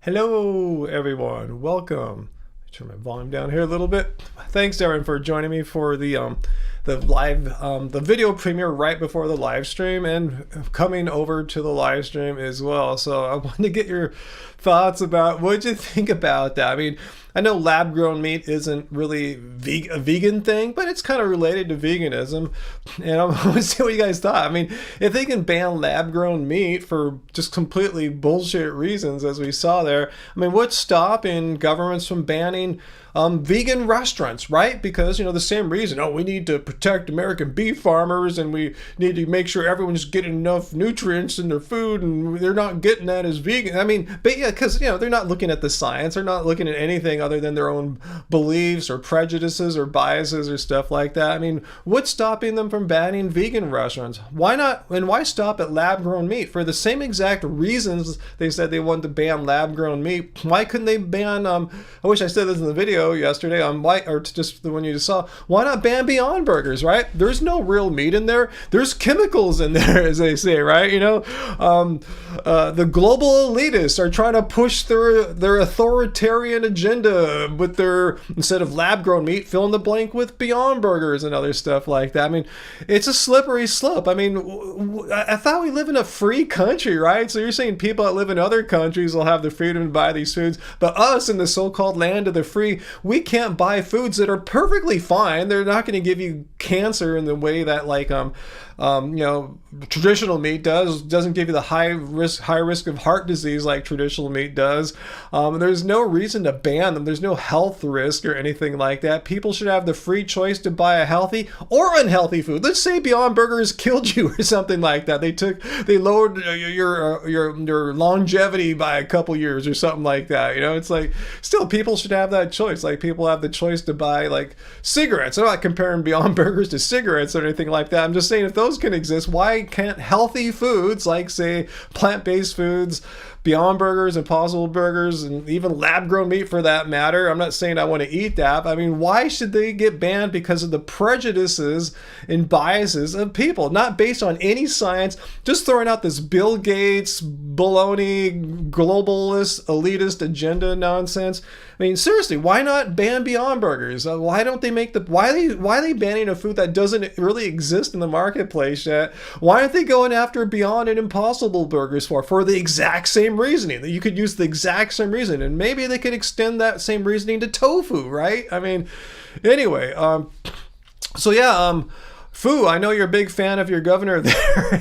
Hello, everyone. Welcome. Turn my volume down here a little bit. Thanks, everyone, for joining me for the video premiere right before the live stream and coming over to the live stream as well. So I wanted to get your thoughts about what you think about that. I mean, I know lab-grown meat isn't really a vegan thing, but it's kind of related to veganism. And I want to see what you guys thought. I mean, if they can ban lab-grown meat for just completely bullshit reasons, as we saw there, I mean, what's stopping governments from banning vegan restaurants, right? Because, the same reason, we need to protect American beef farmers and we need to make sure everyone's getting enough nutrients in their food and they're not getting that as vegan. I mean, but yeah, because, they're not looking at the science. They're not looking at anything other than their own beliefs or prejudices or biases or stuff like that. I mean, what's stopping them from banning vegan restaurants? Why not? And why stop at lab-grown meat? For the same exact reasons they said they wanted to ban lab-grown meat, why couldn't they ban, I wish I said this in the video yesterday on or just the one you just saw, why not ban Beyond Burgers, right? There's no real meat in there. There's chemicals in there, as they say, right? The global elitists are trying to push their authoritarian agenda with their, instead of lab-grown meat, fill in the blank with Beyond Burgers and other stuff like that. I mean, it's a slippery slope. I mean, I thought we live in a free country, right? So you're saying people that live in other countries will have the freedom to buy these foods, but us in the so-called land of the free, we can't buy foods that are perfectly fine. They're not going to give you cancer in the way that traditional meat doesn't give you the high risk of heart disease like traditional meat does. There's no reason to ban them. There's no health risk or anything like that. People should have the free choice to buy a healthy or unhealthy food. Let's say Beyond Burgers killed you or something like that. They lowered your longevity by a couple years or something like that. It's like, still, people should have that choice. Like, people have the choice to buy like cigarettes. I'm not comparing Beyond Burgers to cigarettes or anything like that. I'm just saying, if those can exist, why can't healthy foods, like say plant-based foods, Beyond Burgers, Impossible Burgers, and even lab-grown meat for that matter? I'm not saying I want to eat that, but I mean, why should they get banned because of the prejudices and biases of people, not based on any science, just throwing out this Bill Gates, baloney, globalist, elitist agenda nonsense? I mean, seriously, why not ban Beyond Burgers? Why don't they make why are they banning a food that doesn't really exist in the marketplace yet? Why aren't they going after Beyond and Impossible Burgers for the exact same reasoning? That you could use the exact same reason, and maybe they could extend that same reasoning to tofu, right? I mean, anyway, so yeah, Fu, I know you're a big fan of your governor there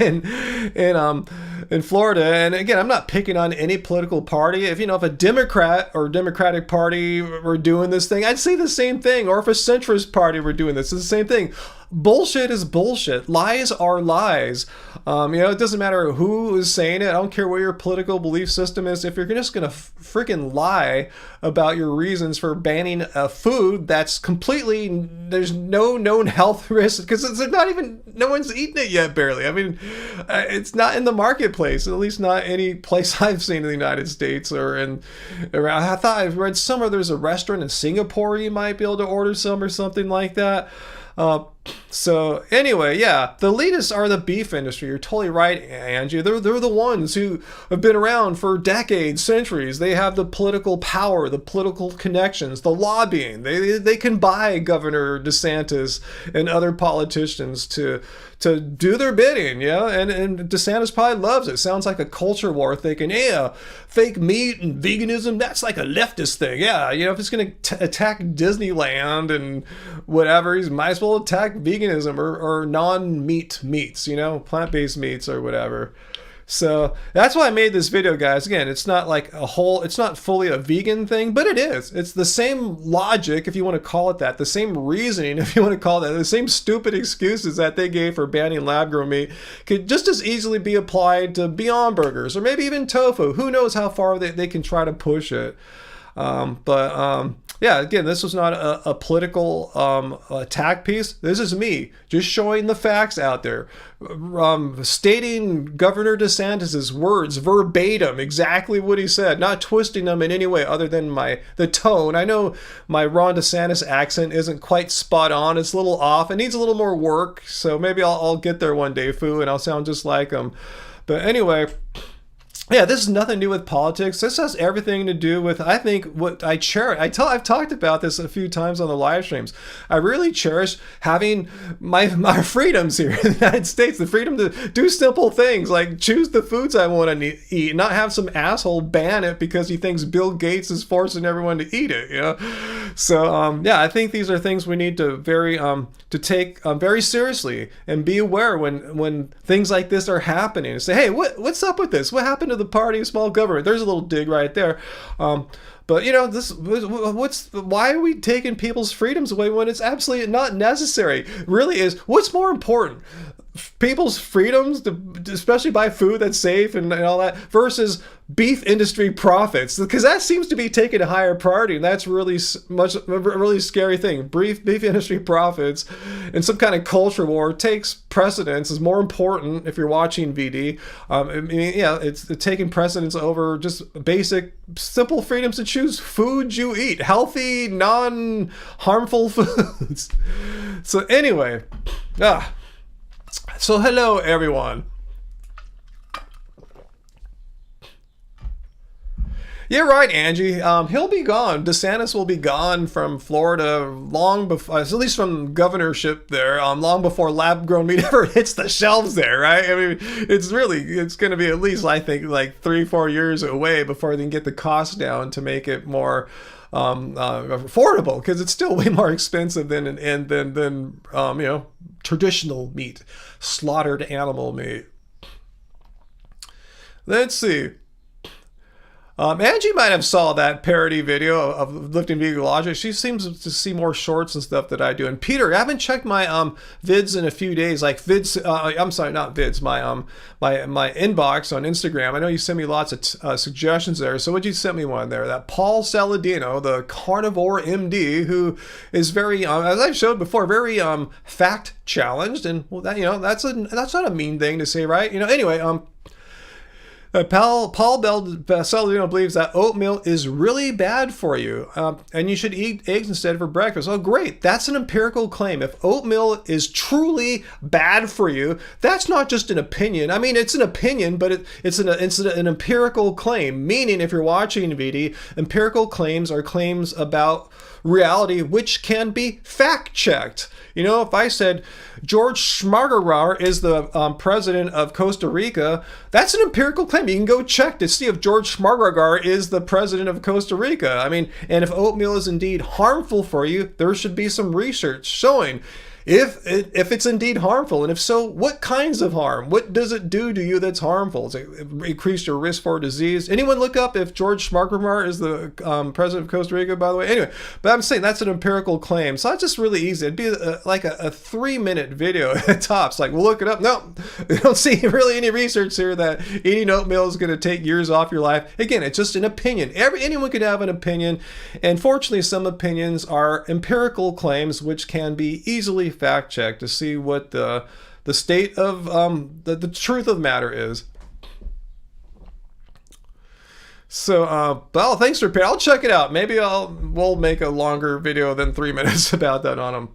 in Florida, and again, I'm not picking on any political party. If a Democrat or Democratic Party were doing this thing, I'd say the same thing. Or if a centrist party were doing this, it's the same thing. Bullshit is bullshit. Lies are lies. It doesn't matter who is saying it. I don't care what your political belief system is. If you're just going to freaking lie about your reasons for banning a food that's completely, there's no known health risk, because no one's eaten it yet, barely. I mean, it's not in the marketplace, at least not any place I've seen in the United States or around. I thought I've read somewhere there's a restaurant in Singapore you might be able to order some or something like that. So anyway, yeah, the elitists are the beef industry. You're totally right, Angie. They're the ones who have been around for decades, centuries. They have the political power, the political connections, the lobbying. They can buy Governor DeSantis and other politicians to do their bidding, yeah? And DeSantis probably loves it. Sounds like a culture war, thinking, yeah, fake meat and veganism, that's like a leftist thing. Yeah, if it's going to attack Disneyland and whatever, he might as well attack veganism or non-meat meats, plant-based meats or whatever. So that's why I made this video, guys. Again, it's not like it's not fully a vegan thing, but it is. It's the same logic, if you want to call it that, the same reasoning, if you want to call it that, the same stupid excuses that they gave for banning lab-grown meat could just as easily be applied to Beyond Burgers or maybe even tofu. Who knows how far they can try to push it. Yeah, again, this was not a political attack piece. This is me just showing the facts out there, stating Governor DeSantis's words verbatim, exactly what he said, not twisting them in any way other than the tone. I know my Ron DeSantis accent isn't quite spot on. It's a little off. It needs a little more work. So maybe I'll get there one day, Fu, and I'll sound just like him. But anyway, Yeah, this has nothing to do with politics. This has everything to do with, I think, what I cherish. I've talked about this a few times on the live streams. I really cherish having my freedoms here in the United States, the freedom to do simple things like choose the foods I want to eat, not have some asshole ban it because he thinks Bill Gates is forcing everyone to eat it. You know, so yeah, I think these are things we need to take very seriously and be aware when things like this are happening. And say, hey, what's up with this? What happened to the party of small government? There's a little dig right there. But you know, why are we taking people's freedoms away when it's absolutely not necessary? Really is, what's more important? People's freedoms to especially buy food that's safe and all that versus beef industry profits, because that seems to be taking a higher priority, and that's really a really scary thing. Beef industry profits and some kind of culture war takes precedence, is more important if you're watching VD. I mean, yeah, it's taking precedence over just basic simple freedoms to choose foods you eat, healthy, non-harmful foods. So anyway, so hello everyone. You're right, Angie. He'll be gone. DeSantis will be gone from Florida long before, at least from governorship there, long before lab-grown meat ever hits the shelves there, right? I mean, it's going to be at least, I think, like 3-4 years away before they can get the cost down to make it more affordable, because it's still way more expensive than you know, traditional meat, slaughtered animal meat. Let's see. Angie might have saw that parody video of Lifting Vegan Logic. She seems to see more shorts and stuff that I do. And Peter, I haven't checked my vids in a few days. Like vids, I'm sorry, not vids. My inbox on Instagram. I know you sent me lots of suggestions there. So would you send me one there? That Paul Saladino, the carnivore MD, who is very, as I've showed before, very fact challenged. And well, that, you know, that's not a mean thing to say, right? You know. Anyway, Paul Saladino believes that oatmeal is really bad for you, and you should eat eggs instead for breakfast. Oh, great. That's an empirical claim. If oatmeal is truly bad for you, that's not just an opinion. I mean, it's an opinion, but it's an empirical claim, meaning if you're watching VD, empirical claims are claims about reality which can be fact-checked. You know, if I said George Schmargerar is the president of Costa Rica, that's an empirical claim. You can go check to see if George Schmargerar is the president of Costa Rica. I mean, and if oatmeal is indeed harmful for you, there should be some research showing if it's indeed harmful, and if so, what kinds of harm? What does it do to you that's harmful? Does it increase your risk for disease? Anyone look up if George Schmargerar is the president of Costa Rica, by the way? Anyway, but I'm saying that's an empirical claim. So that's just really easy. It'd be like a 3-minute video at tops. Like, we'll look it up. No, we don't see really any research here that eating oatmeal is going to take years off your life. Again, it's just an opinion. Anyone could have an opinion. And fortunately, some opinions are empirical claims, which can be easily fact check to see what the state of the truth of the matter is. So well, thanks for I'll check it out. Maybe we'll make a longer video than 3 minutes about that on them.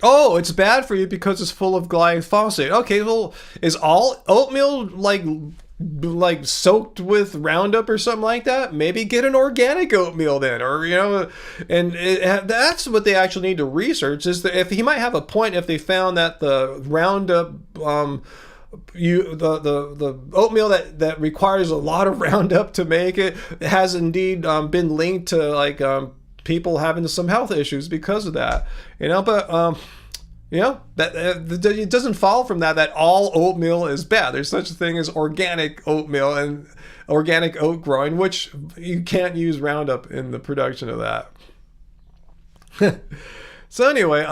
Oh, it's bad for you because it's full of glyphosate. Okay, well, is all oatmeal like soaked with Roundup or something like that? Maybe get an organic oatmeal then, or you know, and that's what they actually need to research. Is that if he might have a point if they found that the Roundup, the oatmeal that requires a lot of Roundup to make it has indeed been linked to like people having some health issues because of that, you know, but you know, that it doesn't follow from that all oatmeal is bad. There's such a thing as organic oatmeal and organic oat growing, which you can't use Roundup in the production of that. So anyway,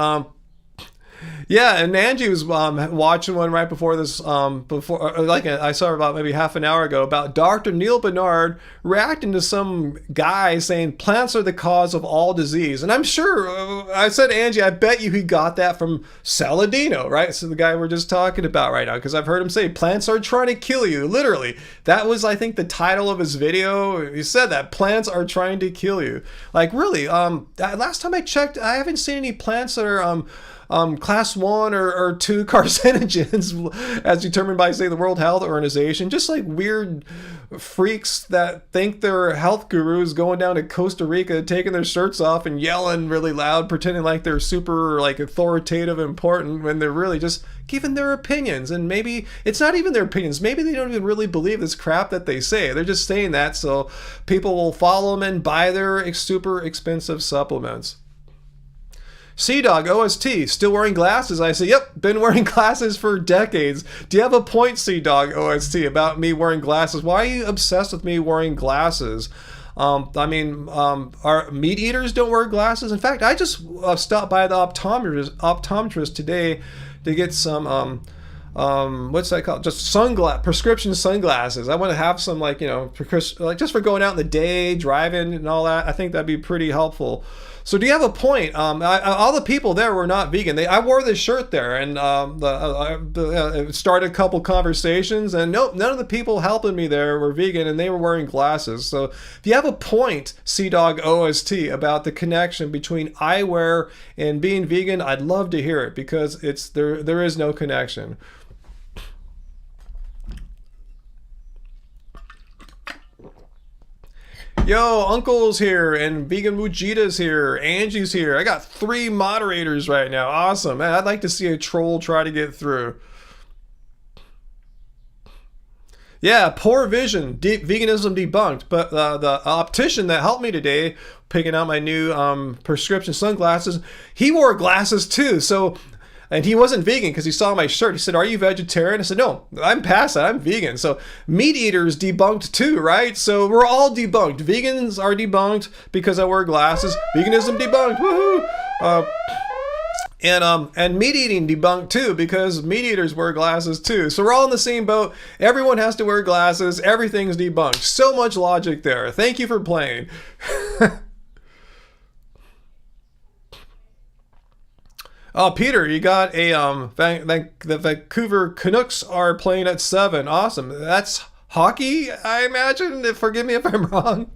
yeah, and Angie was watching one right before this, I saw about maybe half an hour ago about Dr. Neil Bernard reacting to some guy saying plants are the cause of all disease. And I'm sure, I said, Angie, I bet you he got that from Saladino, right? So the guy we're just talking about right now, because I've heard him say plants are trying to kill you, literally. That was, I think, the title of his video. He said that plants are trying to kill you. Like, really, last time I checked, I haven't seen any plants that are class 1 or 2 carcinogens as determined by, say, the World Health Organization. Just like weird freaks that think they're health gurus going down to Costa Rica, taking their shirts off and yelling really loud, pretending like they're super like authoritative and important when they're really just giving their opinions. And maybe it's not even their opinions. Maybe they don't even really believe this crap that they say. They're just saying that so people will follow them and buy their super expensive supplements. C-Dog OST, still wearing glasses? I say, yep, been wearing glasses for decades. Do you have a point, C-Dog OST, about me wearing glasses? Why are you obsessed with me wearing glasses? Our meat eaters don't wear glasses. In fact, I just stopped by the optometrist today to get some what's that called? Just prescription sunglasses. I want to have some, like, like just for going out in the day, driving and all that. I think that'd be pretty helpful. So do you have a point? All the people there were not vegan. I wore this shirt there, and it started a couple conversations, and nope, none of the people helping me there were vegan, and they were wearing glasses. So if you have a point, C-Dog OST, about the connection between eyewear and being vegan, I'd love to hear it, because there is no connection. Yo, Uncle's here, and Vegan Mujita's here, Angie's here. I got 3 moderators right now. Awesome. Man, I'd like to see a troll try to get through. Yeah, poor vision. Veganism debunked. But the optician that helped me today, picking out my new prescription sunglasses, he wore glasses too. And he wasn't vegan because he saw my shirt. He said, "Are you vegetarian?" I said, "No, I'm past that. I'm vegan." So meat eaters debunked too, right? So we're all debunked. Vegans are debunked because I wear glasses. Veganism debunked. Woohoo! And meat eating debunked too, because meat eaters wear glasses too. So we're all in the same boat. Everyone has to wear glasses. Everything's debunked. So much logic there. Thank you for playing. Oh, Peter, you got a the Vancouver Canucks are playing at 7. Awesome. That's hockey, I imagine. Forgive me if I'm wrong.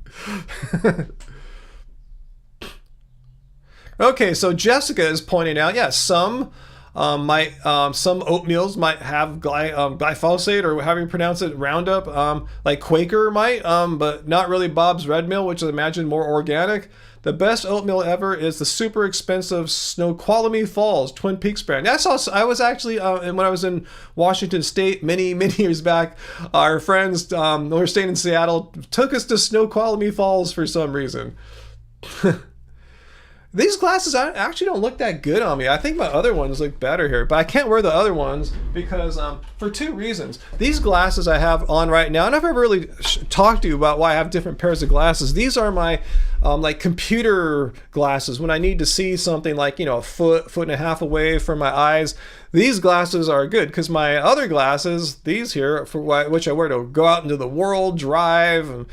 Okay, so Jessica is pointing out, yeah, some oatmeals might have glyphosate, or however you pronounce it, Roundup, like Quaker might, but not really Bob's Red Mill, which I imagine more organic. The best oatmeal ever is the super expensive Snoqualmie Falls Twin Peaks brand. I was actually, when I was in Washington State many years back, our friends who were staying in Seattle took us to Snoqualmie Falls for some reason. These glasses actually don't look that good on me. I think my other ones look better here, but I can't wear the other ones because for 2 reasons. These glasses I have on right now, and I've never really talked to you about why I have different pairs of glasses. These are my like computer glasses when I need to see something like, a foot and a half away from my eyes. These glasses are good because my other glasses, these here, which I wear to go out into the world, drive, and,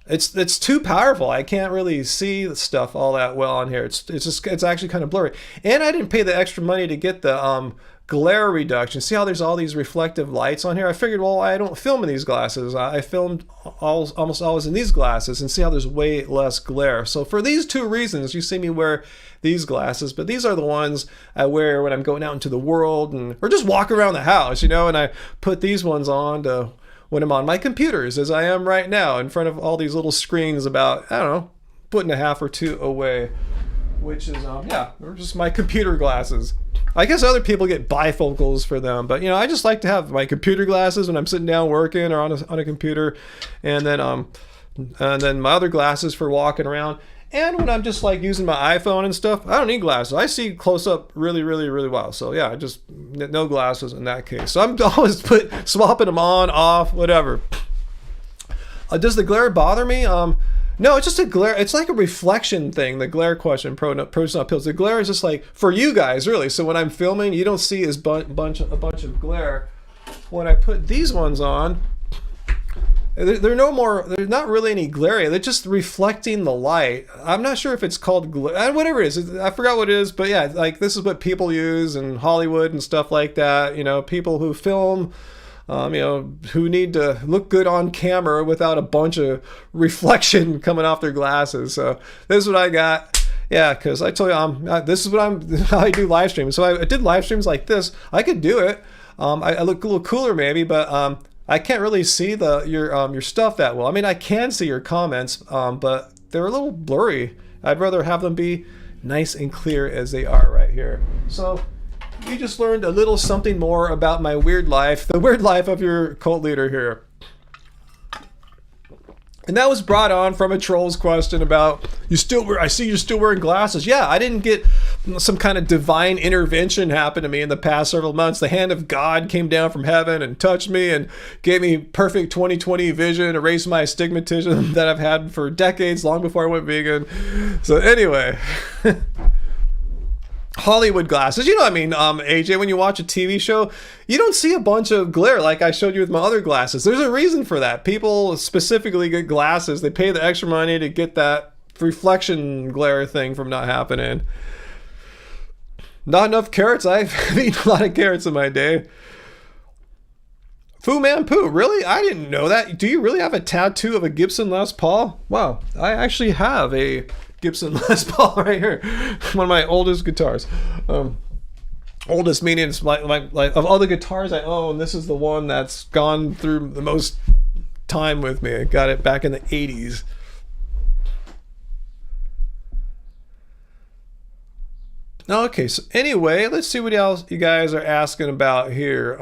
it's too powerful. I can't really see the stuff all that well on here. It's actually kind of blurry. And I didn't pay the extra money to get the glare reduction. See how there's all these reflective lights on here? I figured, well, I don't film in these glasses. I filmed almost always in these glasses, and see how there's way less glare. So for these 2 reasons, you see me wear these glasses, but these are the ones I wear when I'm going out into the world or just walk around the house, and I put these ones on to when I'm on my computers, as I am right now, in front of all these little screens about, I don't know, foot and a half or 2 away, which is, they're just my computer glasses. I guess other people get bifocals for them, but, I just like to have my computer glasses when I'm sitting down working or on a computer, and then my other glasses for walking around. And when I'm just like using my iPhone and stuff, I don't need glasses. I see close up really, really, really well. So yeah, just no glasses in that case. So I'm always swapping them on, off, whatever. Does the glare bother me? No, it's just a glare. It's like a reflection thing. The glare question, pros not pills. The glare is just like for you guys, really. So when I'm filming, you don't see a bunch of glare. When I put these ones on, they're not really any glare. They're just reflecting the light. I'm not sure if it's called glare, whatever it is. I forgot what it is, but yeah, like this is what people use in Hollywood and stuff like that. People who film, who need to look good on camera without a bunch of reflection coming off their glasses. So this is what I got. Yeah, because I told you, this is what how I do live streams. So I did live streams like this. I could do it. I look a little cooler maybe, but I can't really see your stuff that well. I mean, I can see your comments, but they're a little blurry. I'd rather have them be nice and clear as they are right here. So you just learned a little something more about my weird life, the weird life of your cult leader here. And that was brought on from a troll's question about, I see you're still wearing glasses. Yeah, I didn't get some kind of divine intervention happen to me in the past several months. The hand of God came down from heaven and touched me and gave me perfect 20/20 vision, erased my astigmatism that I've had for decades, long before I went vegan. So anyway, Hollywood glasses. You know what I mean, AJ, when you watch a TV show, you don't see a bunch of glare like I showed you with my other glasses. There's a reason for that. People specifically get glasses. They pay the extra money to get that reflection glare thing from not happening. Not enough carrots. I've eaten a lot of carrots in my day. Fu Man Poo, really? I didn't know that. Do you really have a tattoo of a Gibson Les Paul? Wow, I actually have a Gibson Les Paul right here. One of my oldest guitars. Oldest meaning it's like of all the guitars I own, this is the one that's gone through the most time with me. I got it back in the 80s. Okay, so anyway, let's see what else you guys are asking about here.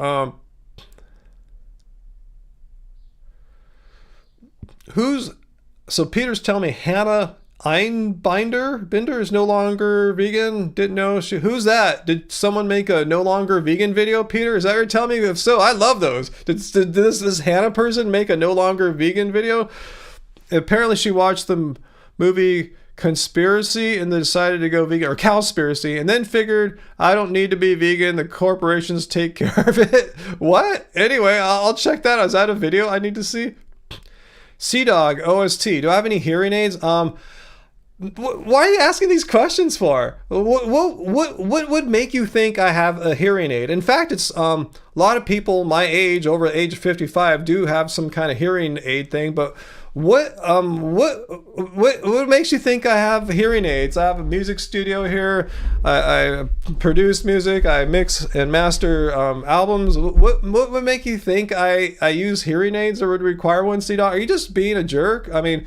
So Peter's telling me Hannah Binder is no longer vegan. Didn't know who's that? Did someone make a no longer vegan video, Peter? Is that what you're telling me? If so, I love those. Did this Hannah person make a no longer vegan video? Apparently she watched the movie Conspiracy and then decided to go vegan, or Cowspiracy, and then figured I don't need to be vegan, the corporations take care of it. What? Anyway, I'll check that out. Is that a video I need to see? Sea-Dog OST, do I have any hearing aids? Why are you asking these questions for? What would make you think I have a hearing aid? In fact, it's a lot of people my age, over the age of 55, do have some kind of hearing aid thing. But what makes you think I have hearing aids? I have a music studio here. I produce music. I mix and master albums. What would make you think I use hearing aids or would require one? C-Dog? Are you just being a jerk? I mean,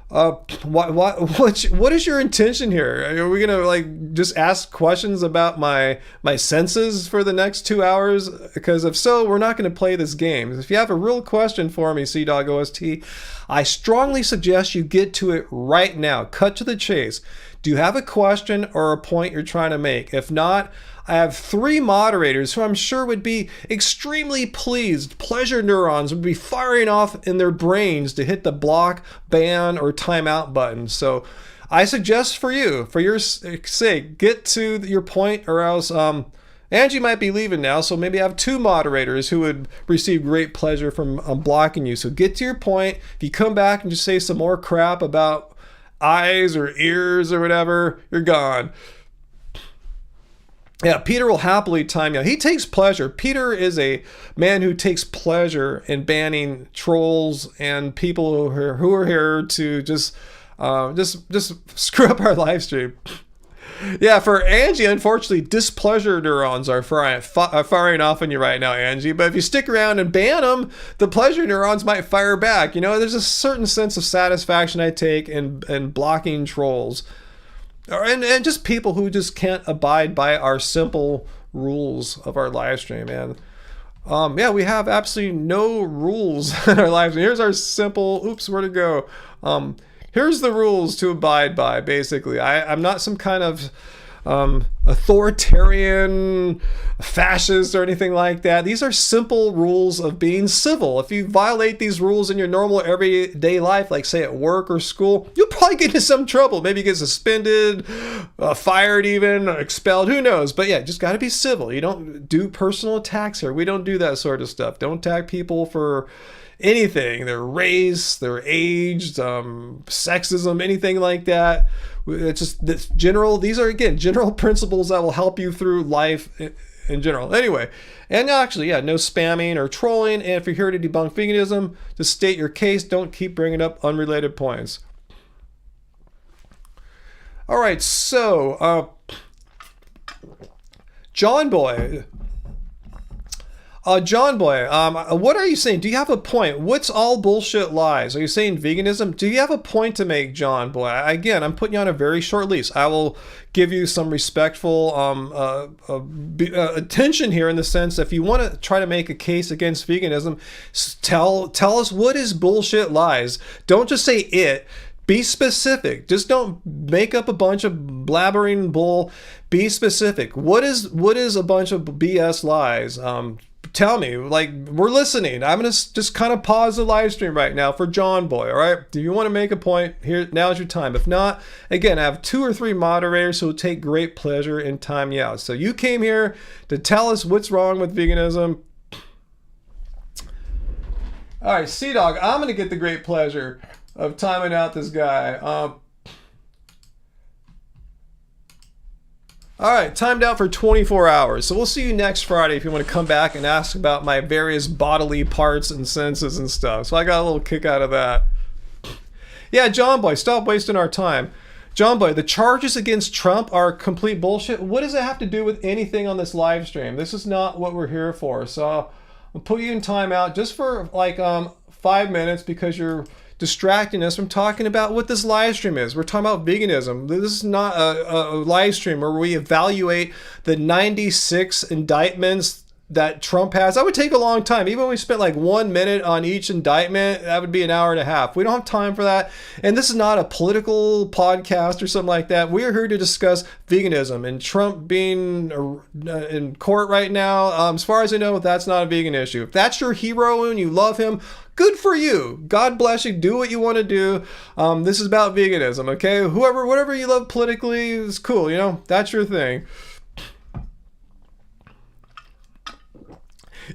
what is your intention here? Are we gonna like just ask questions about my senses for the next 2 hours? Because if so, we're not gonna play this game. If you have a real question for me, C-Dog OST, I strongly suggest you get to it right now. Cut to the chase. Do you have a question or a point you're trying to make? If not, I have 3 moderators who I'm sure would be extremely pleased. Pleasure neurons would be firing off in their brains to hit the block, ban, or timeout button. So I suggest for your sake, get to your point, or else Angie might be leaving now, so maybe I have 2 moderators who would receive great pleasure from blocking you. So get to your point. If you come back and just say some more crap about eyes or ears or whatever, you're gone. Yeah, Peter will happily time you. He takes pleasure. Peter is a man who takes pleasure in banning trolls and people who are here to just screw up our live stream. Yeah, for Angie, unfortunately, displeasure neurons are firing off on you right now, Angie. But if you stick around and ban them, the pleasure neurons might fire back. You know, there's a certain sense of satisfaction I take in blocking trolls. And just people who just can't abide by our simple rules of our live stream, man. Yeah, we have absolutely no rules in our live stream. Here's our simple, oops, where'd it go? Here's the rules to abide by, basically. I'm not some kind of authoritarian fascist or anything like that. These are simple rules of being civil. If you violate these rules in your normal everyday life, like say at work or school, you'll probably get into some trouble. Maybe you get suspended, fired even, expelled, who knows? But yeah, just got to be civil. You don't do personal attacks here. We don't do that sort of stuff. Don't attack people for anything, their race, their age, sexism, anything like that. It's just this general. These are, again, general principles that will help you through life in general. Anyway, and actually, yeah, no spamming or trolling. And if you're here to debunk veganism, just state your case. Don't keep bringing up unrelated points. All right, so John Boy. John Boy, what are you saying? Do you have a point? What's all bullshit lies? Are you saying veganism? Do you have a point to make, John Boy? Again, I'm putting you on a very short leash. I will give you some respectful attention here, in the sense that if you want to try to make a case against veganism, tell us what is bullshit lies. Don't just say it. Be specific. Just don't make up a bunch of blabbering bull. Be specific. What is a bunch of BS lies? Tell me, like, we're listening. I'm going to just kind of pause the live stream right now for John Boy, all right? Do you want to make a point? Here, now's your time. If not, again, I have 2 or 3 moderators who will take great pleasure in timing you out. So you came here to tell us what's wrong with veganism. All right, Sea-Dog, I'm going to get the great pleasure of timing out this guy. All right, timed out for 24 hours. So we'll see you next Friday if you want to come back and ask about my various bodily parts and senses and stuff. So I got a little kick out of that. Yeah, John Boy, stop wasting our time. John Boy, the charges against Trump are complete bullshit. What does it have to do with anything on this live stream? This is not what we're here for. So I'll put you in timeout just for like 5 minutes, because you're distracting us from talking about what this live stream is. We're talking about veganism. This is not a live stream where we evaluate the 96 indictments that Trump has. That would take a long time. Even if we spent like 1 minute on each indictment, that would be an hour and a half. We don't have time for that. And this is not a political podcast or something like that. We're here to discuss veganism, and Trump being in court right now. As far as I know, that's not a vegan issue. If that's your hero and you love him, good for you. God bless you. Do what you want to do. This is about veganism, okay? Whatever you love politically is cool. You know, that's your thing.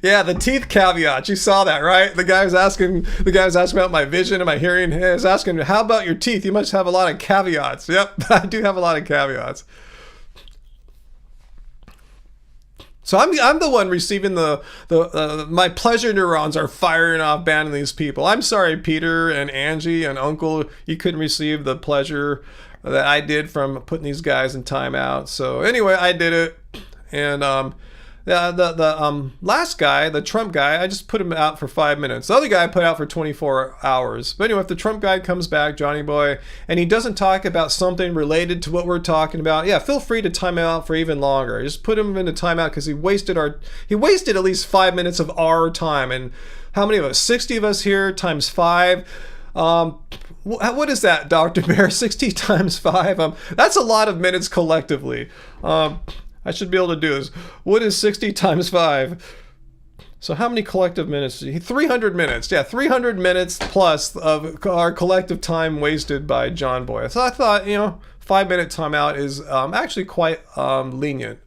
Yeah, the teeth caveat. You saw that, right? The guy was asking about my vision and my hearing. He was asking, how about your teeth? You must have a lot of caveats. Yep, I do have a lot of caveats. So I'm the one receiving my pleasure neurons are firing off banning these people. I'm sorry, Peter and Angie and Uncle, you couldn't receive the pleasure that I did from putting these guys in timeout. So anyway, I did it, and the last guy, the Trump guy, I just put him out for 5 minutes. The other guy I put out for 24 hours. But anyway, if the Trump guy comes back, Johnny Boy, and he doesn't talk about something related to what we're talking about, yeah, feel free to time him out for even longer. Just put him into timeout, because he wasted at least 5 minutes of our time. And how many of us? 60 of us here times 5. What is that, Dr. Bear? 60 times 5? That's a lot of minutes collectively. I should be able to do this. What is 60 times 5? So how many collective minutes? 300 minutes. Yeah, 300 minutes plus of our collective time wasted by John Boy. So I thought, 5 minute timeout is actually quite lenient.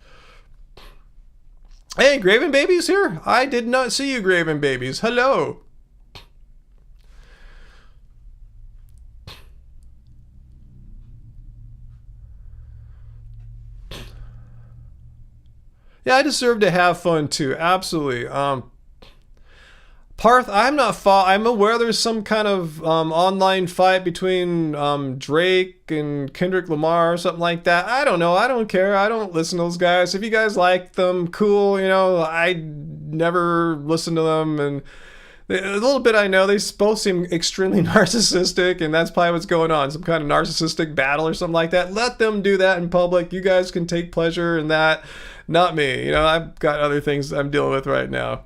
Hey, Graven Baby's here? I did not see you, Graven Babies. Hello. Yeah, I deserve to have fun too. Absolutely. Parth, I'm aware there's some kind of online fight between Drake and Kendrick Lamar or something like that. I don't know. I don't care. I don't listen to those guys. If you guys like them, cool. I never listen to them, and a little bit I know, they both seem extremely narcissistic, and that's probably what's going on. Some kind of narcissistic battle or something like that. Let them do that in public. You guys can take pleasure in that. Not me. I've got other things I'm dealing with right now.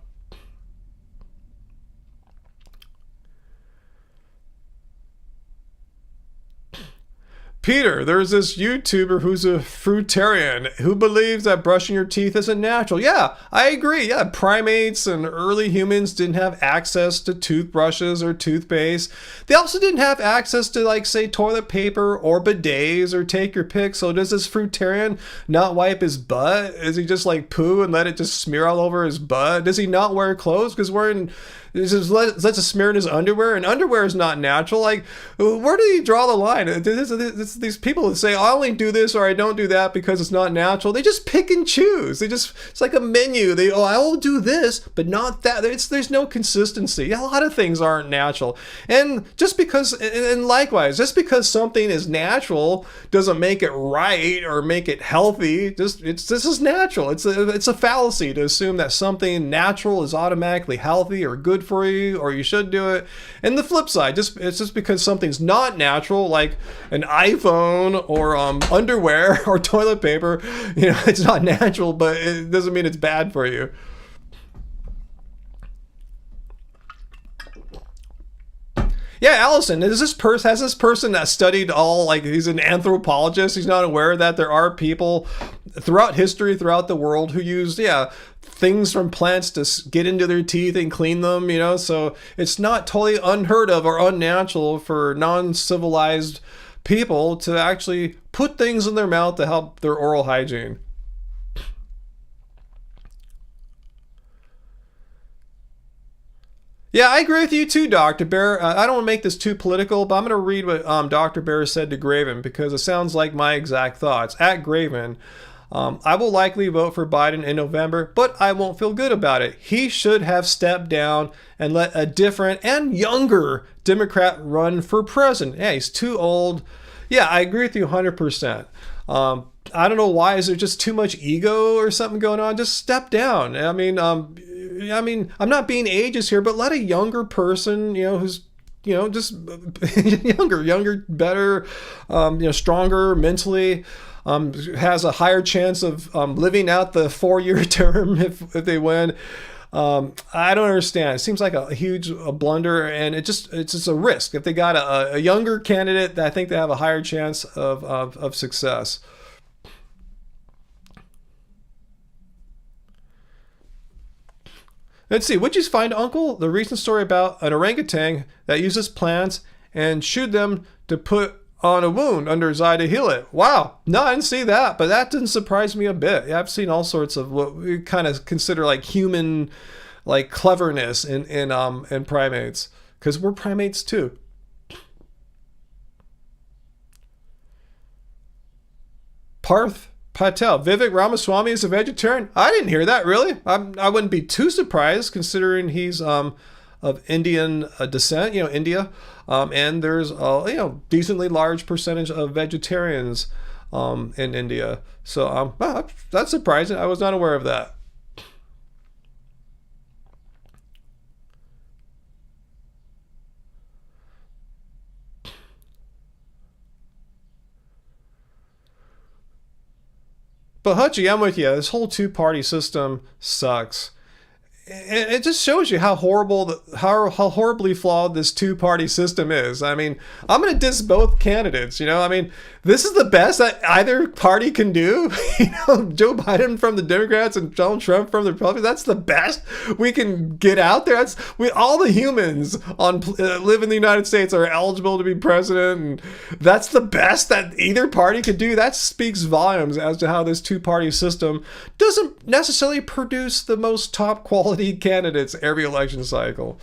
Peter, there's this YouTuber who's a fruitarian who believes that brushing your teeth isn't natural. Yeah, I agree. Yeah, primates and early humans didn't have access to toothbrushes or toothpaste. They also didn't have access to, like, say, toilet paper or bidets or take your pick. So does this fruitarian not wipe his butt? Is he just like poo and let it just smear all over his butt? Does he not wear clothes? Because let's just smear in his underwear, and underwear is not natural. Like, where do you draw the line? This these people that say, I only do this or I don't do that because it's not natural. They just pick and choose. It's like a menu. I will do this, but not that. There's no consistency. A lot of things aren't natural. And likewise, just because something is natural doesn't make it right or make it healthy. This is natural. It's a fallacy to assume that something natural is automatically healthy or good for you, or you should do it. And the flip side, it's just because something's not natural, like an iPhone or underwear or toilet paper, it's not natural, but it doesn't mean it's bad for you. Yeah, Allison, has this person that studied he's an anthropologist, he's not aware that there are people throughout history, throughout the world who use, things from plants to get into their teeth and clean them, so it's not totally unheard of or unnatural for non-civilized people to actually put things in their mouth to help their oral hygiene. Yeah, I agree with you too, Dr. Bear. I don't want to make this too political, but I'm going to read what Dr. Bear said to Graven because it sounds like my exact thoughts. At Graven, I will likely vote for Biden in November, but I won't feel good about it. He should have stepped down and let a different and younger Democrat run for president. Yeah, he's too old. Yeah, I agree with you 100%. I don't know why. Is there just too much ego or something going on? Just step down. I mean, I'm not being ageist here, but let a younger person, who's, just younger, better, stronger mentally, has a higher chance of living out the 4-year term if they win. I don't understand. It seems like a huge blunder, and it's just a risk. If they got a younger candidate, I think they have a higher chance of success. Let's see. Would you find, Uncle, the recent story about an orangutan that uses plants and chewed them to put on a wound under his eye to heal it? Wow. No, I didn't see that, but that didn't surprise me a bit. Yeah, I've seen all sorts of what we kind of consider like human, like cleverness in primates, because we're primates too. Parth Patel, Vivek Ramaswamy is a vegetarian? I didn't hear that, really. I wouldn't be too surprised considering he's of Indian descent, India. And there's a decently large percentage of vegetarians in India. So that's surprising. I was not aware of that. But Hutchie, I'm with you. This whole two-party system sucks. It just shows you how horribly flawed this two-party system is. I mean, I'm going to diss both candidates. I mean, this is the best that either party can do. Joe Biden from the Democrats and Donald Trump from the Republicans. That's the best we can get out there. All the humans live in the United States are eligible to be president, and that's the best that either party could do. That speaks volumes as to how this two-party system doesn't necessarily produce the most top quality candidates every election cycle.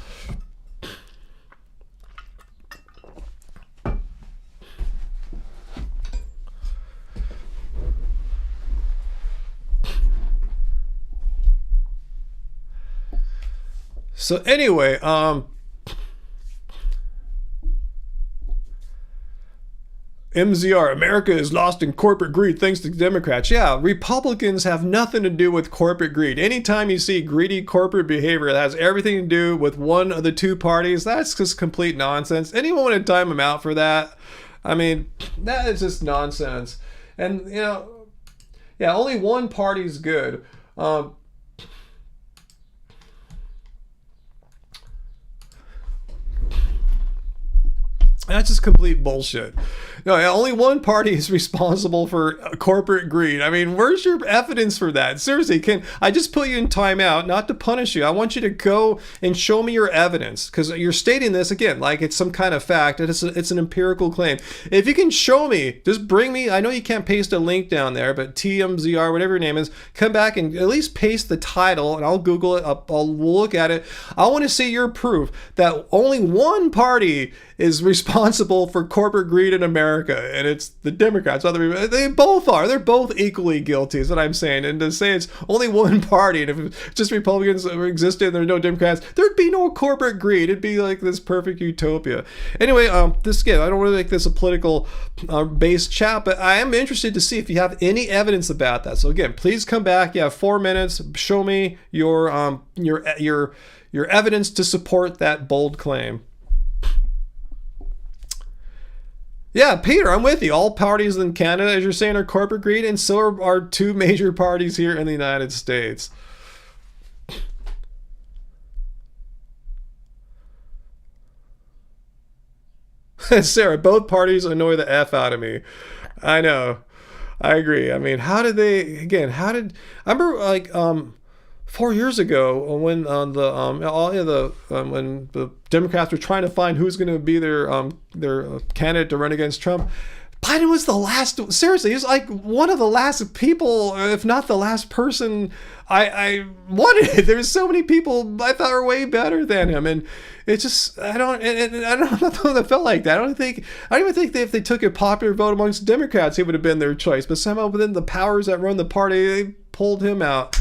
So anyway, MZR, America is lost in corporate greed thanks to Democrats. Yeah, Republicans have nothing to do with corporate greed. Anytime you see greedy corporate behavior that has everything to do with one of the two parties, that's just complete nonsense. Anyone want to time them out for that? I mean, that is just nonsense. And, only one party's good. That's just complete bullshit. No, only one party is responsible for corporate greed. I mean, where's your evidence for that? Seriously, I just put you in timeout, not to punish you. I want you to go and show me your evidence, because you're stating this again like it's some kind of fact, and it's an empirical claim. If you can show me, just bring me. I know you can't paste a link down there, but TMZR, whatever your name is, come back and at least paste the title, and I'll Google it. I'll look at it. I want to see your proof that only one party is responsible for corporate greed in America, and it's the Democrats. They both are. They're both equally guilty, is what I'm saying. And to say it's only one party, and if just Republicans existed and there are no Democrats, there'd be no corporate greed. It'd be like this perfect utopia. Anyway, I don't want to make this a political based chat, but I am interested to see if you have any evidence about that. So again, please come back. You have 4 minutes. Show me your evidence to support that bold claim. Yeah, Peter, I'm with you. All parties in Canada, as you're saying, are corporate greed, and so are our 2 major parties here in the United States. Sarah, both parties annoy the F out of me. I know. I agree. I mean, I remember like 4 years ago when when the Democrats were trying to find who's going to be their candidate to run against Trump, Biden was the last. Seriously, he was like one of the last people, if not the last person I wanted. There's so many people I thought were way better than him, and it just I don't know that felt like that. I don't even think that if they took a popular vote amongst Democrats, he would have been their choice. But somehow within the powers that run the party, they pulled him out.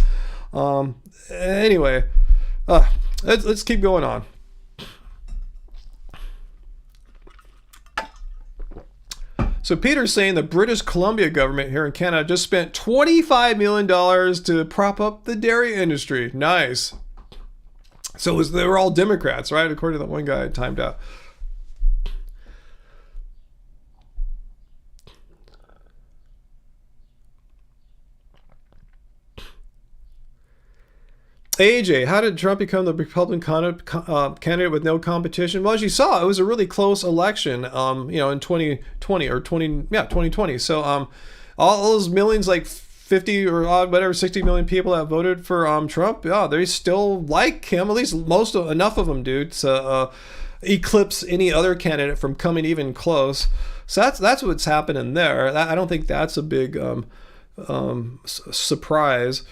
Anyway, let's keep going on. So Peter's saying the British Columbia government here in Canada just spent $25 million to prop up the dairy industry. Nice. So they were all Democrats, right? According to that one guy I timed out. AJ, how did Trump become the Republican candidate with no competition? Well, as you saw, it was a really close election, in 2020. So all those millions, like 50 or whatever, 60 million people that voted for Trump, yeah, they still like him. At least enough of them do to eclipse any other candidate from coming even close. So that's what's happening there. I don't think that's a big surprise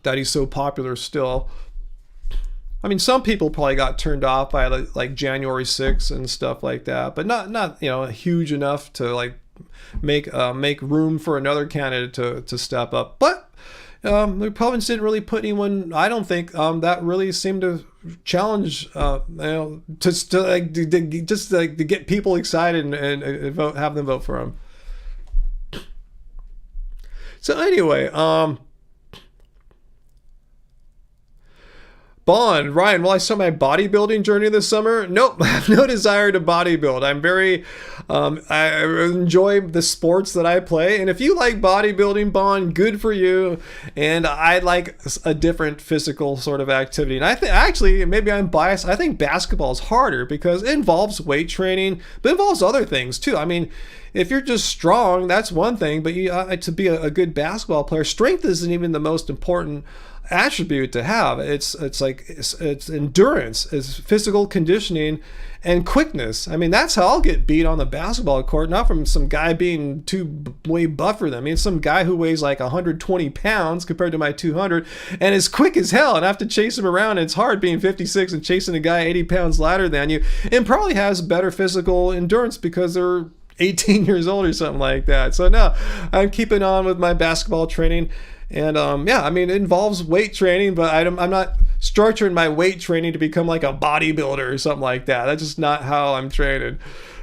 that he's so popular still. I mean, some people probably got turned off by like January 6th and stuff like that, but not huge enough to like make room for another candidate to step up. But the Republicans didn't really put anyone, I don't think, that really seemed to challenge, to get people excited and vote, have them vote for him. So anyway, Bond, Ryan, will I start my bodybuilding journey this summer? Nope, I have no desire to bodybuild. I'm very, I enjoy the sports that I play. And if you like bodybuilding, Bond, good for you. And I like a different physical sort of activity. And I think, actually, maybe I'm biased, I think basketball is harder because it involves weight training, but it involves other things too. I mean, if you're just strong, that's one thing, but to be a good basketball player, strength isn't even the most important attribute to have. It's endurance, it's physical conditioning and quickness. I mean, that's how I'll get beat on the basketball court, not from some guy being way buffer than me. It's some guy who weighs like 120 pounds compared to my 200 and is quick as hell, and I have to chase him around. It's hard being 56 and chasing a guy 80 pounds lighter than you, and probably has better physical endurance because they're 18 years old or something like that. So no, I'm keeping on with my basketball training. And I mean, it involves weight training, but I'm not structuring my weight training to become like a bodybuilder or something like that. That's just not how I'm training.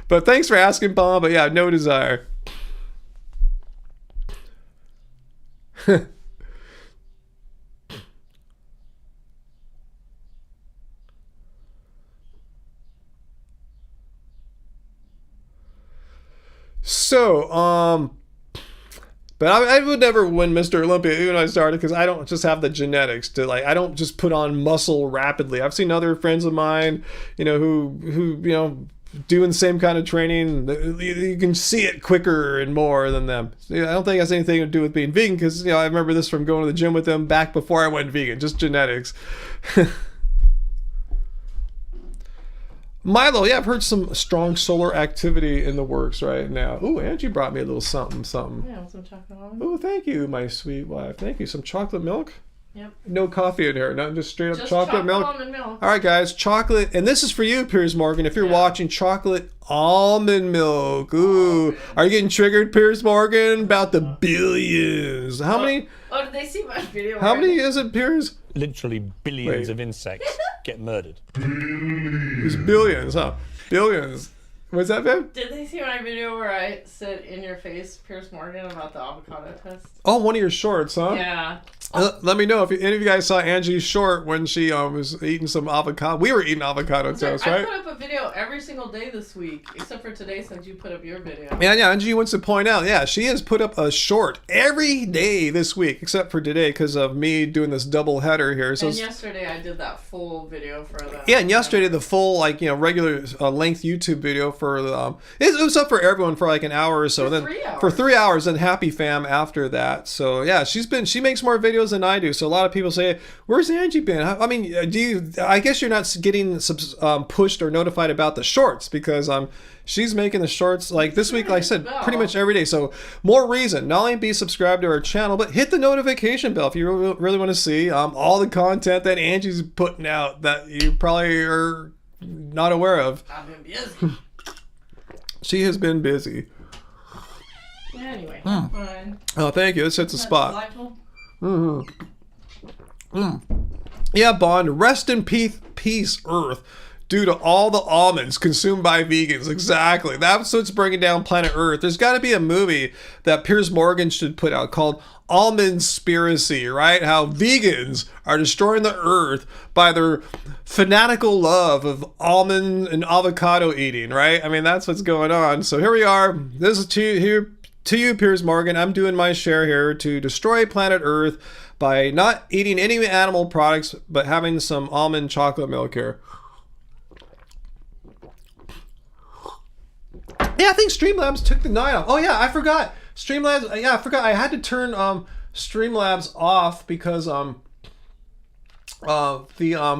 But thanks for asking, Bob. But yeah, no desire. So, but I would never win Mr. Olympia even when I started because I don't just have the genetics to I don't just put on muscle rapidly. I've seen other friends of mine, who doing the same kind of training. You can see it quicker and more than them. I don't think it has anything to do with being vegan because, I remember this from going to the gym with them back before I went vegan, just genetics. Milo, yeah, I've heard some strong solar activity in the works right now. Ooh, Angie brought me a little something. Yeah, some chocolate almond. Ooh, thank you, my sweet wife. Thank you. Some chocolate milk? Yep. No coffee in here, not just straight up Just chocolate milk. almond milk. All right, guys, chocolate, and this is for you, Piers Morgan. If you're watching, chocolate almond milk. Ooh, are you getting triggered, Piers Morgan, about the billions? How many? Oh, did they see my video? How many is it, Piers? Literally billions of insects get murdered. It's billions, huh? Billions. What's that, babe? Did they see my video where I said in your face, Piers Morgan, about the avocado test? Oh, one of your shorts, huh? Yeah. Let me know if any of you guys saw Angie's short when she was eating some avocado. We were eating avocado toast, right? I put up a video every single day this week, except for today since you put up your video. Yeah, Angie wants to point out, she has put up a short every day this week, except for today because of me doing this double header here. So and yesterday I did that full video for the... Yeah, and yesterday the full, regular length YouTube video for the... it was up for everyone for like an hour or so. For 3 hours. For 3 hours, and Happy Fam after that. So yeah, she makes more videos than I do. So a lot of people say, "Where's Angie been?" I mean, I guess you're not getting pushed or notified about the shorts because she's making the shorts like this week, like I said, pretty much every day. So more reason, not only be subscribed to our channel, but hit the notification bell if you really want to see all the content that Angie's putting out that you probably are not aware of. I've been busy. She has been busy. Anyway, fine. Oh, thank you. This hits a spot. Delightful. Yeah, Bond, rest in peace, Earth, due to all the almonds consumed by vegans. Exactly. That's what's bringing down planet Earth. There's got to be a movie that Piers Morgan should put out called Almondspiracy, right? How vegans are destroying the Earth by their fanatical love of almond and avocado eating, right? I mean, that's what's going on. So here we are. This is to you, Piers Morgan. I'm doing my share here to destroy planet Earth by not eating any animal products, but having some almond chocolate milk here. Yeah, I think Streamlabs took the night off. Oh yeah, I forgot. Streamlabs, yeah, I forgot. I had to turn Streamlabs off because the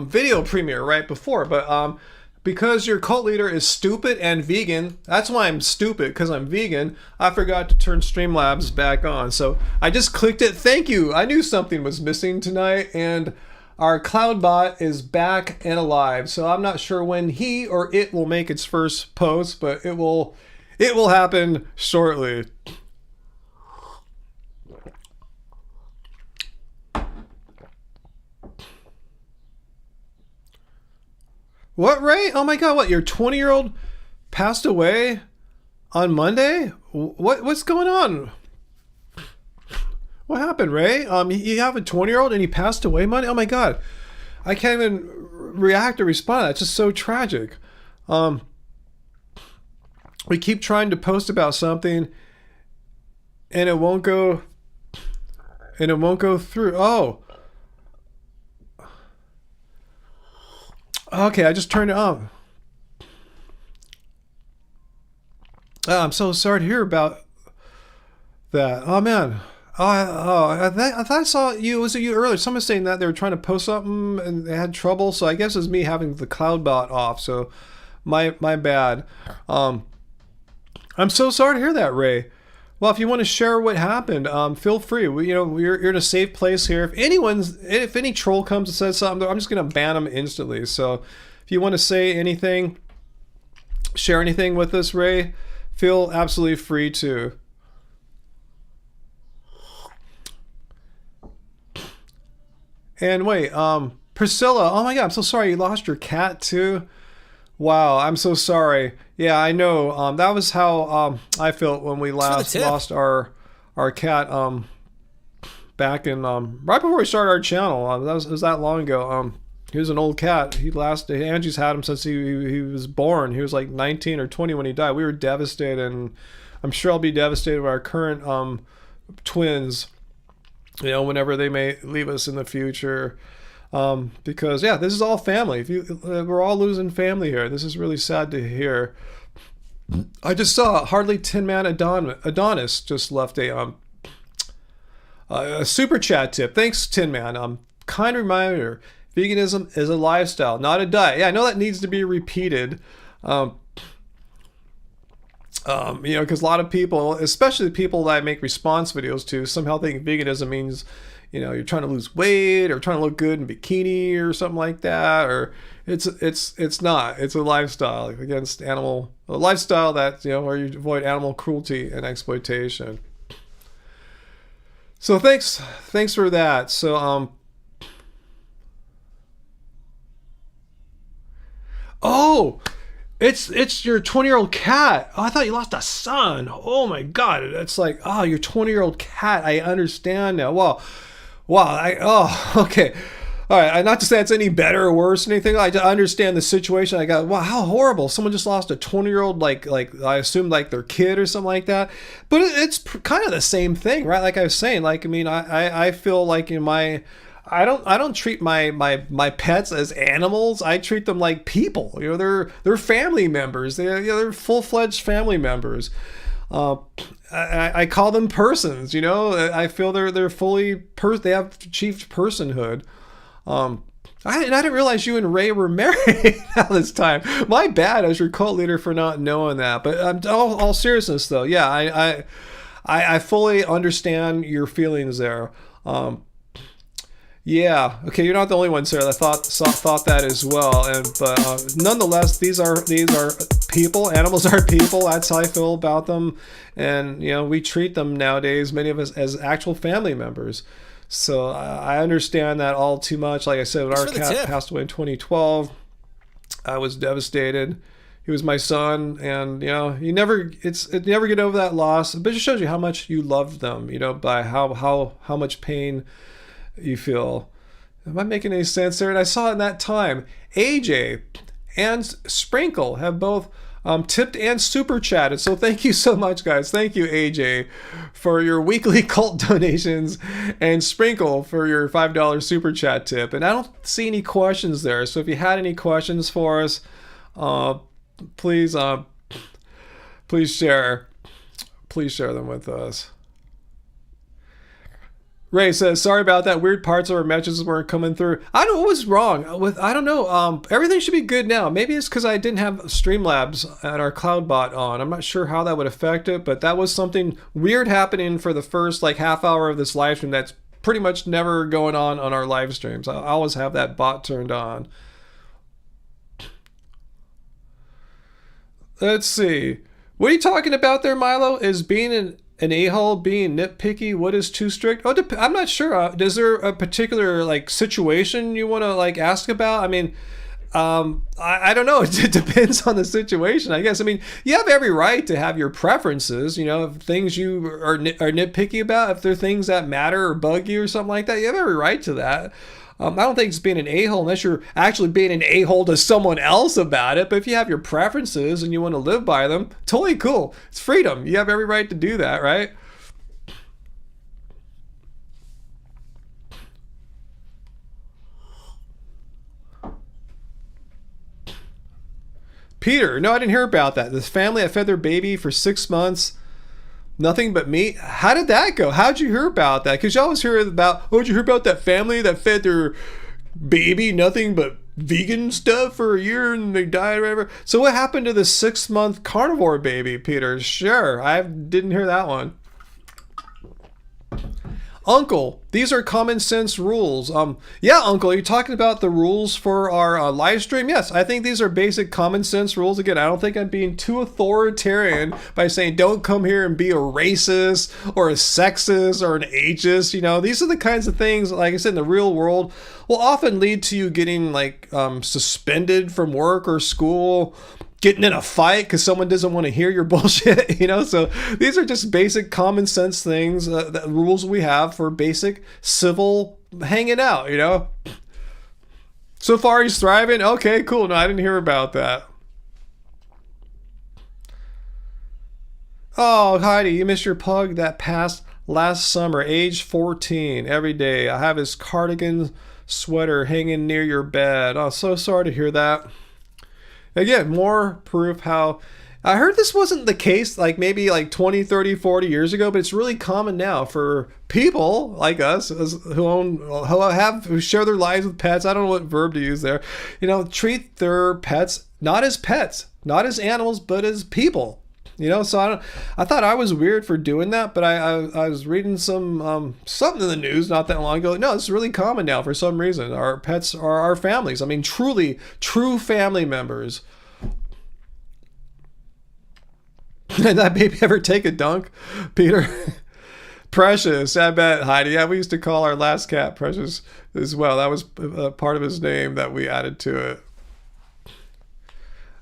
video premiere right before, but because your cult leader is stupid and vegan, that's why I'm stupid, because I'm vegan, I forgot to turn Streamlabs back on. So I just clicked it. Thank you. I knew something was missing tonight, and our Cloudbot is back and alive. So I'm not sure when he or it will make its first post, but it will happen shortly. What, Ray? Oh my God, what? Your 20-year-old passed away on Monday? What's going on? What happened, Ray? You have a 20-year-old and he passed away Monday? Oh my God. I can't even react or respond. That's just so tragic. We keep trying to post about something and it won't go through. Oh. Okay, I just turned it on. Oh, I'm so sorry to hear about that. Oh man. I thought I saw you. Was it you earlier? Someone was saying that they were trying to post something and they had trouble. So I guess it's me having the Cloudbot off. So my bad. I'm so sorry to hear that, Ray. Well, if you want to share what happened, feel free. You're in a safe place here. If any troll comes and says something, I'm just gonna ban them instantly. So, if you want to say anything, share anything with us, Ray, feel absolutely free to. And wait, Priscilla. Oh my God, I'm so sorry. You lost your cat too. Wow, I'm so sorry. Yeah, I know. That was how I felt when we last lost our cat back in right before we started our channel. It was that long ago. He was an old cat. Angie's had him since he was born. He was like 19 or 20 when he died. We were devastated, and I'm sure I'll be devastated with our current twins. Whenever they may leave us in the future. Because this is all family. We're all losing family here. This is really sad to hear. I just saw Hardly Tin Man Adonis just left a super chat tip. Thanks, Tin Man. Kind reminder: veganism is a lifestyle, not a diet. Yeah, I know that needs to be repeated. Because a lot of people, especially the people that I make response videos to, somehow think veganism means you know, you're trying to lose weight or trying to look good in bikini or something like that, or it's not. It's a lifestyle against a lifestyle that, you know, where you avoid animal cruelty and exploitation. So thanks for that. So oh, it's your 20-year-old cat. Oh, I thought you lost a son. Oh my God. It's like, oh, your 20-year-old cat. I understand now. Wow. Okay. All right. Not to say it's any better or worse or anything. I understand the situation. I got, wow, how horrible. Someone just lost a 20-year-old, like I assume like their kid or something like that. But it's kind of the same thing, right? Like I was saying, like, I mean, I feel like I don't treat my pets as animals. I treat them like people. You know, they're family members. They're full-fledged family members. I call them persons. You know, I feel they're fully they have achieved personhood. I didn't realize you and Ray were married all this time. My bad as your cult leader for not knowing that. But all seriousness though, yeah, I fully understand your feelings there. Yeah. Okay. You're not the only one, Sarah, that thought that as well. But nonetheless, these are people. Animals are people. That's how I feel about them. And you know, we treat them nowadays, many of us, as actual family members. So I understand that all too much. Like I said, when our cat passed away in 2012, I was devastated. He was my son, and you know, you never get over that loss. But it just shows you how much you loved them. You know, by how much pain you feel. Am I making any sense there? And I saw in that time, AJ and Sprinkle have both tipped and super chatted. So thank you so much, guys. Thank you, AJ, for your weekly cult donations, and Sprinkle for your $5 super chat tip. And I don't see any questions there. So if you had any questions for us, please share them with us. Ray says, sorry about that. Weird parts of our messages weren't coming through. I don't know what was wrong. I don't know. Everything should be good now. Maybe it's because I didn't have Streamlabs and our CloudBot on. I'm not sure how that would affect it, but that was something weird happening for the first like half hour of this live stream. That's pretty much never going on our live streams. I always have that bot turned on. Let's see. What are you talking about there, Milo? Is being an a-hole, being nitpicky, what is too strict? Oh, I'm not sure. Is there a particular like situation you want to like ask about? I mean, I don't know. It depends on the situation, I guess. I mean, you have every right to have your preferences, you know, if things you are nitpicky about, if there are things that matter or bug you or something like that, you have every right to that. I don't think it's being an a-hole unless you're actually being an a-hole to someone else about it. But if you have your preferences and you want to live by them, totally cool. It's freedom. You have every right to do that, right? Peter, no, I didn't hear about that. This family that fed their baby for 6 months, nothing but meat. How did that go? How'd you hear about that? Because you always hear about, oh, did you hear about that family that fed their baby nothing but vegan stuff for a year and they died or whatever? So what happened to the 6-month carnivore baby, Peter? Sure, I didn't hear that one. Uncle, these are common sense rules. Yeah, Uncle, are you talking about the rules for our live stream? Yes, I think these are basic common sense rules. Again, I don't think I'm being too authoritarian by saying don't come here and be a racist or a sexist or an ageist. You know, these are the kinds of things, like I said, in the real world will often lead to you getting like suspended from work or school, getting in a fight because someone doesn't want to hear your bullshit, you know? So these are just basic common sense things, that rules we have for basic civil hanging out, you know? So far he's thriving. Okay, cool. No, I didn't hear about that. Oh, Heidi, you missed your pug that passed last summer, age 14, every day. I have his cardigan sweater hanging near your bed. Oh, so sorry to hear that. Again, more proof how I heard this wasn't the case like maybe like 20, 30, 40 years ago, but it's really common now for people like us who share their lives with pets. I don't know what verb to use there. You know, treat their pets not as animals, but as people. You know, so I thought I was weird for doing that, but I was reading some something in the news not that long ago. No, it's really common now for some reason. Our pets are our families. I mean, truly, true family members. Did that baby ever take a dunk, Peter? Precious, I bet, Heidi. Yeah, we used to call our last cat Precious as well. That was part of his name that we added to it.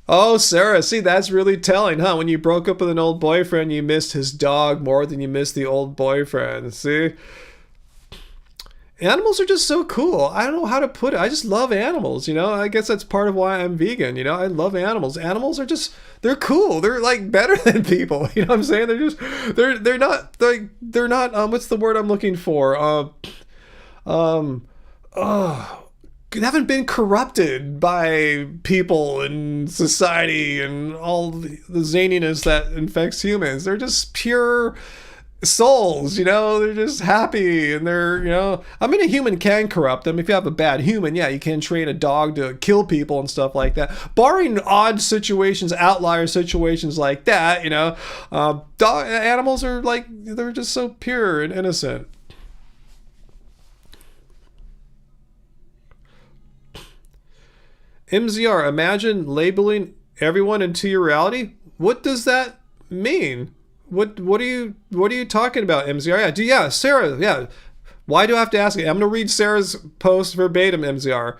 Oh, Sarah, see, that's really telling, huh? When you broke up with an old boyfriend, you missed his dog more than you missed the old boyfriend. See? Animals are just so cool. I don't know how to put it. I just love animals, you know? I guess that's part of why I'm vegan, you know? I love animals. Animals are just, they're cool. They're like better than people. You know what I'm saying? They're just, they're not, they're not, what's the word I'm looking for? They haven't been corrupted by people and society and all the zaniness that infects humans. They're just pure souls, you know. They're just happy, and they're, you know, I mean, a human can corrupt them. If you have a bad human, yeah, you can train a dog to kill people and stuff like that, barring odd situations, outlier situations like that, you know. Animals are like, they're just so pure and innocent. MZR, imagine labeling everyone into your reality. What does that mean? What are you talking about, MZR? Yeah, Sarah, yeah. Why do I have to ask it? I'm gonna read Sarah's post verbatim, MZR.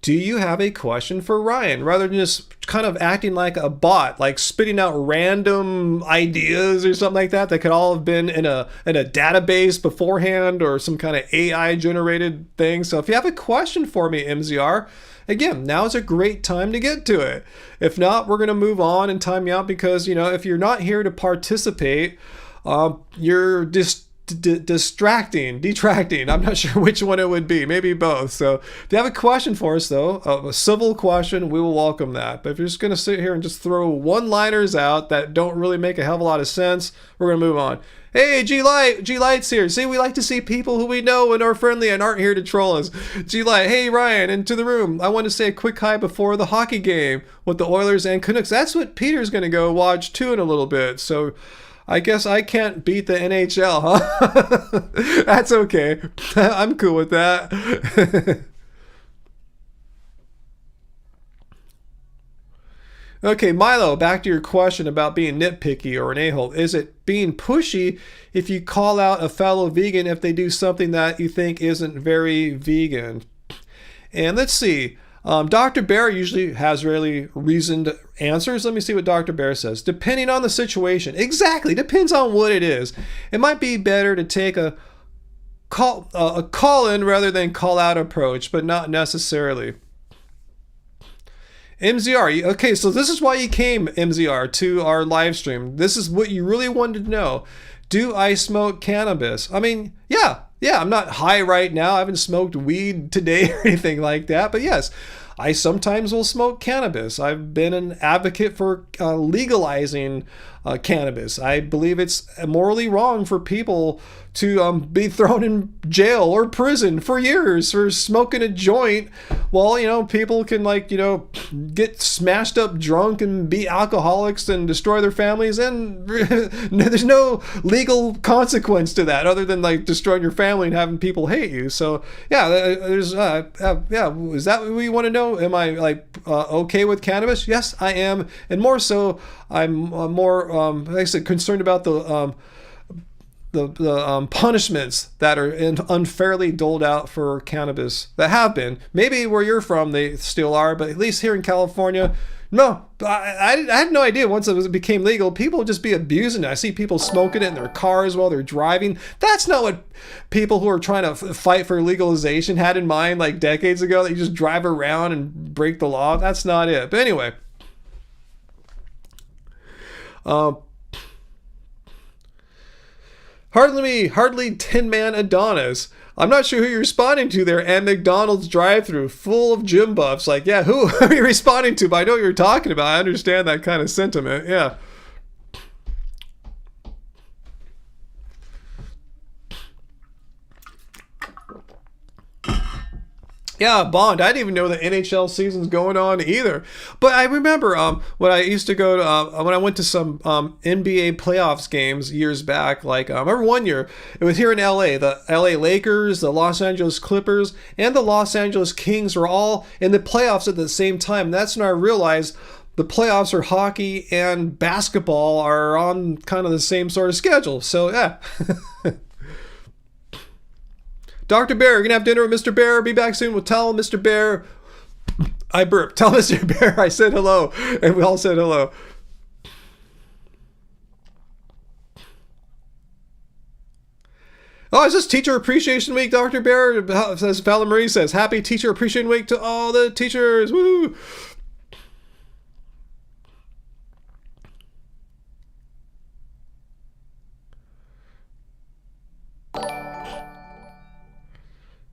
Do you have a question for Ryan? Rather than just kind of acting like a bot, like spitting out random ideas or something like that could all have been in a database beforehand or some kind of AI generated thing. So if you have a question for me, MZR, again, now is a great time to get to it. If not, we're going to move on and time you out because, you know, if you're not here to participate, you're detracting. I'm not sure which one it would be. Maybe both. So if you have a question for us, though, a civil question, we will welcome that. But if you're just going to sit here and just throw one-liners out that don't really make a hell of a lot of sense, we're going to move on. Hey, G-Light's here. See, we like to see people who we know and are friendly and aren't here to troll us. G-Light, hey, Ryan, into the room. I want to say a quick hi before the hockey game with the Oilers and Canucks. That's what Peter's going to go watch, too, in a little bit. So I guess I can't beat the NHL, huh? That's okay. I'm cool with that. Okay, Milo, back to your question about being nitpicky or an a-hole. Is it being pushy if you call out a fellow vegan if they do something that you think isn't very vegan? And let's see. Dr. Bear usually has really reasoned answers. Let me see what Dr. Bear says. Depending on the situation. Exactly. Depends on what it is. It might be better to take a call in rather than call out approach, but not necessarily. MZR, okay, so this is why you came, MZR, to our live stream. This is what you really wanted to know. Do I smoke cannabis? I mean, yeah, I'm not high right now. I haven't smoked weed today or anything like that. But yes, I sometimes will smoke cannabis. I've been an advocate for legalizing cannabis. I believe it's morally wrong for people to be thrown in jail or prison for years for smoking a joint while, you know, people can, like, you know, get smashed up drunk and be alcoholics and destroy their families, and there's no legal consequence to that other than, like, destroying your family and having people hate you. So yeah, there's yeah, is that what you want to know? Am I, like, okay with cannabis? Yes, I am, and more so I'm more like I said, concerned about the punishments that are unfairly doled out for cannabis, that have been. Maybe where you're from they still are, but at least here in California, no. I had no idea once it became legal, people would just be abusing it. I see people smoking it in their cars while they're driving. That's not what people who are trying to fight for legalization had in mind like decades ago, that you just drive around and break the law. That's not it. But anyway, Hardly Tin Man Adonis. I'm not sure who you're responding to there. And McDonald's drive-thru full of gym buffs. Like, yeah, who are you responding to? But I know what you're talking about. I understand that kind of sentiment. Yeah. Yeah, Bond. I didn't even know the NHL season's going on either. But I remember when I used to go to when I went to some NBA playoffs games years back. Like I remember one year it was here in LA. The LA Lakers, the Los Angeles Clippers, and the Los Angeles Kings were all in the playoffs at the same time. And that's when I realized the playoffs for hockey and basketball are on kind of the same sort of schedule. So yeah. Dr. Bear, you're going to have dinner with Mr. Bear. Be back soon. We'll tell Mr. Bear. I burped. Tell Mr. Bear I said hello. And we all said hello. Oh, is this Teacher Appreciation Week, Dr. Bear? As Valerie says, happy Teacher Appreciation Week to all the teachers. Woo!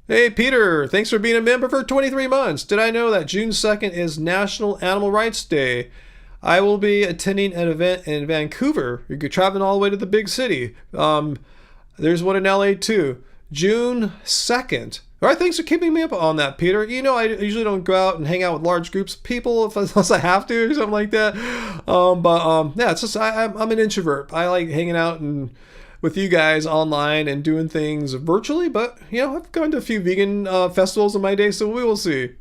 Hey, Peter, thanks for being a member for 23 months. Did I know that June 2nd is National Animal Rights Day? I will be attending an event in Vancouver. You're traveling all the way to the big city. There's one in LA too. June 2nd. All right, thanks for keeping me up on that, Peter. You know, I usually don't go out and hang out with large groups of people unless I have to or something like that. Yeah, it's just I'm an introvert. I like hanging out and with you guys online and doing things virtually, but you know, I've gone to a few vegan festivals in my day, so we will see.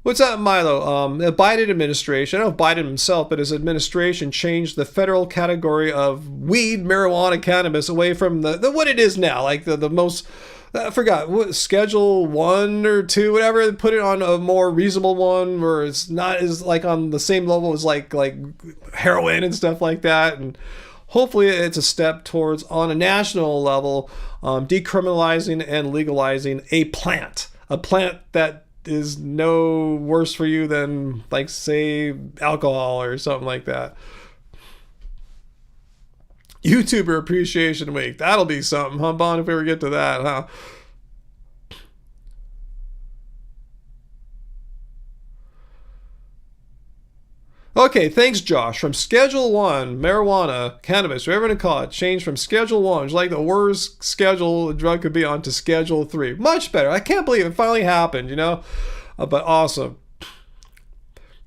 What's that, Milo? The Biden administration, I don't know Biden himself, but his administration changed the federal category of weed, marijuana, cannabis away from the what it is now, like the most, I forgot, what, Schedule 1 or 2, whatever, put it on a more reasonable one where it's not as like on the same level as like heroin and stuff like that. And hopefully it's a step towards, on a national level, decriminalizing and legalizing a plant that is no worse for you than, like, say, alcohol or something like that. YouTuber Appreciation Week. That'll be something, huh, Bon, if we ever get to that, huh? Okay, thanks, Josh. From Schedule 1, marijuana, cannabis, whatever you want to call it, changed from Schedule 1, which is like the worst schedule a drug could be on, to Schedule 3. Much better. I can't believe it finally happened, you know? But awesome.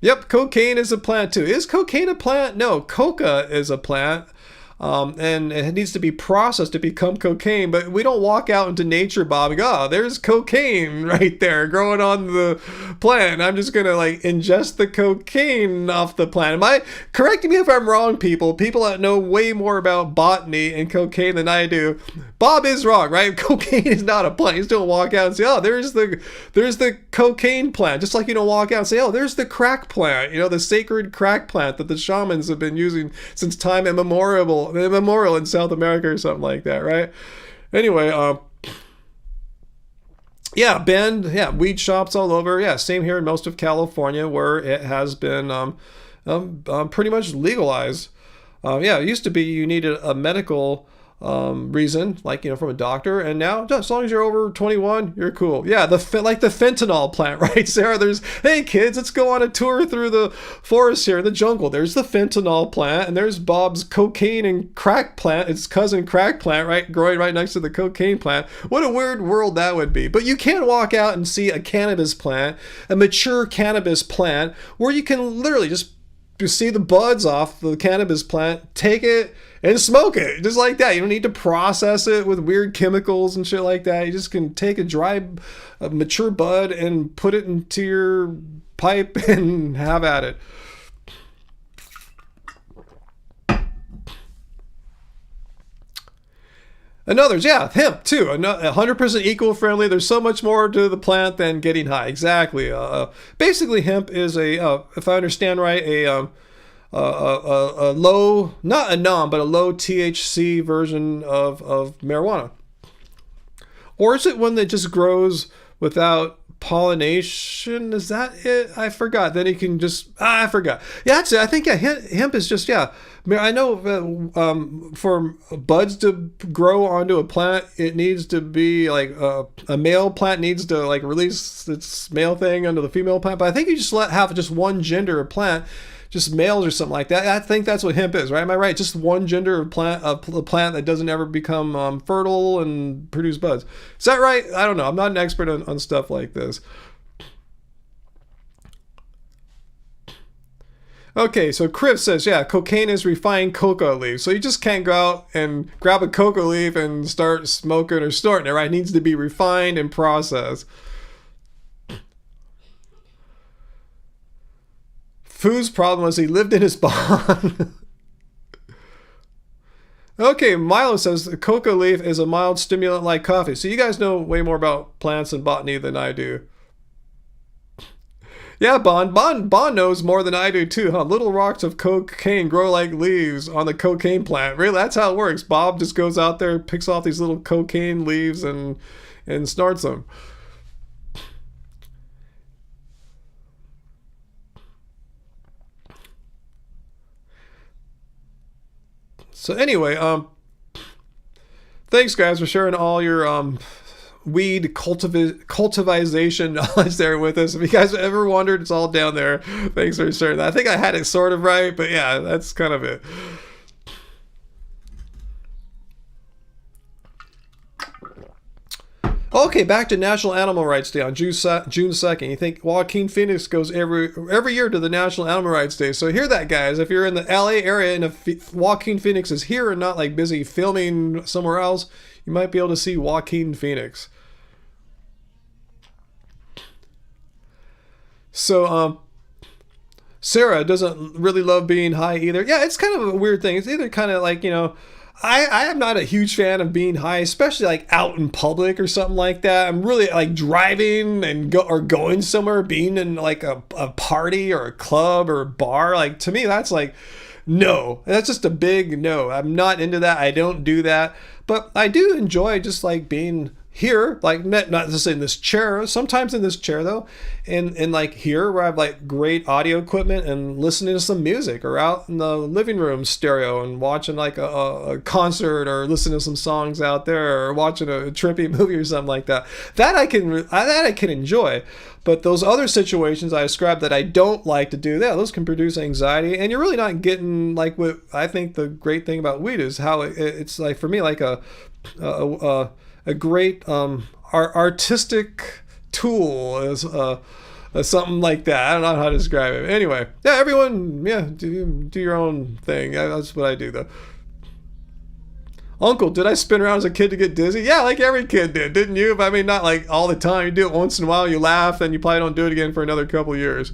Yep, cocaine is a plant too. Is cocaine a plant? No, coca is a plant. And it needs to be processed to become cocaine, but we don't walk out into nature, Bob, and go, oh, there's cocaine right there growing on the plant. I'm just going to like ingest the cocaine off the plant. Am I, correct me if I'm wrong, people that know way more about botany and cocaine than I do. Bob is wrong, right? Cocaine is not a plant. You just don't walk out and say, oh, there's the cocaine plant. Just like you don't walk out and say, oh, there's the crack plant, you know, the sacred crack plant that the shamans have been using since time immemorial in South America or something like that, right? Anyway, yeah, Bend, yeah, weed shops all over. Yeah, same here in most of California where it has been pretty much legalized. Yeah, it used to be you needed a medical reason, like, you know, from a doctor, and now as long as you're over 21, you're cool. Yeah, like the fentanyl plant, right, Sarah? There's, hey kids, let's go on a tour through the forest here in the jungle. There's the fentanyl plant, and there's Bob's cocaine and crack plant, its cousin crack plant, right, growing right next to the cocaine plant. What a weird world that would be. But you can walk out and see a cannabis plant, a mature cannabis plant, where you can literally just see the buds off the cannabis plant, take it and smoke it just like that. You don't need to process it with weird chemicals and shit like that. You just can take a dry, mature bud and put it into your pipe and have at it. And others, yeah, hemp too, 100% eco-friendly. There's so much more to the plant than getting high. Exactly. Basically, hemp is if I understand right, a low, not a non, but a low THC version of marijuana. Or is it one that just grows without pollination? Is that it? I forgot. Then you can just, I forgot. Yeah, that's it. I think hemp is just, yeah. I know for buds to grow onto a plant, it needs to be like a male plant needs to like release its male thing onto the female plant. But I think you just have just one gender of plant just males or something like that. I think that's what hemp is, right? Am I right? Just one gender of plant, a plant that doesn't ever become fertile and produce buds. Is that right? I don't know. I'm not an expert on stuff like this. Okay, so Chris says, yeah, cocaine is refined coca leaves. So you just can't go out and grab a coca leaf and start smoking or snorting it, right? It needs to be refined and processed. Foo's problem was he lived in his barn. Okay, Milo says the coca leaf is a mild stimulant like coffee. So you guys know way more about plants and botany than I do. Yeah, Bond knows more than I do too, huh? Little rocks of cocaine grow like leaves on the cocaine plant. Really, that's how it works. Bob just goes out there, picks off these little cocaine leaves and snorts them. So anyway, thanks guys for sharing all your weed cultivization knowledge there with us. If you guys ever wondered, it's all down there. Thanks for sharing that. I think I had it sort of right, but yeah, that's kind of it. Okay, back to National Animal Rights Day on June 2nd. You think Joaquin Phoenix goes every year to the National Animal Rights Day. So hear that, guys. If you're in the LA area and if Joaquin Phoenix is here and not like busy filming somewhere else, you might be able to see Joaquin Phoenix. So, Sarah doesn't really love being high either. Yeah, it's kind of a weird thing. It's either kind of like, I am not a huge fan of being high, especially like out in public or something like that. I'm really like driving and going somewhere, being in like a party or a club or a bar. Like to me, that's like, no, that's just a big no. I'm not into that. I don't do that. But I do enjoy just like being here, like not just in this chair, sometimes in this chair though, and like here where I have like great audio equipment and listening to some music, or out in the living room stereo and watching like a concert, or listening to some songs out there, or watching a trippy movie or something like that. That I can enjoy. But those other situations I described that I don't like to do, those can produce anxiety, and you're really not getting like what I think the great thing about weed is how it's like for me like a great artistic tool is something like that. I don't know how to describe it. Anyway, yeah, everyone, yeah, do your own thing. That's what I do though. Uncle, did I spin around as a kid to get dizzy? Yeah, like every kid did, didn't you? But I mean, not like all the time. You do it once in a while, you laugh, and you probably don't do it again for another couple years.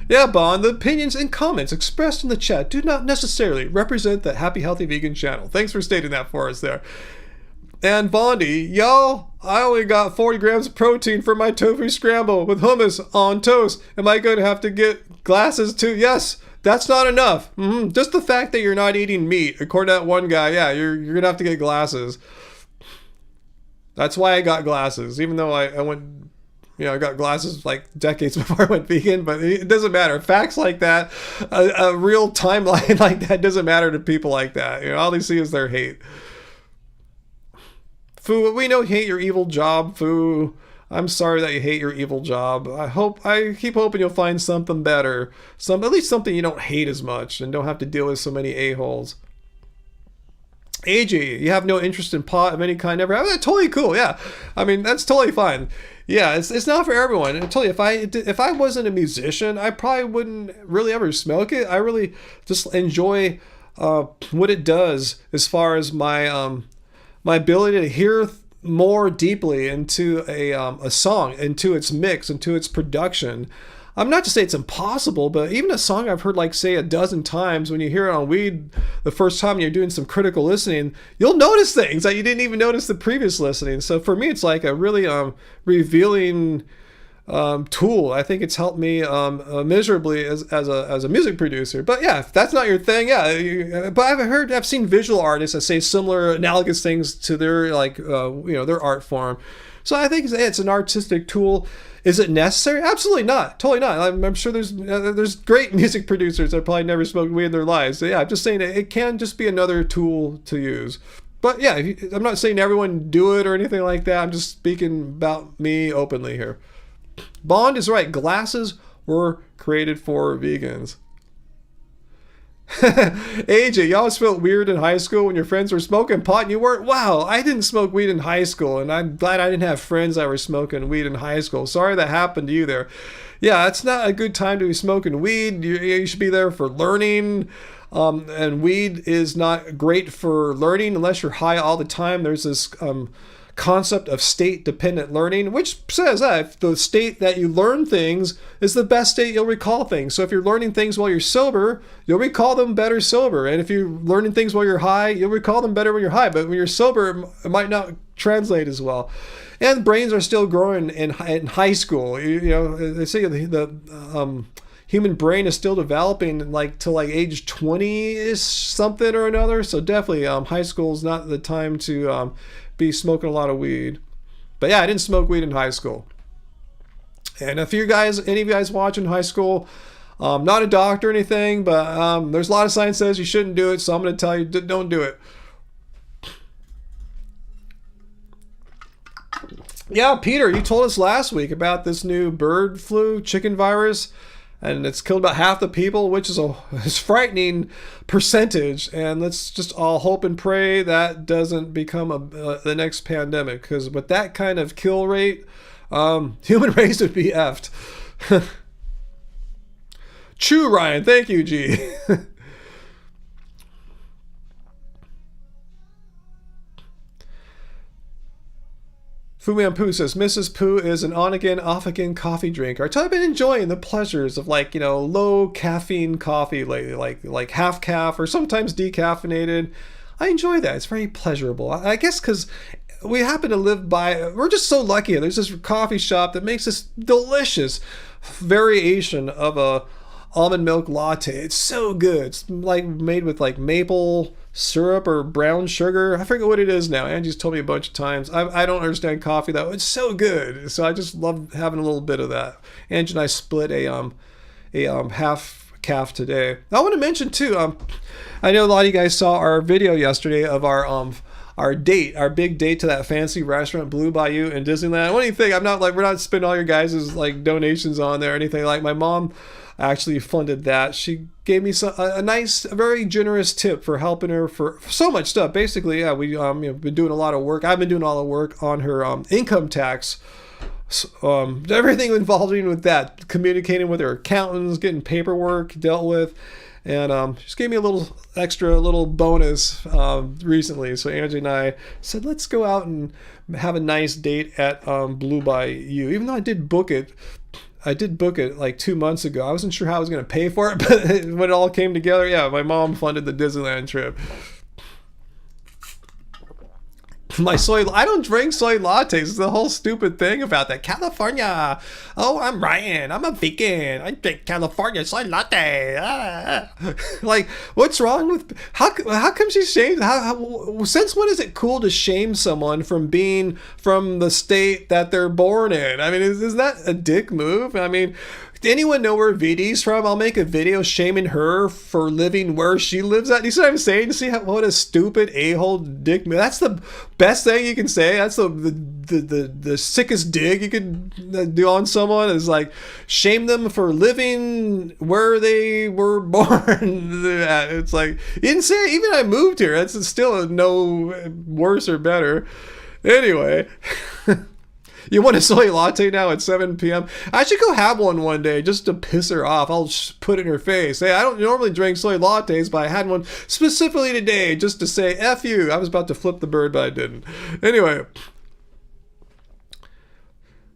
Yeah, Bond, the opinions and comments expressed in the chat do not necessarily represent the Happy Healthy Vegan channel. Thanks for stating that for us there. And Bondi, y'all, I only got 40 grams of protein for my tofu scramble with hummus on toast. Am I going to have to get glasses too? Yes, that's not enough. Just the fact that you're not eating meat, according to that one guy, yeah, you're going to have to get glasses. That's why I got glasses, even though I went... I got glasses like decades before I went vegan, but it doesn't matter. Facts like that, a real timeline like that doesn't matter to people like that. All they see is their hate. Fu, we know you hate your evil job, Fu. I'm sorry that you hate your evil job. I keep hoping you'll find something better. At least something you don't hate as much and don't have to deal with so many a-holes. AG, you have no interest in pot of any kind ever. That's totally cool, yeah. I mean, that's totally fine. Yeah, it's not for everyone. I tell you, if I wasn't a musician, I probably wouldn't really ever smoke it. I really just enjoy what it does as far as my my ability to hear more deeply into a song, into its mix, into its production. I'm not to say it's impossible, but even a song I've heard like say a dozen times, when you hear it on weed the first time and you're doing some critical listening, you'll notice things that you didn't even notice the previous listening. So for me, it's like a really Revealing tool. I think it's helped me miserably as a music producer. But yeah, if that's not your thing, yeah. But I've seen visual artists that say similar analogous things to their their art form. So I think it's an artistic tool. Is it necessary? Absolutely not. Totally not. I'm sure there's great music producers that probably never smoked weed in their lives. So yeah, I'm just saying it can just be another tool to use. But yeah, I'm not saying everyone do it or anything like that. I'm just speaking about me openly here. Bond is right. Glasses were created for vegans. AJ, you always felt weird in high school when your friends were smoking pot and you weren't? Wow, I didn't smoke weed in high school, and I'm glad I didn't have friends that were smoking weed in high school. Sorry that happened to you there. Yeah, it's not a good time to be smoking weed. You should be there for learning. And weed is not great for learning unless you're high all the time. There's this concept of state-dependent learning, which says that if the state that you learn things is the best state you'll recall things. So if you're learning things while you're sober, you'll recall them better sober. And if you're learning things while you're high, you'll recall them better when you're high. But when you're sober, it might not translate as well. And brains are still growing in high school. You know, they say the human brain is still developing till age 20-ish something or another. So definitely high school is not the time to be smoking a lot of weed. But yeah, I didn't smoke weed in high school. And if any of you guys watching high school, not a doctor or anything, but there's a lot of science says you shouldn't do it. So I'm going to tell you, don't do it. Yeah, Peter, you told us last week about this new bird flu chicken virus, and it's killed about half the people, which is a frightening percentage. And let's just all hope and pray that doesn't become the next pandemic, because with that kind of kill rate, human race would be effed. True, Ryan. Thank you, G. Fumian Poo says, Mrs. Poo is an on-again, off-again coffee drinker. I've been enjoying the pleasures of low caffeine coffee lately, like half calf or sometimes decaffeinated. I enjoy that. It's very pleasurable. I guess because we happen to live by, we're just so lucky. There's this coffee shop that makes this delicious variation of a almond milk latte. It's so good. It's made with maple syrup or brown sugar. I forget what it is now. Angie's told me a bunch of times. I don't understand coffee though. It's so good. So I just love having a little bit of that. Angie and I split a half calf today. I want to mention too, I know a lot of you guys saw our video yesterday of our date, our big date to that fancy restaurant, Blue Bayou in Disneyland. What do you think? We're not spending all your guys' donations on there or anything. My mom actually funded that. She gave me a nice, very generous tip for helping her for so much stuff. Basically, yeah, we been doing a lot of work. I've been doing all the work on her income tax. Everything involving with that, communicating with her accountants, getting paperwork dealt with. And she just gave me a little bonus recently. So Angie and I said, let's go out and have a nice date at Blue Bayou. Even though I did book it 2 months ago. I wasn't sure how I was going to pay for it, but when it all came together, yeah, my mom funded the Disneyland trip. I don't drink soy lattes. It's the whole stupid thing about that. California. Oh, I'm Ryan. I'm a vegan. I drink California soy latte. What's wrong with... How come she's shamed? Since when is it cool to shame someone from being from the state that they're born in? I mean, is that a dick move? I mean... Anyone know where VD's from? I'll make a video shaming her for living where she lives at. You see what I'm saying? You see what a stupid a-hole dick move. That's the best thing you can say. That's the sickest dig you can do on someone is shame them for living where they were born. It's you didn't say it. Even I moved here. That's still no worse or better. Anyway. You want a soy latte now at 7 p.m.? I should go have one day just to piss her off. I'll put it in her face. Hey, I don't normally drink soy lattes, but I had one specifically today just to say, F you. I was about to flip the bird, but I didn't. Anyway.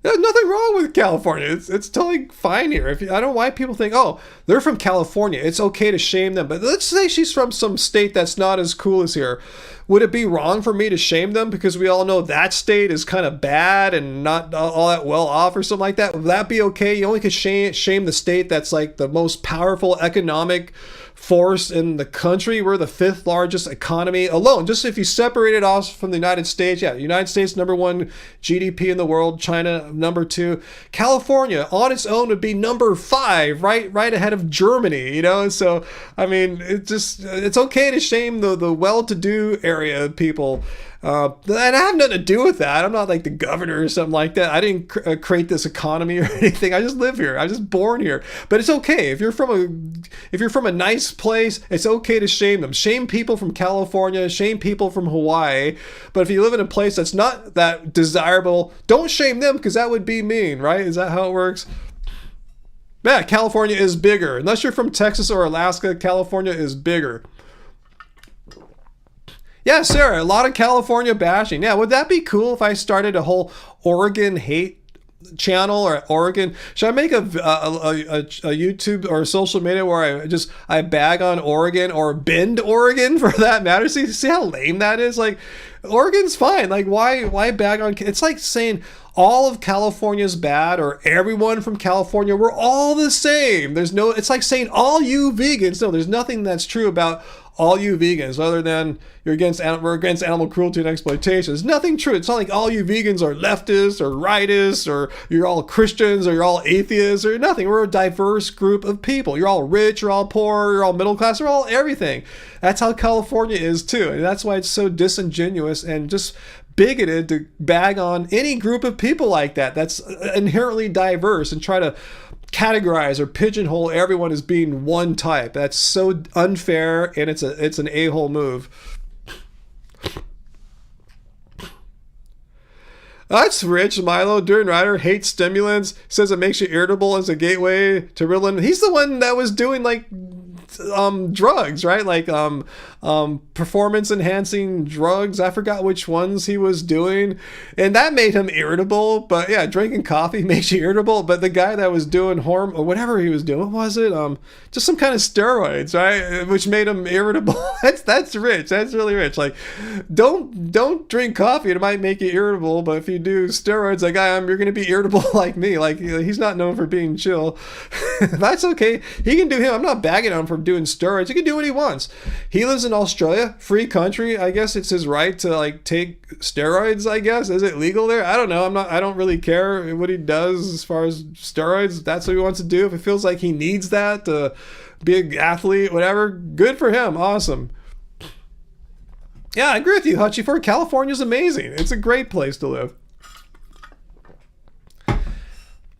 There's nothing wrong with California. It's totally fine here. I don't know why people think, oh, they're from California. It's okay to shame them. But let's say she's from some state that's not as cool as here. Would it be wrong for me to shame them because we all know that state is kind of bad and not all that well off or something like that? Would that be okay? You only could shame the state that's the most powerful economic force in the country. We're the 5th largest economy alone. Just if you separate it off from the United States, yeah, the United States -- 1 GDP in the world, China number 2. California on its own would be number 5, right ahead of Germany, So I mean, it's okay to shame the well-to-do area. area of people. And I have nothing to do with that. I'm not like the governor or something like that. I didn't create this economy or anything. I just live here. I was just born here. But it's okay if you're from a nice place. It's okay to shame them. Shame people from California. Shame people from Hawaii. But if you live in a place that's not that desirable, don't shame them because that would be mean, right? Is that how it works? Yeah, California is bigger. Unless you're from Texas or Alaska, California is bigger. Yeah, Sarah, a lot of California bashing. Yeah, would that be cool if I started a whole Oregon hate channel or Oregon? Should I make a YouTube or a social media where I bag on Oregon or Bend, Oregon for that matter? See how lame that is? Like, Oregon's fine. Like, why bag on? It's like saying all of California's bad or everyone from California, we're all the same. It's like saying all you vegans. No, there's nothing that's true about all you vegans other than we're against animal cruelty and exploitation. There's nothing true. It's not like all you vegans are leftists or rightists or you're all Christians or you're all atheists or nothing. We're a diverse group of people. You're all rich, you're all poor, you're all middle class, you're all everything. That's how California is too. And that's why it's so disingenuous and just bigoted to bag on any group of people like that that's inherently diverse and try to categorize or pigeonhole everyone as being one type. That's so unfair, and it's an a-hole move. That's rich. Milo Duran Rider hates stimulants, says it makes you irritable as a gateway to Ritalin. He's the one that was doing like drugs, right? Like performance enhancing drugs. I forgot which ones he was doing, and that made him irritable. But yeah, drinking coffee makes you irritable. But the guy that was doing or whatever he was doing, what was it? Just some kind of steroids, right? Which made him irritable. That's rich. That's really rich. Like, don't drink coffee. It might make you irritable, but if you do steroids like I am, you're gonna be irritable like me. Like, he's not known for being chill. That's okay. He can do him. I'm not bagging on him for doing steroids. He can do what he wants. He lives in Australia, free country. I guess it's his right to like take steroids. I guess, is it legal there? I don't know. I don't really care what he does as far as steroids. That's what he wants to do. If it feels like he needs that to be an athlete, whatever, good for him. Awesome. Yeah, I agree with you, Hutchie. For California's amazing. It's a great place to live.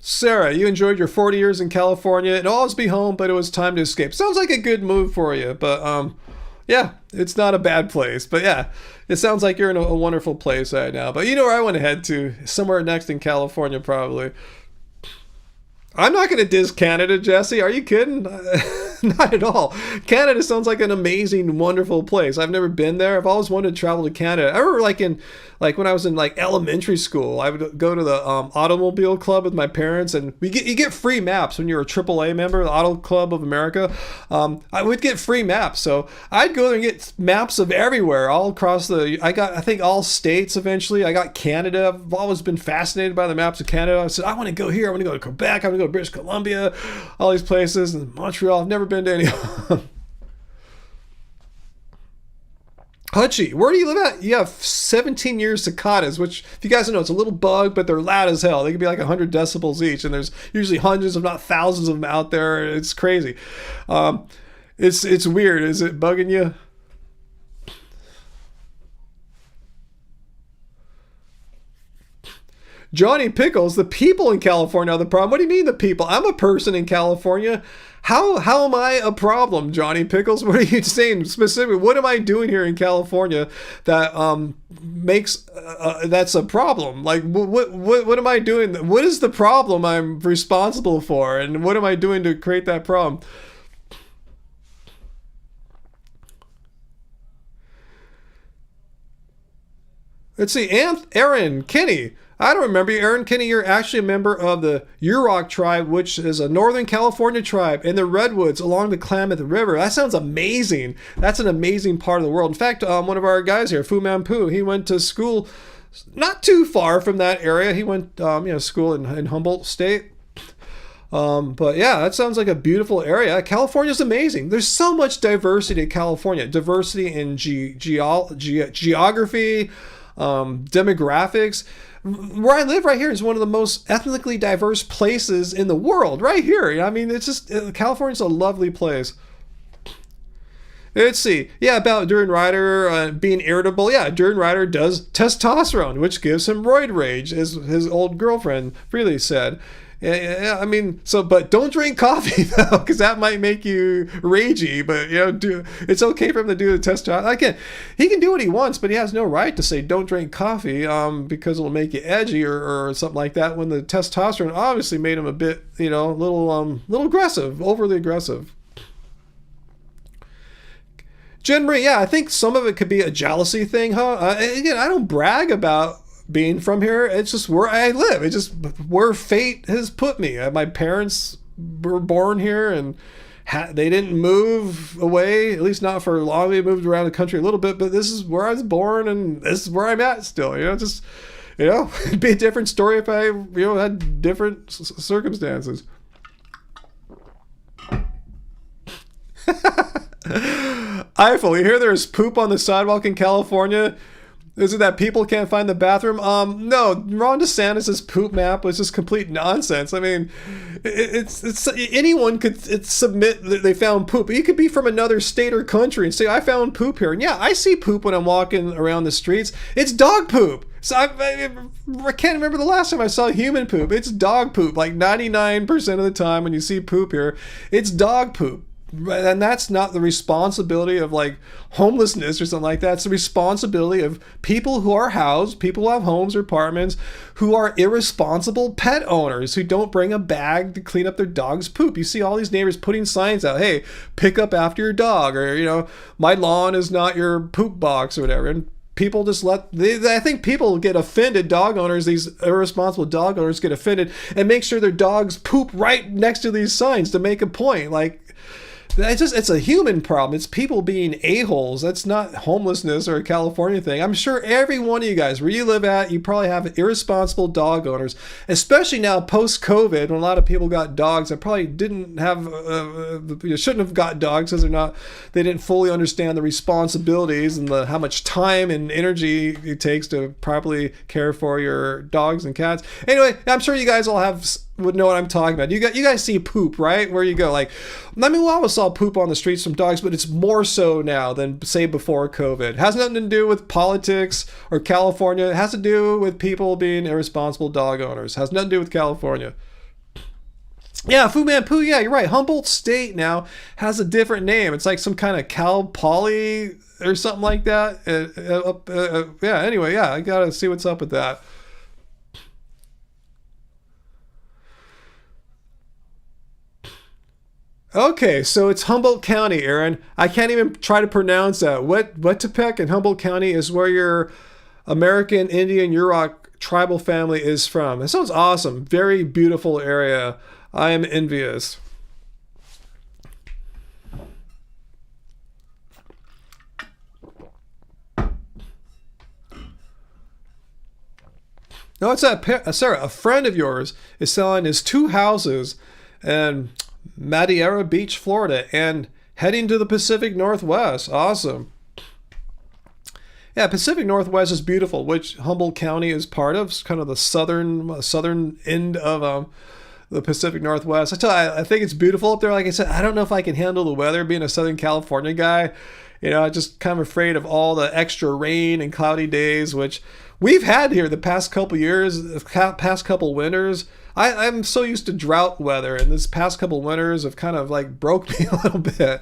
Sarah, you enjoyed your 40 years in California. It'll always be home, but it was time to escape. Sounds like a good move for you, but yeah, it's not a bad place. But yeah, it sounds like you're in a wonderful place right now. But you know where I want to head to? Somewhere next in California, probably. I'm not going to diss Canada, Jesse. Are you kidding? Not at all. Canada sounds like an amazing, wonderful place. I've never been there. I've always wanted to travel to Canada. I remember when I was in like elementary school, I would go to the automobile club with my parents, and you get free maps when you're a AAA member, the Auto Club of America. I would get free maps, so I'd go there and get maps of everywhere, all across I think all states eventually. I got Canada. I've always been fascinated by the maps of Canada. I said, I want to go here. I want to go to Quebec. I want to go to British Columbia, all these places, and Montreal. I've never been to any of them. Hutchie, where do you live at? You have 17 years cicadas, which, if you guys don't know, it's a little bug, but they're loud as hell. They can be like 100 decibels each, and there's usually hundreds, if not thousands of them out there. It's crazy. It's weird. Is it bugging you? Johnny Pickles, the people in California are the problem. What do you mean the people? I'm a person in California. How am I a problem, Johnny Pickles? What are you saying specifically? What am I doing here in California that makes that's a problem? Like, what am I doing? What is the problem I'm responsible for, and what am I doing to create that problem? Let's see, Aaron Kinney. I don't remember you, Aaron Kinney. You're actually a member of the Yurok tribe, which is a Northern California tribe in the Redwoods along the Klamath River. That sounds amazing. That's an amazing part of the world. In fact, one of our guys here, Fu Manpu, he went to school not too far from that area. He went, school in Humboldt State. But yeah, that sounds like a beautiful area. California's amazing. There's so much diversity in California. Diversity in geography, demographics. Where I live right here is one of the most ethnically diverse places in the world, right here. I mean, it's just, California's a lovely place. Let's see. Yeah, about Durin Rider being irritable. Yeah, Durin Rider does testosterone, which gives him roid rage, as his old girlfriend freely said. Yeah, I mean, but don't drink coffee though, because that might make you ragey. But it's okay for him to do the testosterone. Again, he can do what he wants, but he has no right to say don't drink coffee, because it'll make you edgy or something like that. When the testosterone obviously made him a bit, little aggressive, overly aggressive. Jen Marie, yeah, I think some of it could be a jealousy thing, huh? Again, I don't brag about being from here. It's just where I live. It's just where fate has put me. My parents were born here, and they didn't move away, at least not for long. They moved around the country a little bit, but this is where I was born, and this is where I'm at still. It'd be a different story if I, had different circumstances. Eiffel, you hear there's poop on the sidewalk in California? Is it that people can't find the bathroom? No, Ron DeSantis' poop map was just complete nonsense. I mean, it's anyone could submit that they found poop. You could be from another state or country and say, I found poop here. And yeah, I see poop when I'm walking around the streets. It's dog poop. So I can't remember the last time I saw human poop. It's dog poop. Like 99% of the time when you see poop here, it's dog poop. And that's not the responsibility of like homelessness or something like that. It's the responsibility of people who are housed, people who have homes or apartments, who are irresponsible pet owners who don't bring a bag to clean up their dog's poop. You see all these neighbors putting signs out, hey, pick up after your dog, or, my lawn is not your poop box or whatever. And people just I think people get offended, dog owners, these irresponsible dog owners get offended and make sure their dogs poop right next to these signs to make a point. Like, it's a human problem. It's people being a-holes. That's not homelessness or a California thing. I'm sure every one of you guys, where you live at, you probably have irresponsible dog owners, especially now post-COVID, when a lot of people got dogs that probably didn't have, shouldn't have got dogs because they didn't fully understand the responsibilities and how much time and energy it takes to properly care for your dogs and cats. Anyway, I'm sure you guys all would know what I'm talking about. You guys see poop, right? Where you go. Like, I mean, we always saw poop on the streets from dogs, but it's more so now than, say, before COVID. It has nothing to do with politics or California. It has to do with people being irresponsible dog owners. It has nothing to do with California. Yeah, Fu Man Poo, yeah, you're right. Humboldt State now has a different name. It's like some kind of Cal Poly or something like that. Yeah, anyway, yeah, I gotta see what's up with that. Okay, so it's Humboldt County, Aaron. I can't even try to pronounce that. Wetapec in Humboldt County is where your American Indian Yurok tribal family is from. That sounds awesome. Very beautiful area. I am envious. No, it's that Sarah, a friend of yours, is selling his 2 houses and Madeira Beach, Florida, and heading to the Pacific Northwest. Awesome. Yeah, Pacific Northwest is beautiful, which Humboldt County is part of. It's kind of the southern end of the Pacific Northwest. I think it's beautiful up there. Like I said, I don't know if I can handle the weather being a Southern California guy. I'm just kind of afraid of all the extra rain and cloudy days, which we've had here the past couple years, past couple winters. I'm so used to drought weather, and this past couple winters have kind of like broke me a little bit.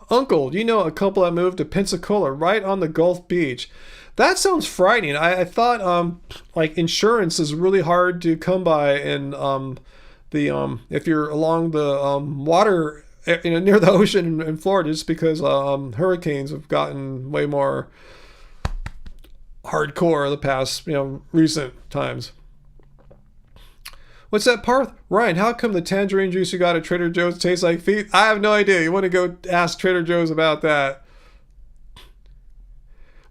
Uncle, you know a couple that moved to Pensacola right on the Gulf Beach. That sounds frightening. I thought like insurance is really hard to come by in if you're along the water, near the ocean in Florida, just because hurricanes have gotten way more hardcore the past recent times. What's that, Parth? Ryan, how come the tangerine juice you got at Trader Joe's tastes like feet? I have no idea. You want to go ask Trader Joe's about that.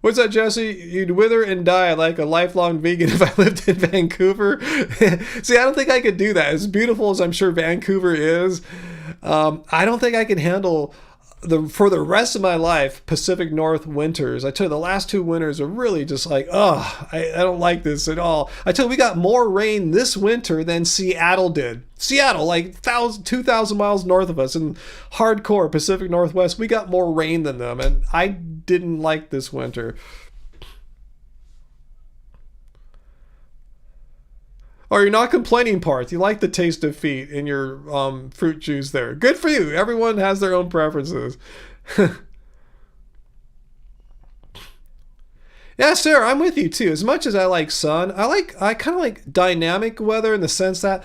What's that, Jesse? You'd wither and die like a lifelong vegan if I lived in Vancouver. See, I don't think I could do that. As beautiful as I'm sure Vancouver is, I don't think I can handle for the rest of my life, Pacific North winters, I tell you, the last 2 winters are really just like, I don't like this at all. I tell you, we got more rain this winter than Seattle did. Seattle, like 2,000 miles north of us, in hardcore Pacific Northwest, we got more rain than them, and I didn't like this winter. Or you're not complaining part. You like the taste of feet in your fruit juice there. Good for you. Everyone has their own preferences. Yeah, Sarah, I'm with you too. As much as I like sun, I kind of like dynamic weather in the sense that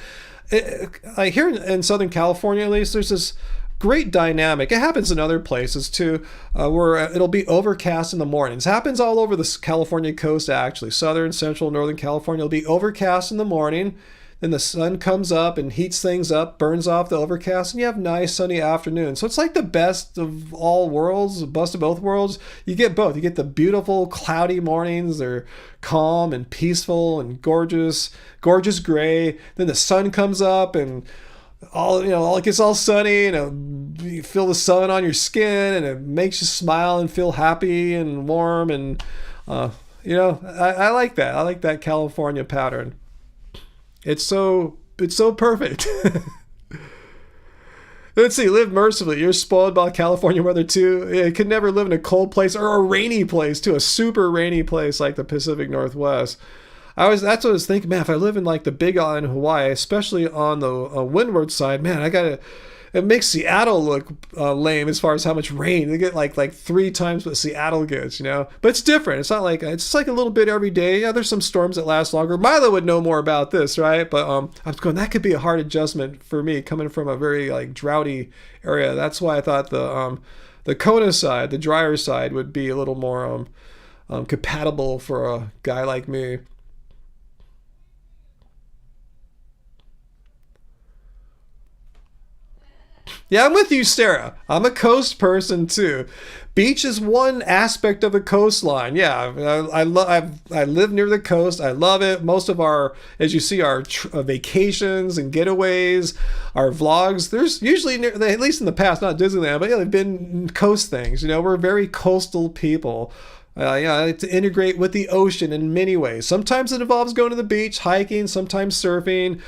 here in Southern California, at least, there's this great dynamic. It happens in other places too, where it'll be overcast in the mornings. It happens all over the California coast, actually. Southern, central, northern California will be overcast in the morning. Then the sun comes up and heats things up, burns off the overcast, and you have nice sunny afternoons. So it's like the best of all worlds, the best of both worlds. You get both. You get the beautiful cloudy mornings. They're calm and peaceful and gorgeous gray. Then the sun comes up and it gets all sunny, and you feel the sun on your skin, and it makes you smile and feel happy and warm, and I like that. I like that California pattern. It's so perfect. Let's see. Live mercifully. You're spoiled by California weather too. You could never live in a cold place or a rainy place too. A super rainy place like the Pacific Northwest. That's what I was thinking, man, if I live in like the Big Island, Hawaii, especially on the windward side, man, it makes Seattle look lame as far as how much rain. They get like 3 times what Seattle gets, But it's different. It's not like, it's like a little bit every day. Yeah, there's some storms that last longer. Milo would know more about this, right? But I was going, that could be a hard adjustment for me coming from a very like droughty area. That's why I thought the Kona side, the drier side, would be a little more compatible for a guy like me. Yeah, I'm with you, Sarah. I'm a coast person too. Beach is one aspect of the coastline. Yeah, I live near the coast. I love it. Most of our, as you see, our vacations and getaways, our vlogs, there's usually, at least in the past, not Disneyland, but they've been coast things. We're very coastal people. I like to integrate with the ocean in many ways. Sometimes it involves going to the beach, hiking, sometimes surfing.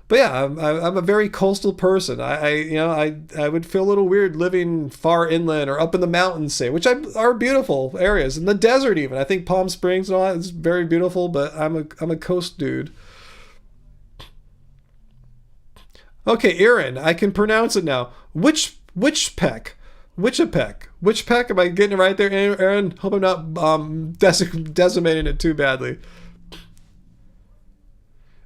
But yeah, I'm a very coastal person. I would feel a little weird living far inland or up in the mountains, say, which are beautiful areas. In the desert even. I think Palm Springs and all that is very beautiful, but I'm a coast dude. Okay, Aaron, I can pronounce it now. Which peck? Which peck? Am I getting it right there, Aaron? Hope I'm not decimating it too badly.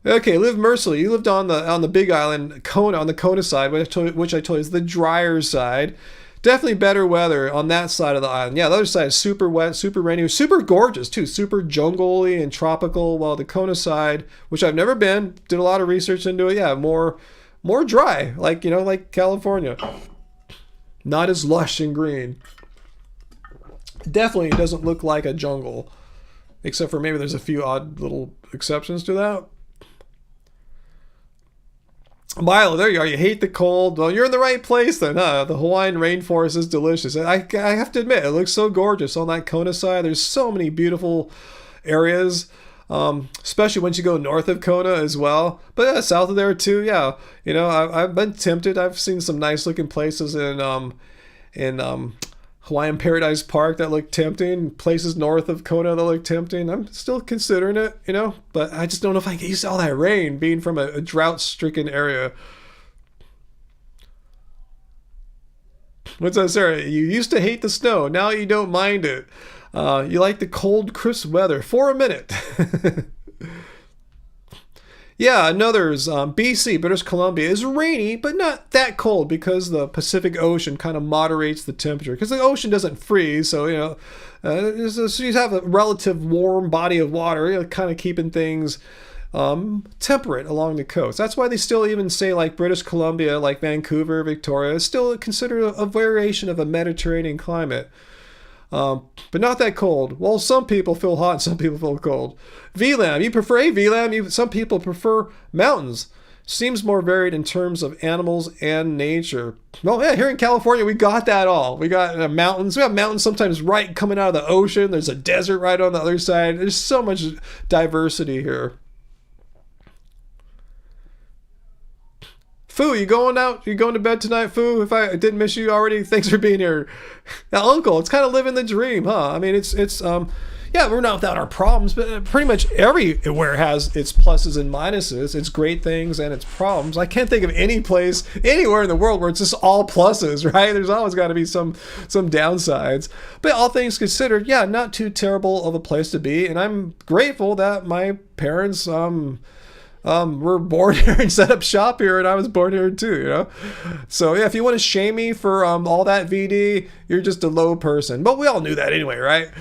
Okay, live mercifully. You lived on the Big Island, Kona, on the Kona side, which I told you is the drier side. Definitely better weather on that side of the island. Yeah, the other side is super wet, super rainy, super gorgeous too, super jungle-y and tropical. While the Kona side, which I've never been, did a lot of research into it. Yeah, more dry, like California. Not as lush and green. Definitely doesn't look like a jungle, except for maybe there's a few odd little exceptions to that. Milo, there you are. You hate the cold. Well, you're in the right place then, huh? The Hawaiian rainforest is delicious. I have to admit, it looks so gorgeous on that Kona side. There's so many beautiful areas, especially once you go north of Kona as well. But south of there too, yeah. I've been tempted. I've seen some nice looking places in Hawaiian Paradise Park that look tempting, places north of Kona that look tempting. I'm still considering it, but I just don't know if I can get used to all that rain being from a drought-stricken area. What's that, Sarah? You used to hate the snow. Now you don't mind it. You like the cold, crisp weather for a minute. Yeah, another's BC, British Columbia, is rainy, but not that cold because the Pacific Ocean kind of moderates the temperature. Because the ocean doesn't freeze, so, you have a relative warm body of water, kind of keeping things temperate along the coast. That's why they still even say, like, British Columbia, like Vancouver, Victoria, is still considered a variation of a Mediterranean climate. But not that cold. Well, some people feel hot and some people feel cold. VLAM, you prefer VLAM. Some people prefer mountains. seems more varied in terms of animals and nature. Well, yeah, here in California, we got that all. We got mountains. We have mountains sometimes right coming out of the ocean. There's a desert right on the other side. There's so much diversity here. Foo, you going out? You going to bed tonight, Foo? If I didn't miss you already, thanks for being here. Now, Uncle, it's kind of living the dream, huh? I mean, yeah, we're not without our problems, but pretty much everywhere has its pluses and minuses, its great things and its problems. I can't think of any place anywhere in the world where it's just all pluses, right? There's always got to be some downsides. But all things considered, yeah, not too terrible of a place to be. And I'm grateful that my parents were born here and set up shop here, and I was born here too, you know? So yeah, if you want to shame me for all that VD, you're just a low person. But we all knew that anyway, right?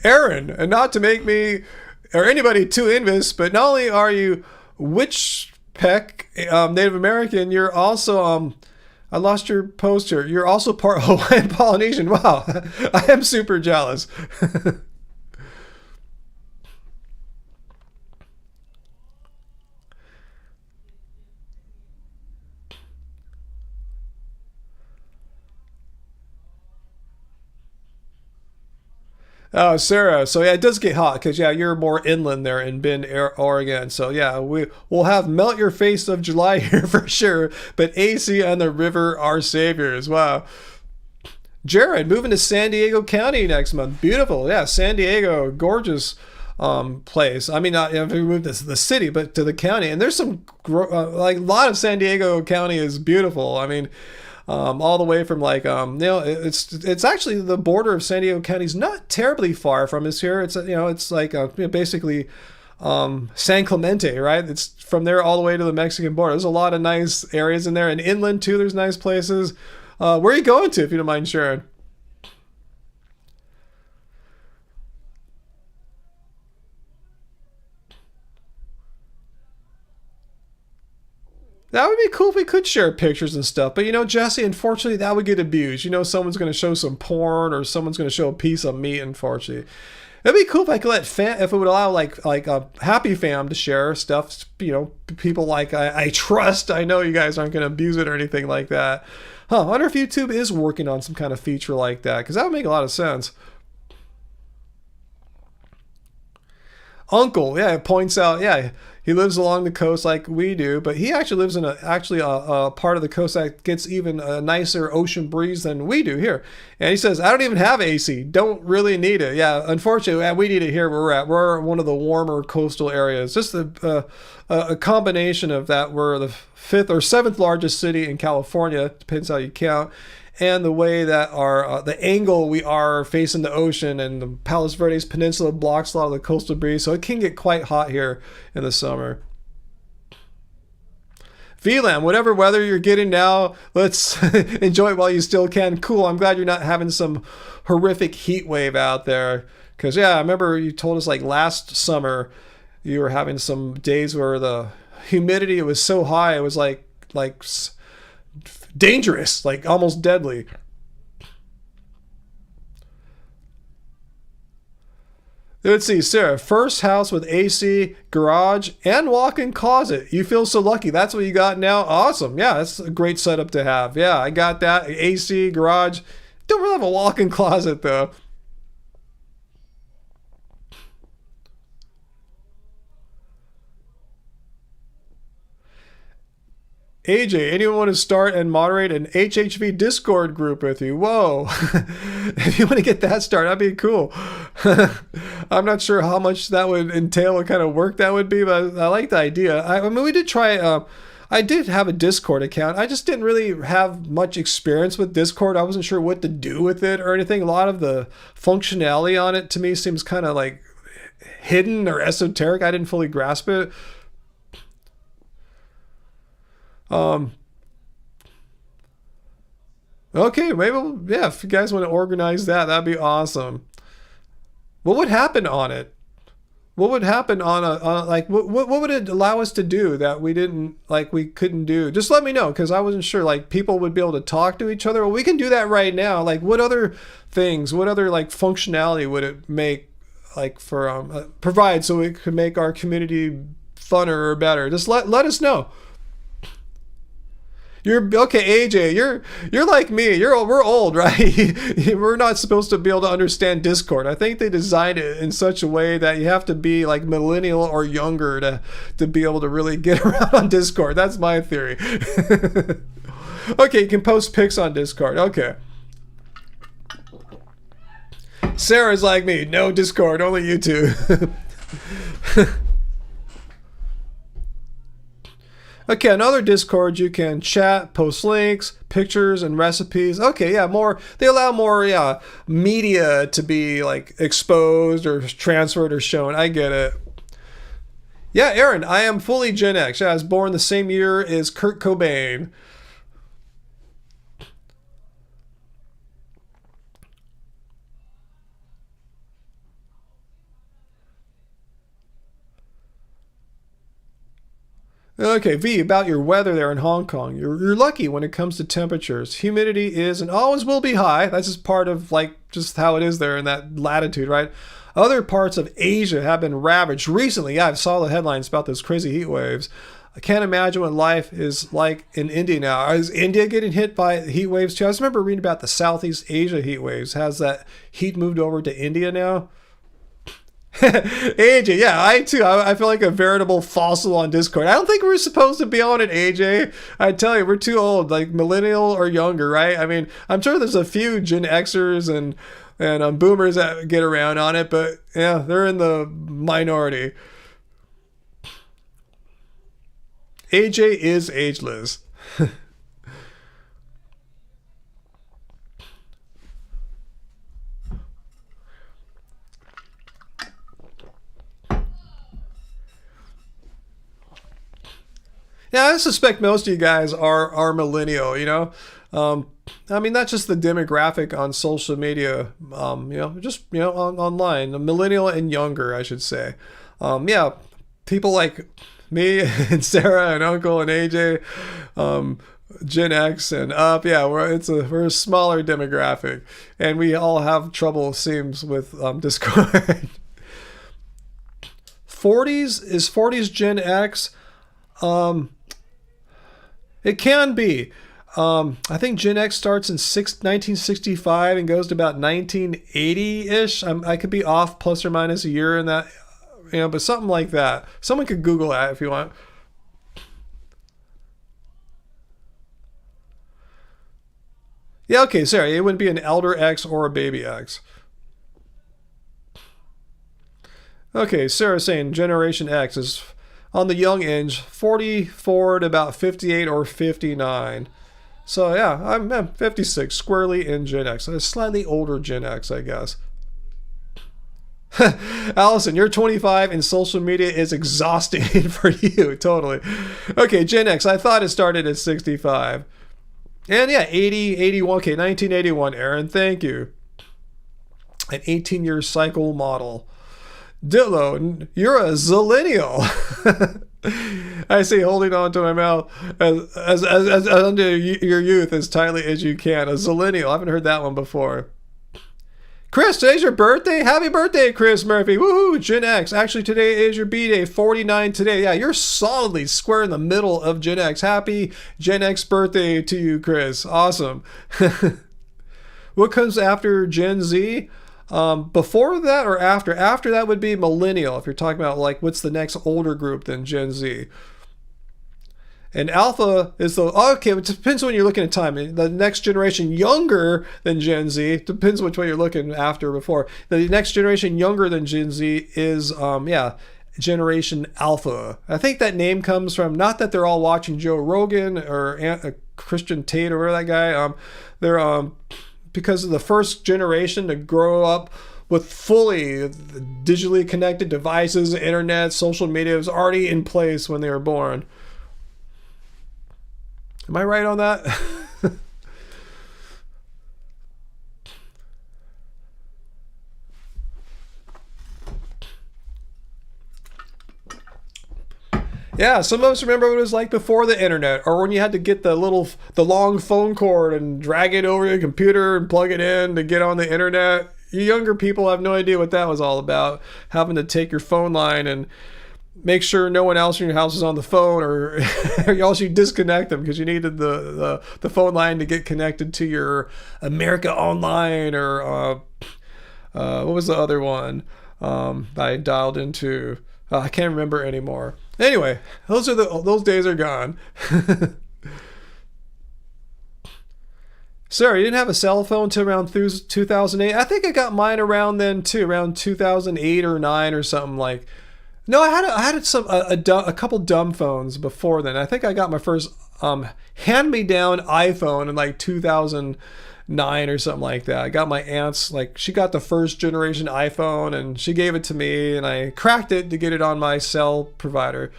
Aaron, and not to make me or anybody too envious, but not only are you witch peck Native American, you're also I lost your post here. You're also part Hawaiian Polynesian. Wow, I am super jealous. Oh, Sarah. So yeah, it does get hot because yeah, you're more inland there in Bend, Oregon. So yeah, we'll have melt your face of July here for sure. But AC and the river are saviors. Wow. Jared moving to San Diego County next month. Beautiful. Yeah, San Diego, gorgeous place. I mean, not if we moved to the city, but to the county. And there's some like a lot of San Diego County is beautiful. I mean. All the way from like it's actually the border of San Diego County is not terribly far from us here. It's it's like basically San Clemente, right? It's from there all the way to the Mexican border. There's a lot of nice areas in there, and inland too. There's nice places. Where are you going to, if you don't mind sharing? That would be cool if we could share pictures and stuff. But, Jesse, unfortunately, that would get abused. Someone's going to show some porn or someone's going to show a piece of meat, unfortunately. It'd be cool if I could if it would allow like a happy fam to share stuff, people like I trust. I know you guys aren't going to abuse it or anything like that. I wonder if YouTube is working on some kind of feature like that, because that would make a lot of sense. Uncle, yeah, points out, yeah, he lives along the coast like we do, but he actually lives in a part of the coast that gets even a nicer ocean breeze than we do here. And he says, I don't even have AC. Don't really need it. Yeah, unfortunately, we need it here where we're at. We're one of the warmer coastal areas. Just a combination of that. We're the 5th or 7th largest city in California, depends how you count. And the way that the angle we are facing the ocean, and the Palos Verdes Peninsula blocks a lot of the coastal breeze, so it can get quite hot here in the summer. VLAN, whatever weather you're getting now, let's enjoy it while you still can. Cool, I'm glad you're not having some horrific heat wave out there. Because, yeah, I remember you told us like last summer you were having some days where the humidity was so high, it was like dangerous, like almost deadly. Let's see, Sarah, first house with AC, garage, and walk-in closet. You feel so lucky. That's what you got now? Awesome. Yeah, that's a great setup to have. Yeah, I got that. AC, garage. Don't really have a walk-in closet, though. AJ, anyone want to start and moderate an HHV Discord group with you? Whoa. If you want to get that started, that'd be cool. I'm not sure how much that would entail, what kind of work that would be, but I like the idea. I mean, we did try, I did have a Discord account. I just didn't really have much experience with Discord. I wasn't sure what to do with it or anything. A lot of the functionality on it to me seems kind of like hidden or esoteric. I didn't fully grasp it. Okay, maybe, yeah, if you guys want to organize that, that'd be awesome. What would happen on it? What would happen on what would it allow us to do that we couldn't do? Just let me know, because I wasn't sure, like, people would be able to talk to each other. Well, we can do that right now. Like, what other things, what other, like, functionality would it make like for provide so we can make our community funner or better? Just let us know. You're okay, AJ. You're like me. We're old, right? We're not supposed to be able to understand Discord. I think they designed it in such a way that you have to be like millennial or younger to be able to really get around on Discord. That's my theory. Okay, you can post pics on Discord. Okay. Sarah's like me. No Discord, only YouTube. Okay, another Discord, you can chat, post links, pictures, and recipes. Okay, yeah, they allow more, media to be like exposed or transferred or shown. I get it. Yeah, Aaron, I am fully Gen X. Yeah, I was born the same year as Kurt Cobain. Okay, V, about your weather there in Hong Kong. You're lucky when it comes to temperatures. Humidity is and always will be high. That's just part of like just how it is there in that latitude, right? Other parts of Asia have been ravaged recently. Yeah, I saw the headlines about those crazy heat waves. I can't imagine what life is like in India now. Is India getting hit by heat waves too? I just remember reading about the Southeast Asia heat waves. Has that heat moved over to India now? AJ, yeah, I too. I feel like a veritable fossil on Discord. I don't think we're supposed to be on it, AJ. I tell you, we're too old, like millennial or younger, right? I mean, I'm sure there's a few Gen Xers and boomers that get around on it, but yeah, they're in the minority. AJ is ageless. Yeah, I suspect most of you guys are millennial, you know. I mean, that's just the demographic on social media, online. A millennial and younger, I should say. Yeah, people like me and Sarah and Uncle and AJ, Gen X and up. Yeah, we're a smaller demographic, and we all have trouble, it seems, with Discord. 40s Gen X. It can be. I think Gen X starts in 1965 and goes to about 1980-ish. I could be off plus or minus a year in that, but something like that. Someone could Google that if you want. Yeah, okay, sorry. It wouldn't be an elder X or a baby X. Okay, Sarah's saying Generation X is on the young end, 44 to about 58 or 59. So yeah, I'm 56, squarely in Gen X. A slightly older Gen X, I guess. Allison, you're 25 and social media is exhausting for you. Totally. Okay, Gen X, I thought it started at 65. And yeah, 80, 81. Okay, 1981, Aaron, thank you. An 18-year cycle model. Dillo, you're a zillennial. I say, holding on to my mouth as under your youth as tightly as you can. A zillennial. I haven't heard that one before. Chris, today's your birthday? Happy birthday, Chris Murphy. Woohoo, Gen X. Actually, today is your B-Day, 49 today. Yeah, you're solidly square in the middle of Gen X. Happy Gen X birthday to you, Chris. Awesome. What comes after Gen Z? Before that or after? After that would be millennial, if you're talking about like what's the next older group than Gen Z. And alpha is okay, it depends when you're looking at time. The next generation younger than Gen Z, depends which way you're looking after or before. The next generation younger than Gen Z is, Generation Alpha. I think that name comes from, not that they're all watching Joe Rogan or Christian Tate or whatever that guy. They're, because of the first generation to grow up with fully digitally connected devices, internet, social media was already in place when they were born. Am I right on that? Yeah, some of us remember what it was like before the internet, or when you had to get the long phone cord and drag it over your computer and plug it in to get on the internet. You younger people have no idea what that was all about. Having to take your phone line and make sure no one else in your house is on the phone, or else you disconnect them because you needed the phone line to get connected to your America Online, or what was the other one I dialed into? I can't remember anymore. Anyway, those days are gone. Sarah, you didn't have a cell phone till around 2008. I think I got mine around then too, around 2008 or 9 or something like. No, I had a couple dumb phones before then. I think I got my first hand-me-down iPhone in like 2009 or something like that. I got my aunt's, like, she got the first generation iPhone and she gave it to me, and I cracked it to get it on my cell provider.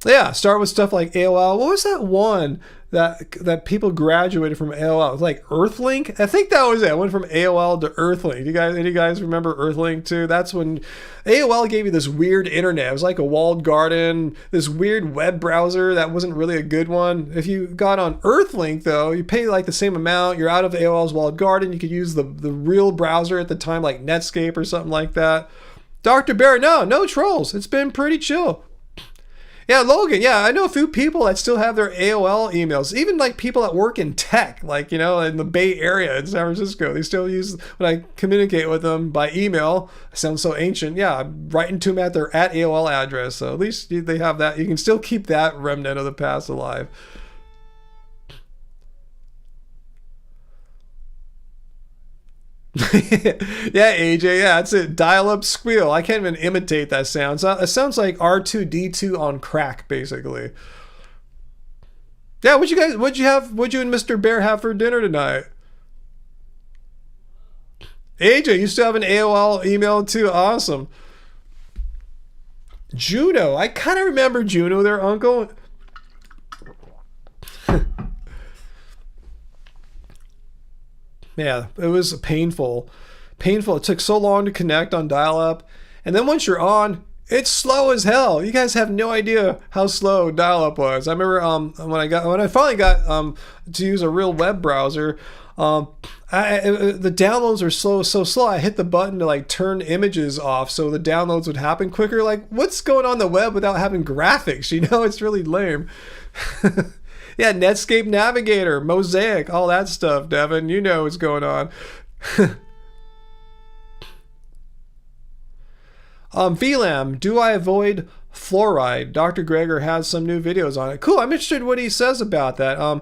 Yeah, start with stuff like AOL. What was that one that people graduated from AOL? It was like Earthlink? I think that was it. I went from AOL to Earthlink. Any guys remember Earthlink too? That's when AOL gave you this weird internet. It was like a walled garden, this weird web browser that wasn't really a good one. If you got on Earthlink though, you pay like the same amount. You're out of AOL's walled garden. You could use the real browser at the time, like Netscape or something like that. Dr. Bear, no trolls. It's been pretty chill. Yeah, Logan, yeah, I know a few people that still have their AOL emails. Even like people that work in tech, like, you know, in the Bay Area in San Francisco. They still use, when I communicate with them by email, I sound so ancient. Yeah, I'm writing to them at their @AOL address. So at least they have that. You can still keep that remnant of the past alive. Yeah, AJ, yeah, that's it. Dial-up squeal. I can't even imitate that sound. It sounds like R2-D2 on crack, basically. Yeah, what'd you and Mr. Bear have for dinner tonight? AJ, you still have an AOL email too? Awesome. Juno. I kind of remember Juno there, Uncle. Yeah, it was painful. It took so long to connect on dial-up. And then once you're on, it's slow as hell. You guys have no idea how slow dial-up was. I remember when I finally got to use a real web browser, the downloads were so slow. I hit the button to like turn images off so the downloads would happen quicker. Like, what's going on the web without having graphics? You know, it's really lame. Yeah, Netscape Navigator, Mosaic, all that stuff, Devin. You know what's going on. VLAM, do I avoid fluoride? Dr. Greger has some new videos on it. Cool, I'm interested in what he says about that.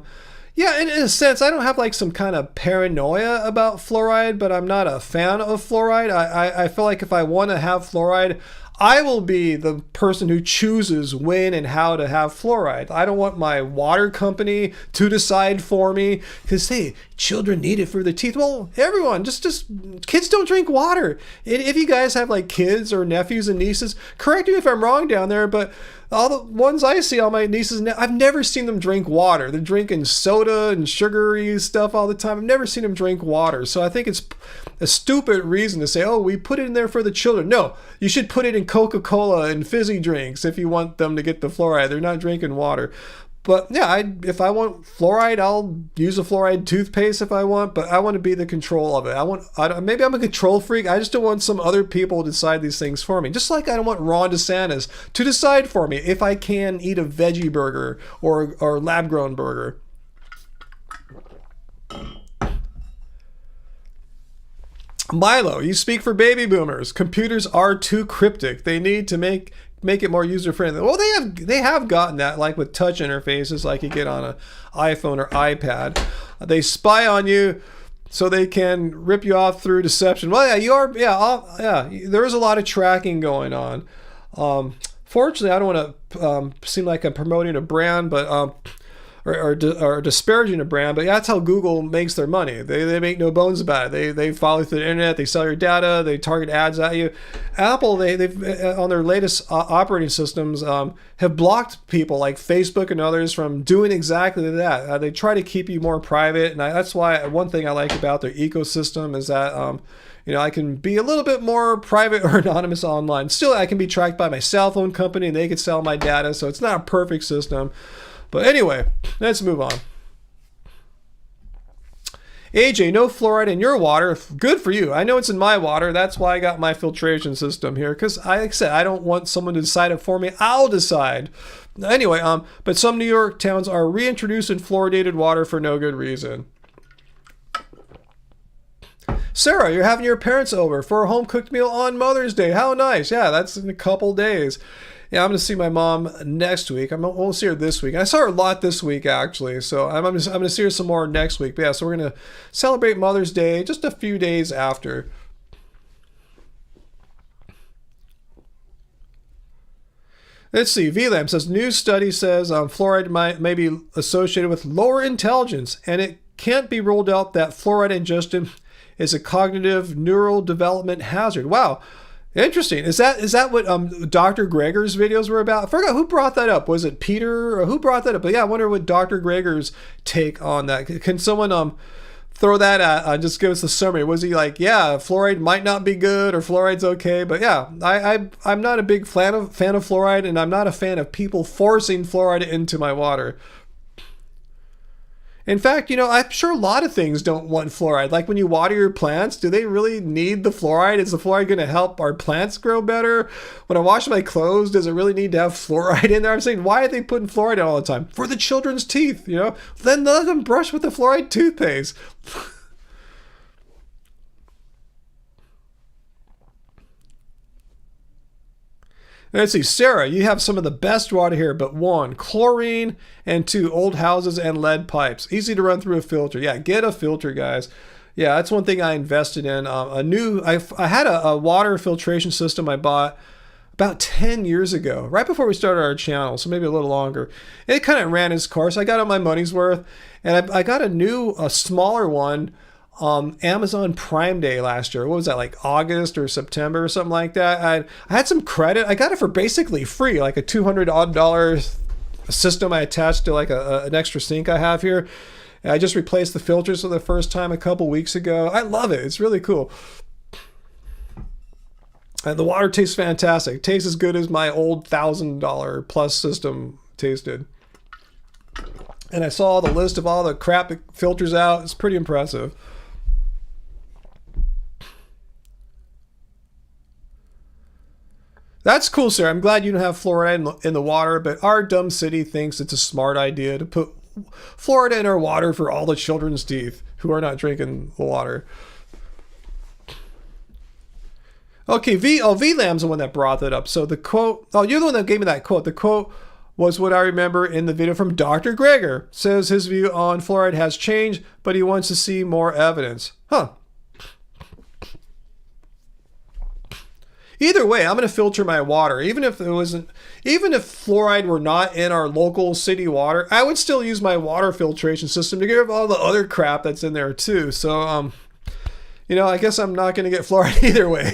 Yeah, in a sense, I don't have like some kind of paranoia about fluoride, but I'm not a fan of fluoride. I feel like if I want to have fluoride, I will be the person who chooses when and how to have fluoride. I don't want my water company to decide for me because, hey, children need it for their teeth. Well, everyone, just kids don't drink water. If you guys have like kids or nephews and nieces, correct me if I'm wrong down there, but all the ones I see, all my nieces, I've never seen them drink water. They're drinking soda and sugary stuff all the time. I've never seen them drink water. So I think it's a stupid reason to say, oh, we put it in there for the children. No, you should put it in Coca-Cola and fizzy drinks if you want them to get the fluoride. They're not drinking water. But yeah, if I want fluoride, I'll use a fluoride toothpaste if I want, but I want to be the control of it. Maybe I'm a control freak. I just don't want some other people to decide these things for me. Just like I don't want Ron DeSantis to decide for me if I can eat a veggie burger or lab-grown burger. Milo, you speak for baby boomers. Computers are too cryptic. They need to make it more user-friendly. Well, they have gotten that, like with touch interfaces like you get on an iPhone or iPad. They spy on you so they can rip you off through deception. Well, there is a lot of tracking going on. Fortunately, I don't want to seem like I'm promoting a brand, but or disparaging a brand, but that's how Google makes their money. They make no bones about it. They follow through the internet, they sell your data, they target ads at you. Apple, they've on their latest operating systems have blocked people like Facebook and others from doing exactly that. They try to keep you more private, and that's why one thing I like about their ecosystem is that I can be a little bit more private or anonymous online. Still, I can be tracked by my cell phone company, and they can sell my data, so it's not a perfect system. But anyway, let's move on. AJ, no fluoride in your water. Good for you. I know it's in my water. That's why I got my filtration system here. Because, like I said, I don't want someone to decide it for me. I'll decide. Anyway, but some New York towns are reintroducing fluoridated water for no good reason. Sarah, you're having your parents over for a home-cooked meal on Mother's Day. How nice. Yeah, that's in a couple days. Yeah, I'm going to see my mom next week. I won't see her this week. I saw her a lot this week, actually. So I'm going to see her some more next week. But yeah, so we're going to celebrate Mother's Day just a few days after. Let's see. VLAM says, new study says fluoride may be associated with lower intelligence, and it can't be ruled out that fluoride ingestion is a cognitive neural development hazard. Wow. Interesting. Is that what Dr. Greger's videos were about? I forgot who brought that up. Was it Peter or who brought that up? But yeah, I wonder what Dr. Greger's take on that. Can someone throw that at, just give us a summary. Was he like, yeah, fluoride might not be good or fluoride's okay? But yeah, I'm not a big fan of fluoride, and I'm not a fan of people forcing fluoride into my water. In fact, I'm sure a lot of things don't want fluoride. Like when you water your plants, do they really need the fluoride? Is the fluoride going to help our plants grow better? When I wash my clothes, does it really need to have fluoride in there? I'm saying, why are they putting fluoride in all the time? For the children's teeth, Then let them brush with the fluoride toothpaste. Let's see, Sarah, you have some of the best water here, but 1, chlorine, and 2, old houses and lead pipes. Easy to run through a filter. Yeah, get a filter, guys. Yeah, that's one thing I invested in. I had a water filtration system I bought about 10 years ago, right before we started our channel, so maybe a little longer. It kind of ran its course. I got my money's worth, and I got a smaller one Amazon Prime Day last year. What was that, like August or September or something like that? I had some credit. I got it for basically free, like a $200 system I attached to like an extra sink I have here. And I just replaced the filters for the first time a couple weeks ago. I love it. It's really cool. And the water tastes fantastic. It tastes as good as my old $1,000 plus system tasted. And I saw the list of all the crap it filters out. It's pretty impressive. That's cool, sir. I'm glad you don't have fluoride in the water, but our dumb city thinks it's a smart idea to put fluoride in our water for all the children's teeth who are not drinking the water. Okay, VLAM's the one that brought that up. So the quote, you're the one that gave me that quote. The quote was what I remember in the video from Dr. Greger. Says his view on fluoride has changed, but he wants to see more evidence. Huh. Either way, I'm going to filter my water. Even if fluoride were not in our local city water, I would still use my water filtration system to get rid of all the other crap that's in there too. So, I guess I'm not going to get fluoride either way.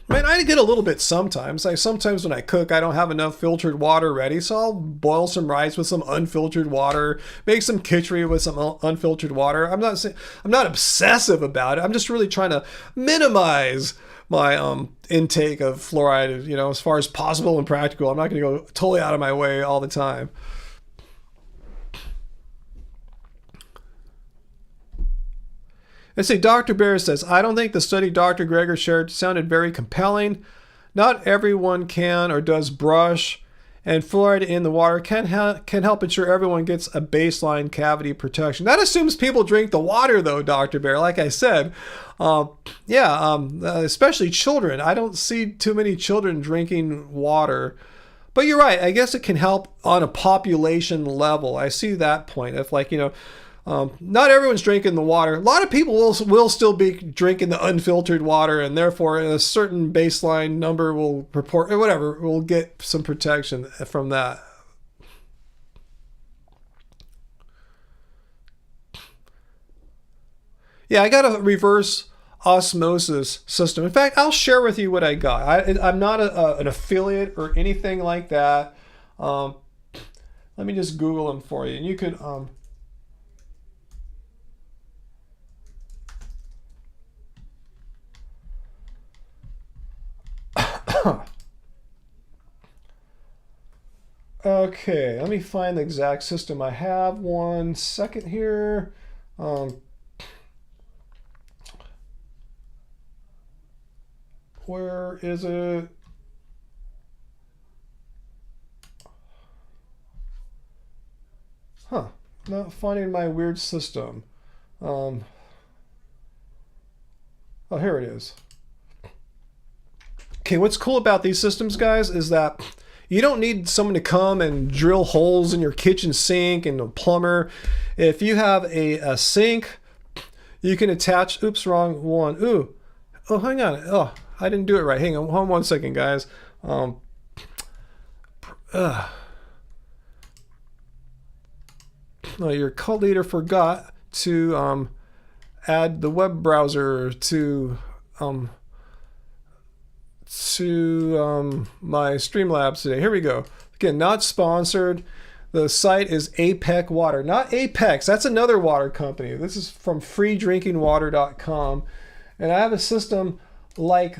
I mean, I get a little bit sometimes. Sometimes when I cook, I don't have enough filtered water ready, so I'll boil some rice with some unfiltered water, make some khichdi with some unfiltered water. I'm not obsessive about it. I'm just really trying to minimize my intake of fluoride, as far as possible and practical. I'm not going to go totally out of my way all the time. Let's see, Dr. Bear says, I don't think the study Dr. Greger shared sounded very compelling. Not everyone can or does brush, and fluoride in the water can help ensure everyone gets a baseline cavity protection. That assumes people drink the water, though, Dr. Bear. Like I said, especially children. I don't see too many children drinking water. But you're right. I guess it can help on a population level. I see that point. If not everyone's drinking the water. A lot of people will still be drinking the unfiltered water, and therefore a certain baseline number will will get some protection from that. Yeah, I got a reverse osmosis system. In fact, I'll share with you what I got. I'm not an affiliate or anything like that. Let me just Google them for you, and you could Okay, let me find the exact system I have. 1 second here. Where is it? Huh, not finding my weird system. Oh, here it is. Okay, what's cool about these systems, guys, is that you don't need someone to come and drill holes in your kitchen sink and a plumber. If you have a sink, you can attach, oops, wrong one. Ooh, oh, hang on. Oh, I didn't do it right. Hang on, hold on 1 second, guys. Oh, your cult leader forgot to add the web browser to my Streamlabs today. Here we go. Again, not sponsored. The site is Apex Water, not Apex. That's another water company. This is from freedrinkingwater.com. And I have a system like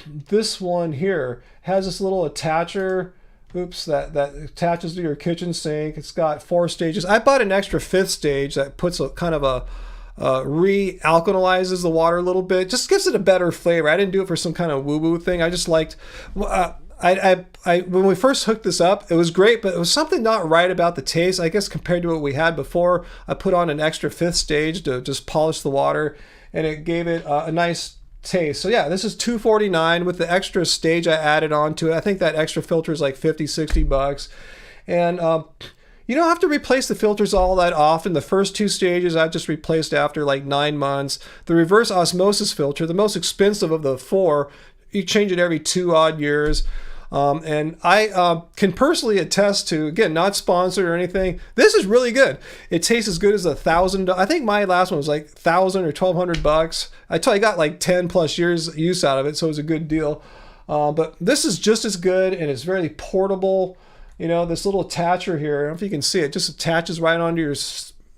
this one here. Has this little attacher, oops, that attaches to your kitchen sink. It's got 4 stages. I bought an extra 5th stage that puts a kind of a re-alkalizes the water a little bit, just gives it a better flavor. I didn't do it for some kind of woo-woo thing. I just liked, when we first hooked this up, it was great, but it was something not right about the taste, I guess, compared to what we had before. I put on an extra 5th stage to just polish the water, and it gave it a nice taste. So yeah, this is $249 with the extra stage I added on to it. I think that extra filter is like $50-$60. And you don't have to replace the filters all that often. The first 2 stages I've just replaced after like 9 months. The reverse osmosis filter, the most expensive of the 4, you change it every 2 odd years. And I can personally attest to, again, not sponsored or anything, this is really good. It tastes as good as $1,000. I think my last one was like $1,000 or $1,200. I got like 10 plus years use out of it, so it was a good deal. But this is just as good, and it's very portable. You know, this little attacher here, I don't know if you can see it, just attaches right onto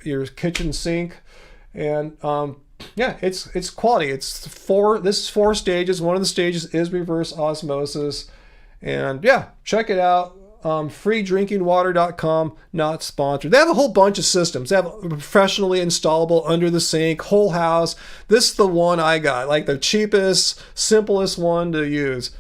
your kitchen sink. And yeah, it's quality. This is 4 stages. One of the stages is reverse osmosis. And yeah, check it out. Freedrinkingwater.com, not sponsored. They have a whole bunch of systems. They have professionally installable under the sink, whole house. This is the one I got, like the cheapest, simplest one to use.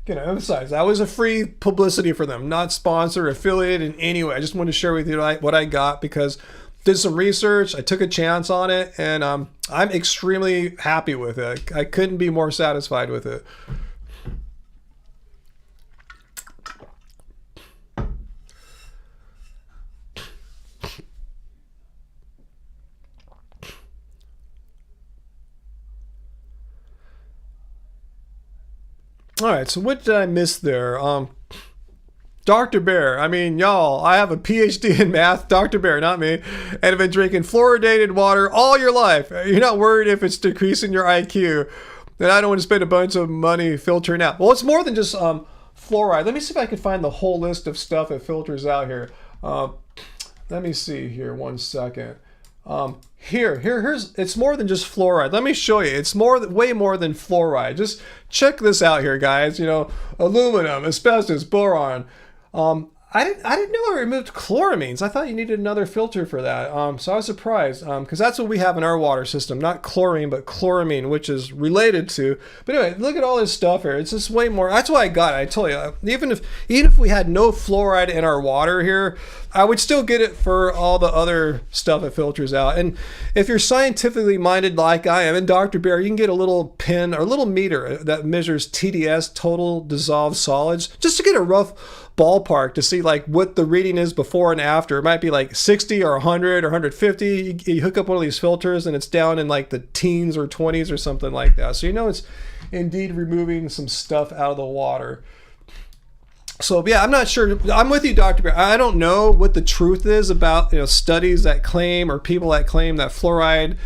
Again, I emphasize that was a free publicity for them, not sponsored or affiliated in any way. I just wanted to share with you what I got because did some research, I took a chance on it, and I'm extremely happy with it. I couldn't be more satisfied with it. All right, so what did I miss there? Dr. Bear, I mean, y'all, I have a PhD in math, Dr. Bear, not me, and have been drinking fluoridated water all your life. You're not worried if it's decreasing your IQ. And I don't want to spend a bunch of money filtering out. Well, it's more than just fluoride. Let me see if I can find the whole list of stuff it filters out here. Let me see here, 1 second. Here's it's more than just fluoride. Let me show you. It's way more than fluoride. Just check this out here, guys. You know, aluminum, asbestos, boron. I didn't know I removed chloramines. I thought you needed another filter for that. So I was surprised because that's what we have in our water system, not chlorine, but chloramine, which is related to. But anyway, look at all this stuff here. It's just way more. That's why I got it. I told you, even if we had no fluoride in our water here, I would still get it for all the other stuff it filters out. And if you're scientifically minded like I am, and Dr. Bear, you can get a little pin or a little meter that measures TDS, total dissolved solids, just to get a rough ballpark to see like what the reading is before and after. It might be like 60 or 100 or 150. You hook up one of these filters and it's down in like the teens or 20s or something like that. So you know it's indeed removing some stuff out of the water. So yeah, I'm not sure. I'm with you, Dr. Bear. I don't know what the truth is about studies that claim or people that claim that fluoride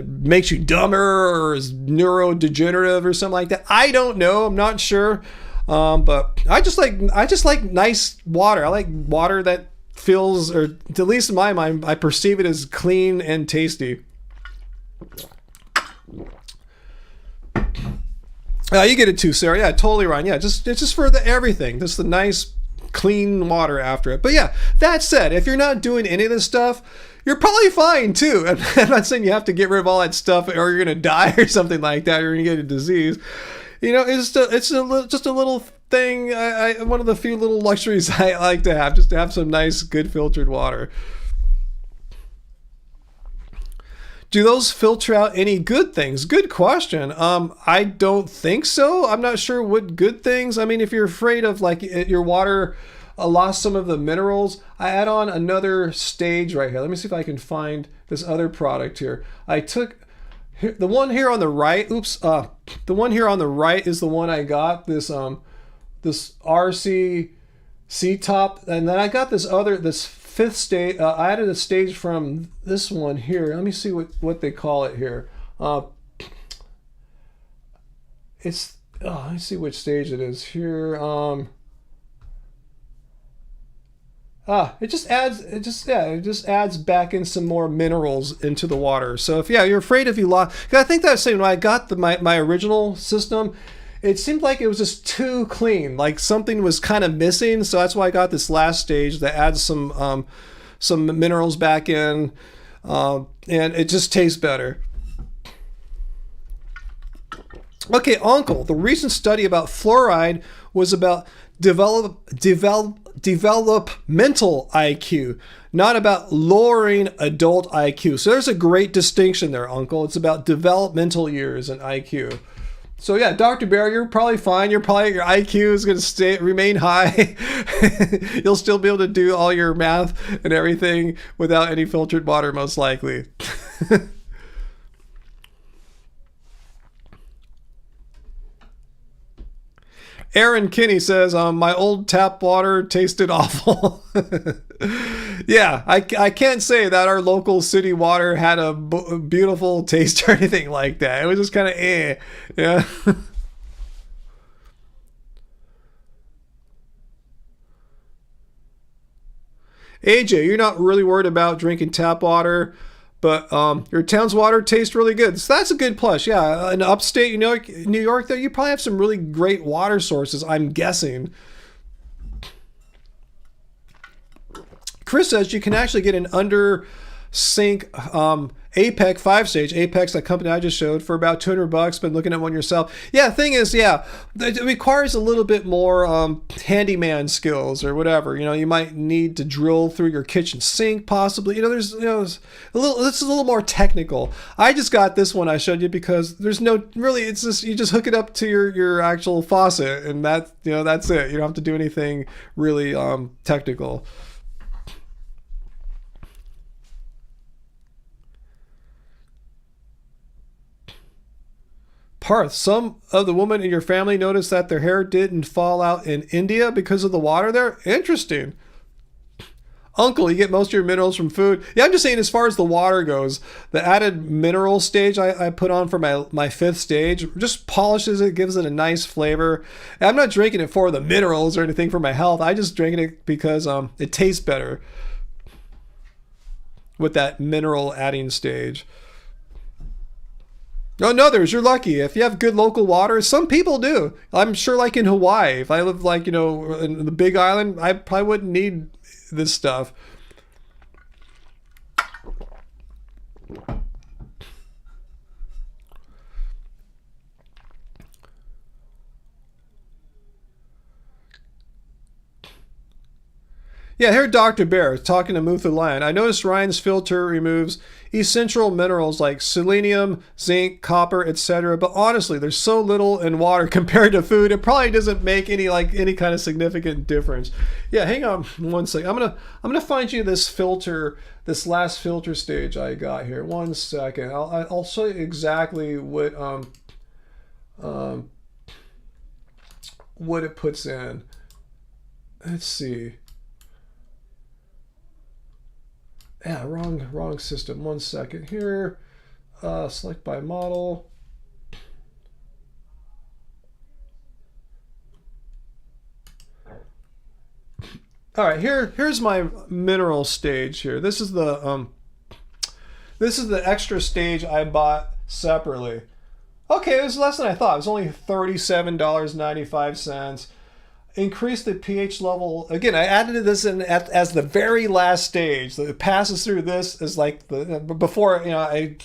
makes you dumber or is neurodegenerative or something like that. I don't know. I'm not sure. But I just like nice water. I like water that feels, or at least in my mind, I perceive it as clean and tasty. You get it too, Sarah. Yeah, totally, Ryan. Yeah, it's just for the everything. Just the nice, clean water after it. But yeah, that said, if you're not doing any of this stuff, you're probably fine too. I'm not saying you have to get rid of all that stuff or you're gonna die or something like that. Or you're gonna get a disease. You know, it's just a little thing. One of the few little luxuries I like to have, just to have some nice, good filtered water. Do those filter out any good things? Good question. I don't think so. I'm not sure what good things. I mean, if you're afraid of like your water lost some of the minerals, I add on another stage right here. Let me see if I can find this other product here. I took the one here on the right. Oops. The one here on the right is the one I got. This RC C-top, and then I got this fifth stage. I added a stage from this one here. Let me see what they call it here. Let me see which stage it is here. It just adds back in some more minerals into the water. So if you're afraid if you lost, I think that's saying when I got my original system, it seemed like it was just too clean, like something was kind of missing. So that's why I got this last stage that adds some minerals back in, and it just tastes better. Okay, Uncle, the recent study about fluoride was about developmental IQ, not about lowering adult IQ. So there's a great distinction there, Uncle. It's about developmental years and IQ. So yeah, Dr. Bear, you're probably fine. Your IQ is going to remain high. You'll still be able to do all your math and everything without any filtered water, most likely. Aaron Kinney says, my old tap water tasted awful. Yeah, I can't say that our local city water had a beautiful taste or anything like that. It was just kind of yeah. AJ, you're not really worried about drinking tap water, but your town's water tastes really good. So that's a good plus. Yeah, in upstate New York, there you probably have some really great water sources, I'm guessing. Chris says you can actually get an under sink APEC 5-stage. APEC's that company I just showed for about $200. Been looking at one yourself. Yeah, thing is, it requires a little bit more handyman skills or whatever. You might need to drill through your kitchen sink, possibly. It's a little more technical. I just got this one I showed you because there's no really. It's just you just hook it up to your actual faucet, and that's it. You don't have to do anything really technical. Parth, some of the women in your family noticed that their hair didn't fall out in India because of the water there? Interesting. Uncle, you get most of your minerals from food. Yeah, I'm just saying as far as the water goes, the added mineral stage I put on for my fifth stage just polishes it, gives it a nice flavor. And I'm not drinking it for the minerals or anything for my health. I just drinking it because it tastes better with that mineral adding stage. No, you're lucky. If you have good local water, some people do. I'm sure like in Hawaii, if I lived in the Big Island, I probably wouldn't need this stuff. Yeah, here Dr. Bear talking to Muthu Lion. I noticed Ryan's filter removes essential minerals like selenium, zinc, copper, etc. But honestly, there's so little in water compared to food. It probably doesn't make any kind of significant difference. Yeah, hang on one second. I'm gonna find you this filter, this last filter stage I got here. 1 second. I'll show you exactly what it puts in. Let's see. Yeah, wrong system. 1 second here. Select by model. All right, here's my mineral stage here. This is the extra stage I bought separately. Okay, it was less than I thought. It was only $37.95. Increase the pH level. Again, I added this in as the very last stage. So it passes through this as like the before I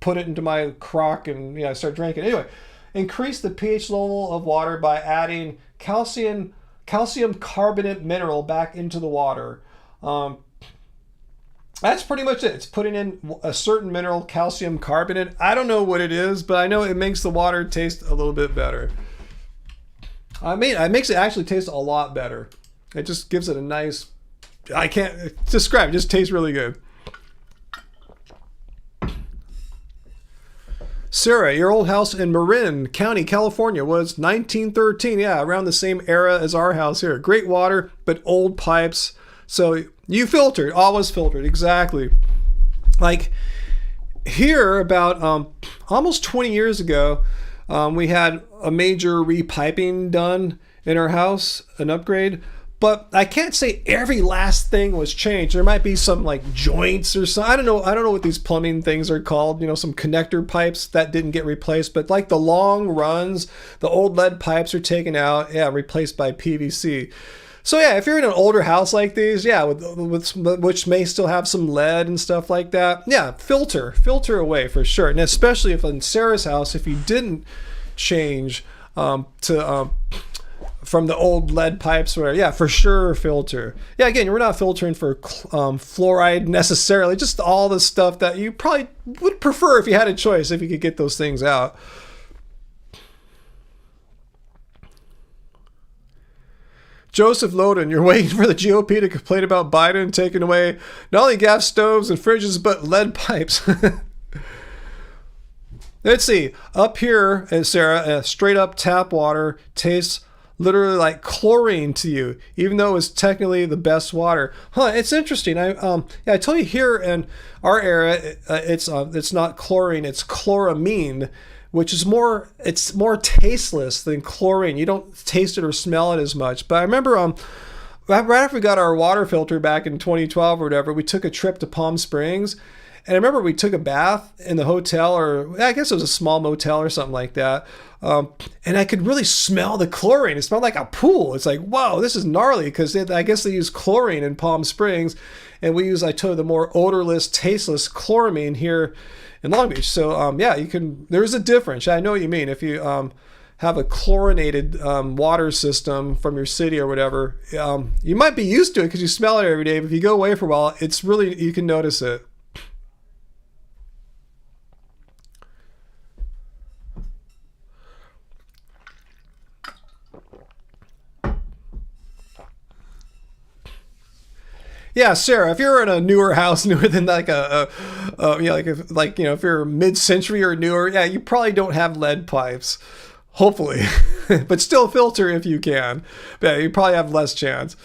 put it into my crock and I start drinking. Anyway, increase the pH level of water by adding calcium carbonate mineral back into the water. That's pretty much it. It's putting in a certain mineral, calcium carbonate. I don't know what it is, but I know it makes the water taste a little bit better. It makes it actually taste a lot better. It just gives it a nice, I can't describe, it just tastes really good. Sarah, your old house in Marin County, California was 1913. Yeah, around the same era as our house here. Great water, but old pipes. So you filtered, always filtered, exactly. Like here about almost 20 years ago, we had a major repiping done in our house, an upgrade, but I can't say every last thing was changed. There might be some like joints or something. I don't know what these plumbing things are called, some connector pipes that didn't get replaced, but like the long runs, the old lead pipes are taken out, replaced by PVC. So yeah, if you're in an older house like these, which may still have some lead and stuff like that, filter away for sure. And especially if in Sarah's house, if you didn't change from the old lead pipes, for sure filter. Yeah, again, we're not filtering for fluoride necessarily, just all the stuff that you probably would prefer if you had a choice, if you could get those things out. Joseph Loden, you're waiting for the GOP to complain about Biden taking away not only gas stoves and fridges, but lead pipes. Let's see. Up here, Sarah, straight up tap water tastes literally like chlorine to you, even though it's technically the best water. It's interesting. I told you here in our area, it's not chlorine, it's chloramine, which is more tasteless than chlorine. You don't taste it or smell it as much. But I remember right after we got our water filter back in 2012 or whatever, we took a trip to Palm Springs. And I remember we took a bath in the hotel, or I guess it was a small motel or something like that. And I could really smell the chlorine. It smelled like a pool. It's like, whoa, this is gnarly, because I guess they use chlorine in Palm Springs. And we use, I told you, the more odorless, tasteless chloramine here in Long Beach. So there's a difference. I know what you mean. If you have a chlorinated water system from your city or whatever, you might be used to it because you smell it every day. But if you go away for a while, you can notice it. Yeah, Sarah, if you're in a newer house, newer than like if you're mid-century or newer, you probably don't have lead pipes, hopefully, but still filter if you can. But you probably have less chance.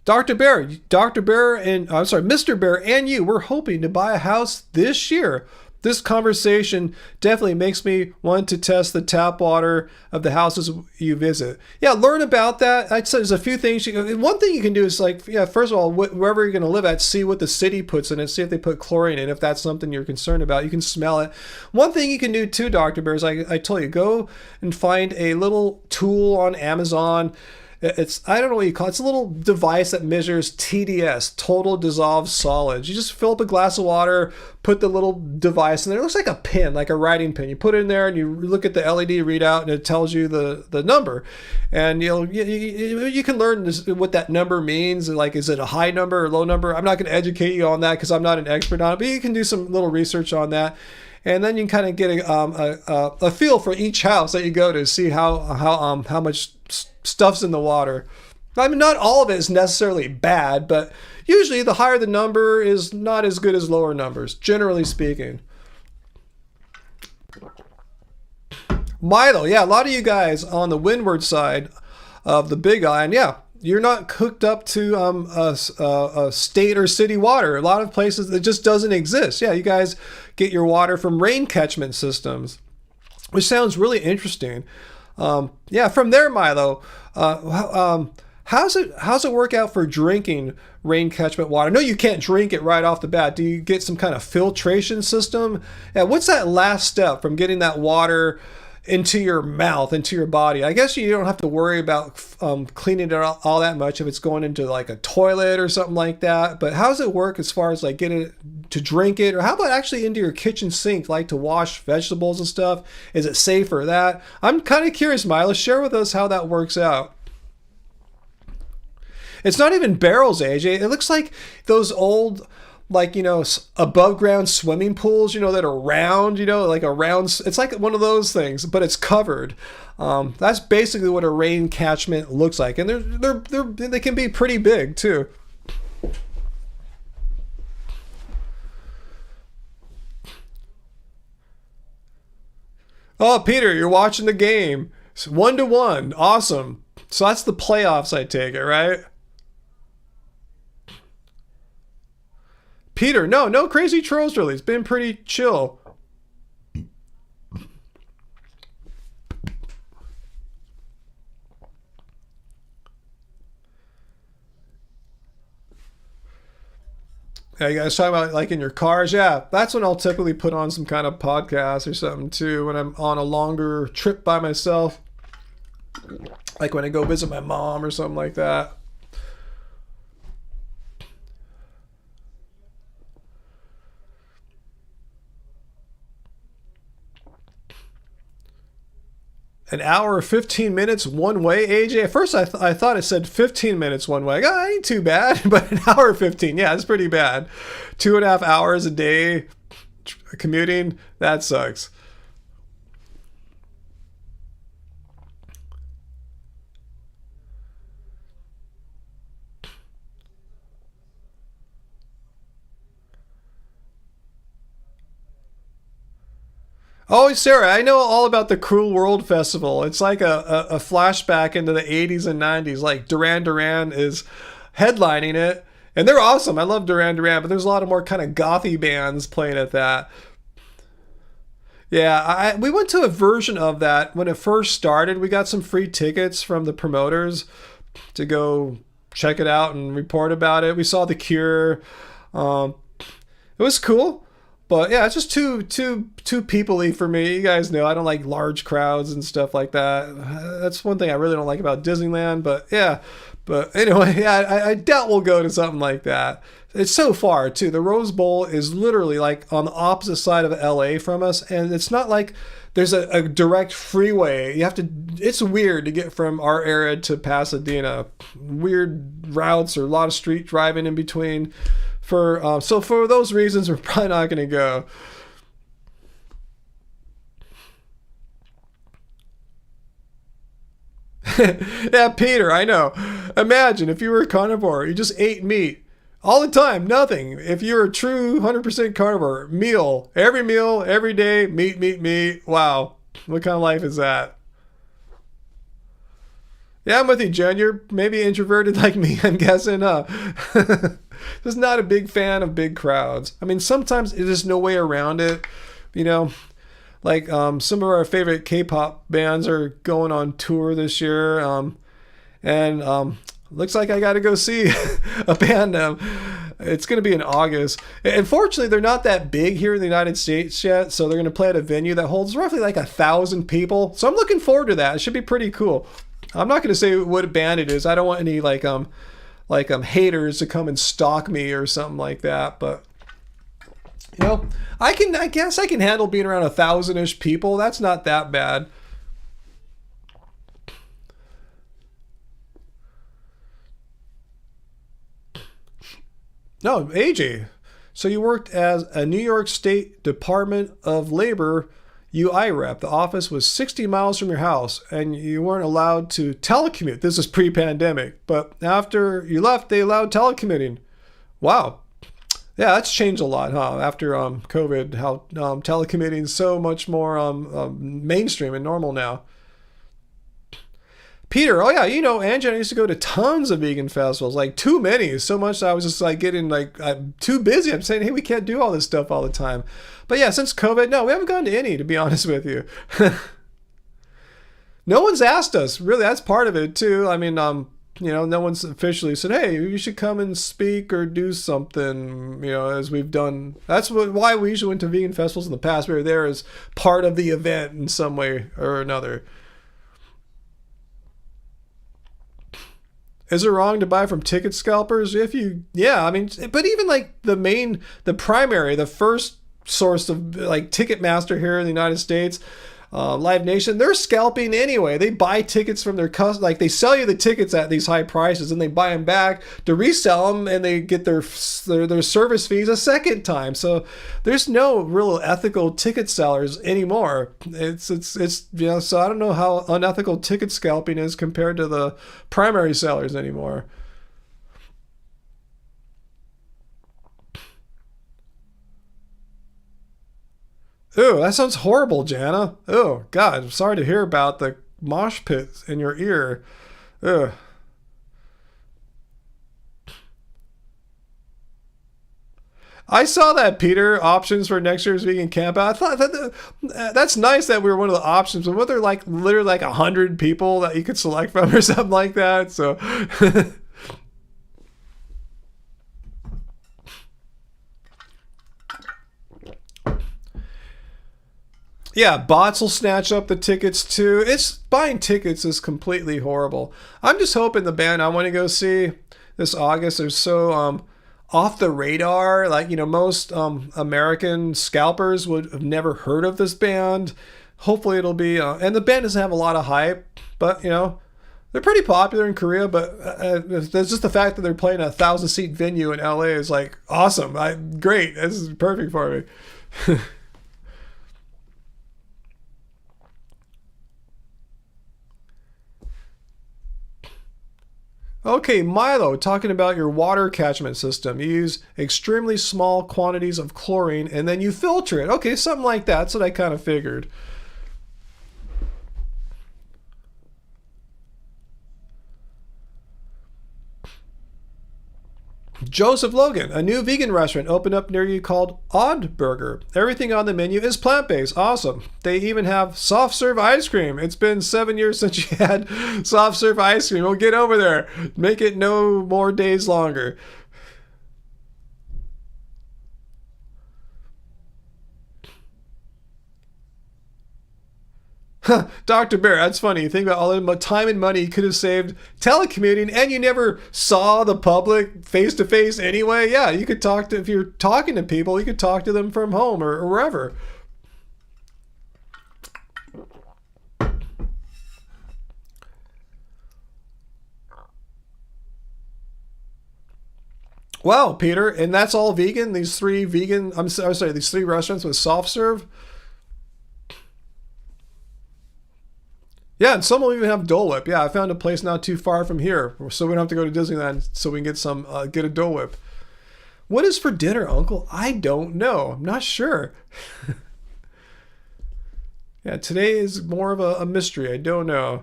Mr. Bear and you, we're hoping to buy a house this year. This conversation definitely makes me want to test the tap water of the houses you visit. Yeah, learn about that. I'd say there's a few things. One thing you can do is first of all, wherever you're going to live at, see what the city puts in it. See if they put chlorine in. If that's something you're concerned about, you can smell it. One thing you can do too, Dr. Bear, is I told you, go and find a little tool on Amazon. I don't know what you call it. It's a little device that measures TDS, total dissolved solids. You just fill up a glass of water, put the little device in there. It looks like a pin, like a writing pin. You put it in there and you look at the LED readout and it tells you the number. And you can learn what that number means. Like, is it a high number or low number? I'm not going to educate you on that because I'm not an expert on it, but you can do some little research on that. And then you can kind of get a feel for each house that you go to, see how much stuff's in the water. I mean, not all of it is necessarily bad, but usually the higher the number is not as good as lower numbers, generally speaking. Milo, a lot of you guys on the windward side of the Big Island, you're not hooked up to a state or city water. A lot of places that just doesn't exist. You guys get your water from rain catchment systems, which sounds really interesting. From there, Milo, How's it work out for drinking rain catchment water? I know you can't drink it right off the bat. Do you get some kind of filtration system? Yeah, what's that last step from getting that water into your mouth, into your body? I guess you don't have to worry about cleaning it all that much if it's going into like a toilet or something like that. But how does it work as far as like getting it to drink it? Or how about actually into your kitchen sink, like to wash vegetables and stuff? Is it safe for that? I'm kind of curious, Milo. Share with us how that works out. It's not even barrels, AJ. It looks like those old, like, you know, above ground swimming pools, you know, that are round, you know, like a round, it's like one of those things, but it's covered. That's basically what a rain catchment looks like. And they can be pretty big too. Oh, Peter, you're watching the game. It's 1-1. Awesome. So that's the playoffs, I take it, right? Peter, no crazy trolls really. It's been pretty chill. Yeah, you guys talking about like in your cars? Yeah, that's when I'll typically put on some kind of podcast or something too when I'm on a longer trip by myself. Like when I go visit my mom or something like that. An hour, 15 minutes one way, AJ? At first I thought it said 15 minutes one way. Oh, ain't too bad, but an hour 15, yeah, it's pretty bad. 2.5 hours a day commuting, that sucks. Oh, Sarah, I know all about the Cruel World Festival. It's like a flashback into the 80s and 90s. Like Duran Duran is headlining it. And they're awesome. I love Duran Duran, but there's a lot of more kind of gothy bands playing at that. Yeah, we went to a version of that when it first started. We got some free tickets from the promoters to go check it out and report about it. We saw The Cure. It was cool. But yeah, it's just too people-y for me. You guys know I don't like large crowds and stuff like that. That's one thing I really don't like about Disneyland. But yeah, but anyway, yeah, I doubt we'll go to something like that. It's so far too. The Rose Bowl is literally like on the opposite side of LA from us, and it's not like there's a direct freeway. You have to. It's weird to get from our area to Pasadena. Weird routes or a lot of street driving in between. So for those reasons, we're probably not going to go. Yeah, Peter, I know. Imagine if you were a carnivore, you just ate meat all the time, nothing. If you're a true 100% carnivore, every meal, every day, meat. Wow, what kind of life is that? Yeah, I'm with you, Jen. You're maybe introverted like me, I'm guessing, huh? Just not a big fan of big crowds. I mean, sometimes there's just no way around it. You know, like some of our favorite K-pop bands are going on tour this year. And looks like I got to go see a band. It's going to be in August. Unfortunately, they're not that big here in the United States yet. So they're going to play at a venue that holds roughly like 1,000 people. So I'm looking forward to that. It should be pretty cool. I'm not going to say what band it is. I don't want any like haters to come and stalk me or something like that. But you know, I guess I can handle being around 1,000-ish people. That's not that bad. No, AJ. So you worked as a New York State Department of Labor UI rep. The office was 60 miles from your house, and you weren't allowed to telecommute. This is pre-pandemic, but after you left, they allowed telecommuting. Wow. Yeah, that's changed a lot, huh? After COVID, how telecommuting is so much more mainstream and normal now. Peter, oh yeah, you know, Angie and I used to go to tons of vegan festivals, like too many, so much that I was just like getting like I'm too busy. I'm saying, hey, we can't do all this stuff all the time. But yeah, since COVID, no, we haven't gone to any, to be honest with you. No one's asked us, really. That's part of it too. I mean, no one's officially said, hey, you should come and speak or do something, as we've done. That's why we usually went to vegan festivals in the past. We were there as part of the event in some way or another. Is it wrong to buy from ticket scalpers? But even like the first source of like Ticketmaster here in the United States, Live Nation, they're scalping anyway. They buy tickets from their customers. Like they sell you the tickets at these high prices and they buy them back to resell them, and they get their service fees a second time. So there's no real ethical ticket sellers anymore. It's so I don't know how unethical ticket scalping is compared to the primary sellers anymore. Ooh, that sounds horrible, Jana. Oh, God, I'm sorry to hear about the mosh pit in your ear. Ugh. I saw that, Peter. Options for next year's vegan camp out. I thought that's nice that we were one of the options. But were there like literally like 100 people that you could select from or something like that? So... Yeah, bots will snatch up the tickets too. Buying tickets is completely horrible. I'm just hoping the band I want to go see this August are so off the radar. Like, most American scalpers would have never heard of this band. Hopefully it'll be, and the band doesn't have a lot of hype, but they're pretty popular in Korea. But there's just the fact that they're playing a 1,000-seat venue in LA is like awesome. Great. This is perfect for me. Okay, Milo, talking about your water catchment system. You use extremely small quantities of chlorine and then you filter it. Okay, something like that. That's what I kind of figured. Joseph Logan, a new vegan restaurant opened up near you called Odd Burger. Everything on the menu is plant-based. Awesome. They even have soft serve ice cream. It's been 7 years since you had soft serve ice cream. Well, get over there. Make it no more days longer. Dr. Bear, that's funny. You think about all the time and money you could have saved telecommuting, and you never saw the public face to face anyway. Yeah, you could if you're talking to people, you could talk to them from home or wherever. Wow, Peter, and that's all vegan? These three restaurants with soft serve? Yeah, and some will even have Dole Whip. Yeah, I found a place not too far from here, so we don't have to go to Disneyland, so we can get a Dole Whip. What is for dinner, Uncle? I don't know. I'm not sure. Yeah, today is more of a mystery. I don't know.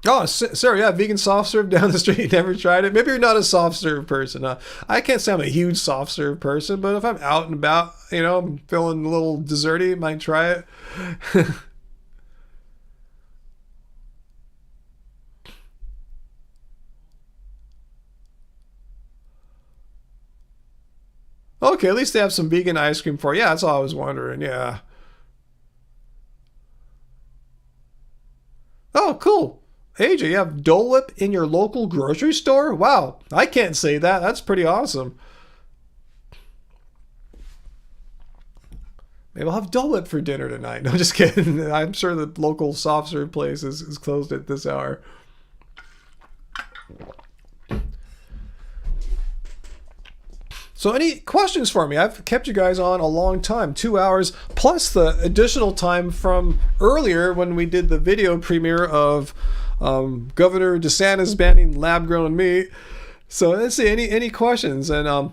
Oh, Sarah, yeah, vegan soft serve down the street. Never tried it. Maybe you're not a soft serve person. I can't say I'm a huge soft serve person, but if I'm out and about, I'm feeling a little desserty, might try it. Okay, at least they have some vegan ice cream for you. Yeah, that's all I was wondering. Yeah. Oh, cool. AJ, you have Dole Whip in your local grocery store? Wow, I can't say that. That's pretty awesome. Maybe I'll have Dole Whip for dinner tonight. No, just kidding. I'm sure the local soft serve place is closed at this hour. So any questions for me? I've kept you guys on a long time, 2 hours, plus the additional time from earlier when we did the video premiere of Governor DeSantis banning lab-grown meat. So let's see, any questions? And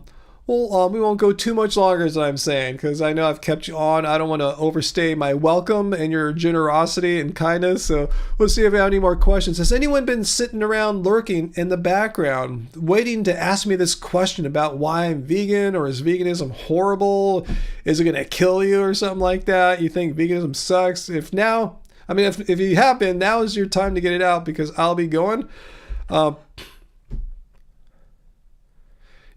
we won't go too much longer, as I'm saying, because I know I've kept you on. I don't want to overstay my welcome and your generosity and kindness. So we'll see if we have any more questions. Has anyone been sitting around lurking in the background, waiting to ask me this question about why I'm vegan, or is veganism horrible? Is it going to kill you or something like that? You think veganism sucks? If now, I mean, if you have been, now is your time to get it out because I'll be going.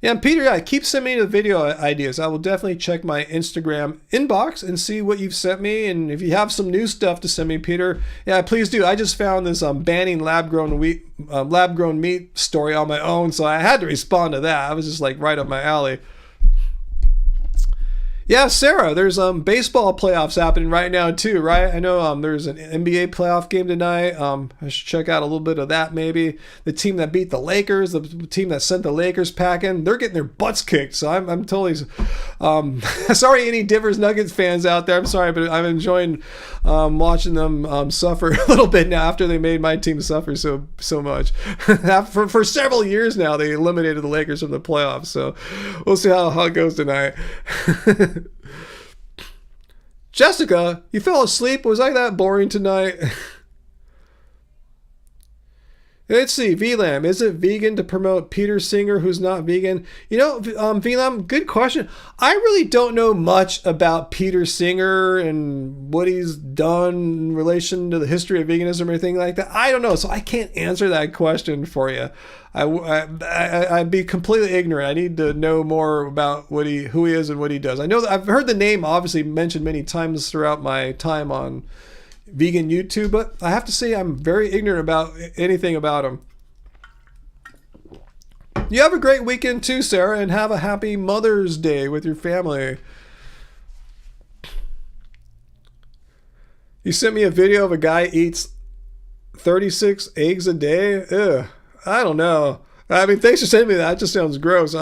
Yeah, and Peter, keep sending me the video ideas. I will definitely check my Instagram inbox and see what you've sent me. And if you have some new stuff to send me, Peter, yeah, please do. I just found this banning lab-grown meat story on my own, so I had to respond to that. I was just like right up my alley. Yeah, Sarah, there's baseball playoffs happening right now too, right? I know there's an NBA playoff game tonight. I should check out a little bit of that maybe. The team that beat the Lakers, the team that sent the Lakers packing, they're getting their butts kicked. So I'm totally sorry any Divers Nuggets fans out there. I'm sorry, but I'm enjoying watching them suffer a little bit now after they made my team suffer so much. for several years now, they eliminated the Lakers from the playoffs. So we'll see how it goes tonight. Jessica, you fell asleep? Was I that boring tonight? Let's see, VLAM, is it vegan to promote Peter Singer who's not vegan? You know, VLAM, good question. I really don't know much about Peter Singer and what he's done in relation to the history of veganism or anything like that. I don't know, so I can't answer that question for you. I'd be completely ignorant. I need to know more about who he is and what he does. I know that I've heard the name obviously mentioned many times throughout my time on vegan YouTube, but I have to say I'm very ignorant about anything about him. You have a great weekend too, Sarah, and have a happy Mother's Day with your family. You sent me a video of a guy eats 36 eggs a day. Ugh. I don't know. I mean, thanks for sending me that. It just sounds gross.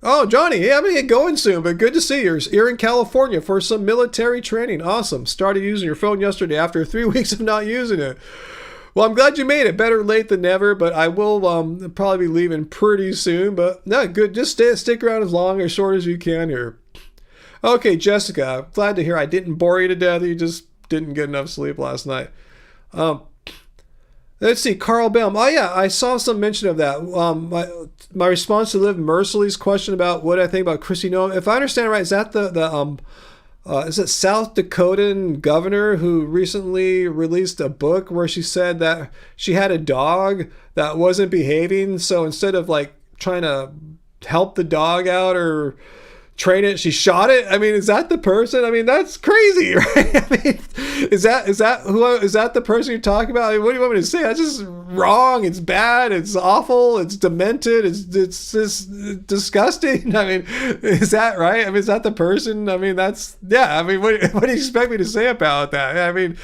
Oh, Johnny, yeah, I'm going to get going soon, but good to see you. You're in California for some military training. Awesome. Started using your phone yesterday after 3 weeks of not using it. Well, I'm glad you made it. Better late than never, but I will probably be leaving pretty soon. But no, good. Just stick around as long or short as you can here. Okay, Jessica, glad to hear I didn't bore you to death. You just didn't get enough sleep last night. Let's see, Carl Baum. Oh yeah, I saw some mention of that. My response to Liv Merciless's question about what I think about Kristi Noem. If I understand right, is that the is it South Dakotan governor who recently released a book where she said that she had a dog that wasn't behaving, so instead of like trying to help the dog out or train it, she shot it? I mean, is that the person? I mean, that's crazy, right? I mean, is that the person you're talking about? I mean, what do you want me to say? That's just wrong. It's bad. It's awful. It's demented. It's just disgusting. I mean, is that right? I mean, is that the person? I mean, that's, yeah. I mean, what do you expect me to say about that? I mean,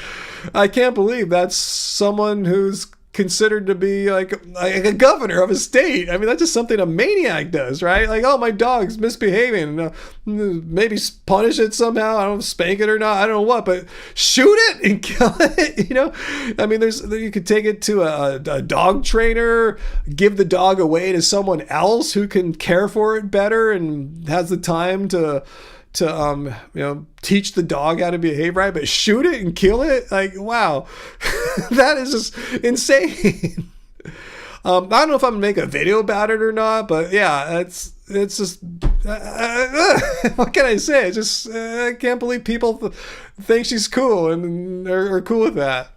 I can't believe that's someone who's considered to be like a governor of a state. I mean, that's just something a maniac does, right? Like, oh, my dog's misbehaving. Maybe punish it somehow. I don't know, spank it or not. I don't know what, but shoot it and kill it. You know, I mean, you could take it to a dog trainer, give the dog away to someone else who can care for it better and has the time to teach the dog how to behave right, but shoot it and kill it? Like, wow. That is just insane. I don't know if I'm gonna make a video about it or not, but yeah, it's just what can I say? It's just I can't believe people think she's cool and are cool with that.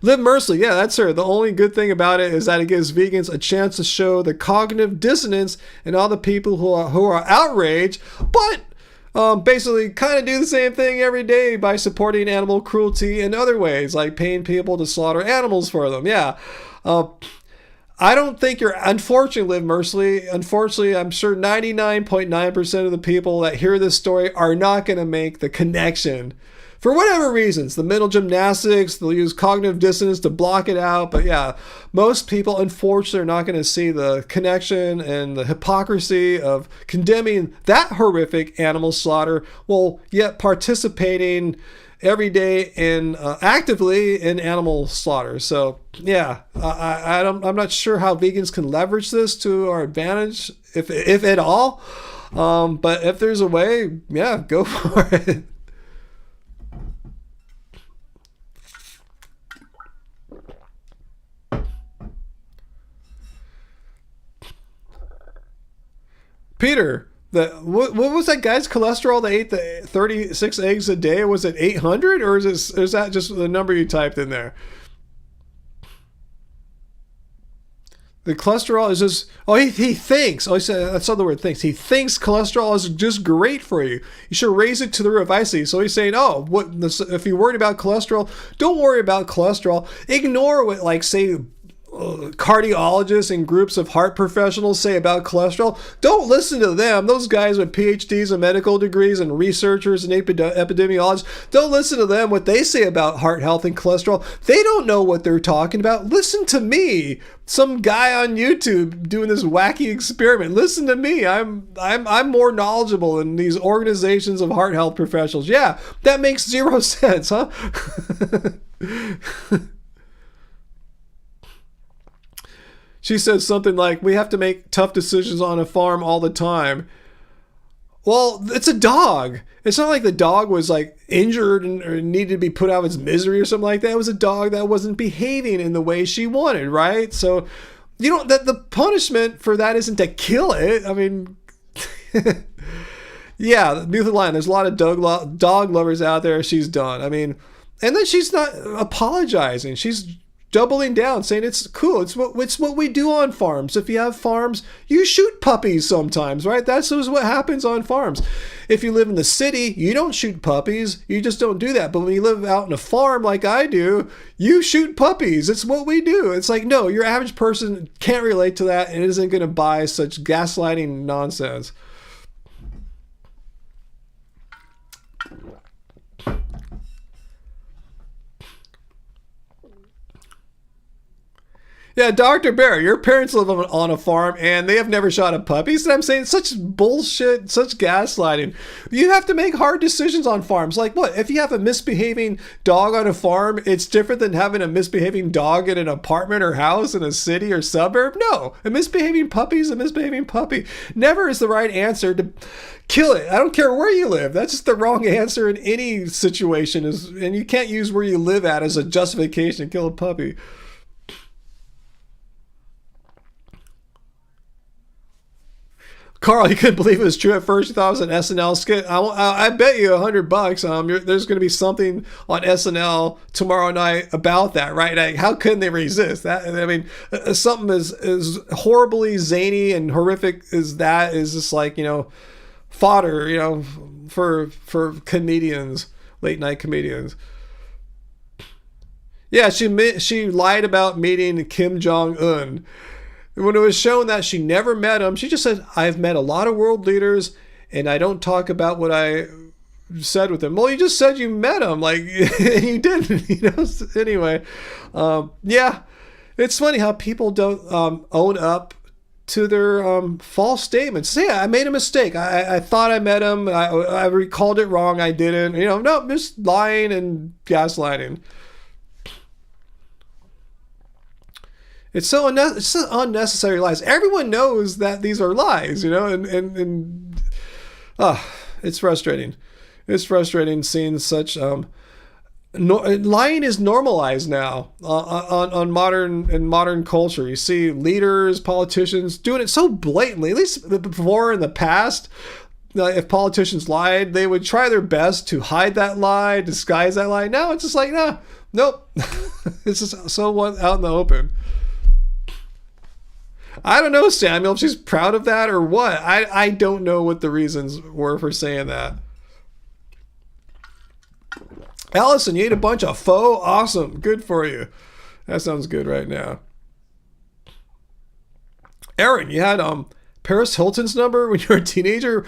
Liv Merciless, yeah, that's her. The only good thing about it is that it gives vegans a chance to show the cognitive dissonance and all the people who are outraged, but basically kind of do the same thing every day by supporting animal cruelty in other ways, like paying people to slaughter animals for them. Yeah. I don't think unfortunately, Liv Merciless, unfortunately, I'm sure 99.9% of the people that hear this story are not going to make the connection. For whatever reasons, the mental gymnastics, they'll use cognitive dissonance to block it out. But yeah, most people, unfortunately, are not going to see the connection and the hypocrisy of condemning that horrific animal slaughter, while yet participating every day in actively in animal slaughter. So yeah, I'm not sure how vegans can leverage this to our advantage, if at all. But if there's a way, yeah, go for it. Peter, what was that guy's cholesterol that ate the 36 eggs a day? Was it 800, or is that just the number you typed in there? The cholesterol is just, he thinks, he said, that's the word thinks. He thinks cholesterol is just great for you. You should raise it to the roof. I see. So he's saying, if you're worried about cholesterol, don't worry about cholesterol. Ignore what, like, say, cardiologists and groups of heart professionals say about cholesterol. Don't listen to them. Those guys with PhDs and medical degrees and researchers and epidemiologists, don't listen to them, what they say about heart health and cholesterol. They don't know what they're talking about. Listen to me, some guy on YouTube doing this wacky experiment. Listen to me. I'm more knowledgeable than these organizations of heart health professionals. Yeah, that makes zero sense, huh? She says something like, we have to make tough decisions on a farm all the time. Well, it's a dog. It's not like the dog was like injured or needed to be put out of its misery or something like that. It was a dog that wasn't behaving in the way she wanted, right? So, the punishment for that isn't to kill it. I mean, yeah, Booth Line, there's a lot of dog lovers out there. She's done. I mean, and then she's not apologizing. She's doubling down, saying it's cool. It's what we do on farms. If you have farms, you shoot puppies sometimes, right? That's what happens on farms. If you live in the city, you don't shoot puppies. You just don't do that. But when you live out in a farm like I do, you shoot puppies. It's what we do. It's like, no, your average person can't relate to that and isn't going to buy such gaslighting nonsense. Yeah, Dr. Bear, your parents live on a farm and they have never shot a puppy. So I'm saying such bullshit, such gaslighting. You have to make hard decisions on farms. Like what? If you have a misbehaving dog on a farm, it's different than having a misbehaving dog in an apartment or house in a city or suburb? No, a misbehaving puppy is a misbehaving puppy. Never is the right answer to kill it. I don't care where you live. That's just the wrong answer in any situation. And you can't use where you live at as a justification to kill a puppy. Carl, you couldn't believe it was true at first. You thought it was an SNL skit. I bet you $100. There's going to be something on SNL tomorrow night about that, right? Like, how couldn't they resist that? I mean, something as horribly zany and horrific as that is just like, fodder, for comedians, late night comedians. Yeah, she lied about meeting Kim Jong-un. When it was shown that she never met him, she just said, I've met a lot of world leaders and I don't talk about what I said with them. Well, you just said you met him, like, and you didn't, Anyway, yeah, it's funny how people don't own up to their false statements. Say, yeah, I made a mistake. I thought I met him. I recalled it wrong. I didn't. No, just lying and gaslighting. It's so unnecessary lies. Everyone knows that these are lies, and it's frustrating. It's frustrating seeing such lying is normalized now on modern culture. You see leaders, politicians doing it so blatantly. At least before in the past, if politicians lied, they would try their best to hide that lie, disguise that lie. Now it's just like, nope. It's just so out in the open. I don't know, Samuel, if she's proud of that or what. I don't know what the reasons were for saying that. Allison, you ate a bunch of pho? Awesome. Good for you. That sounds good right now. Aaron, you had Paris Hilton's number when you were a teenager?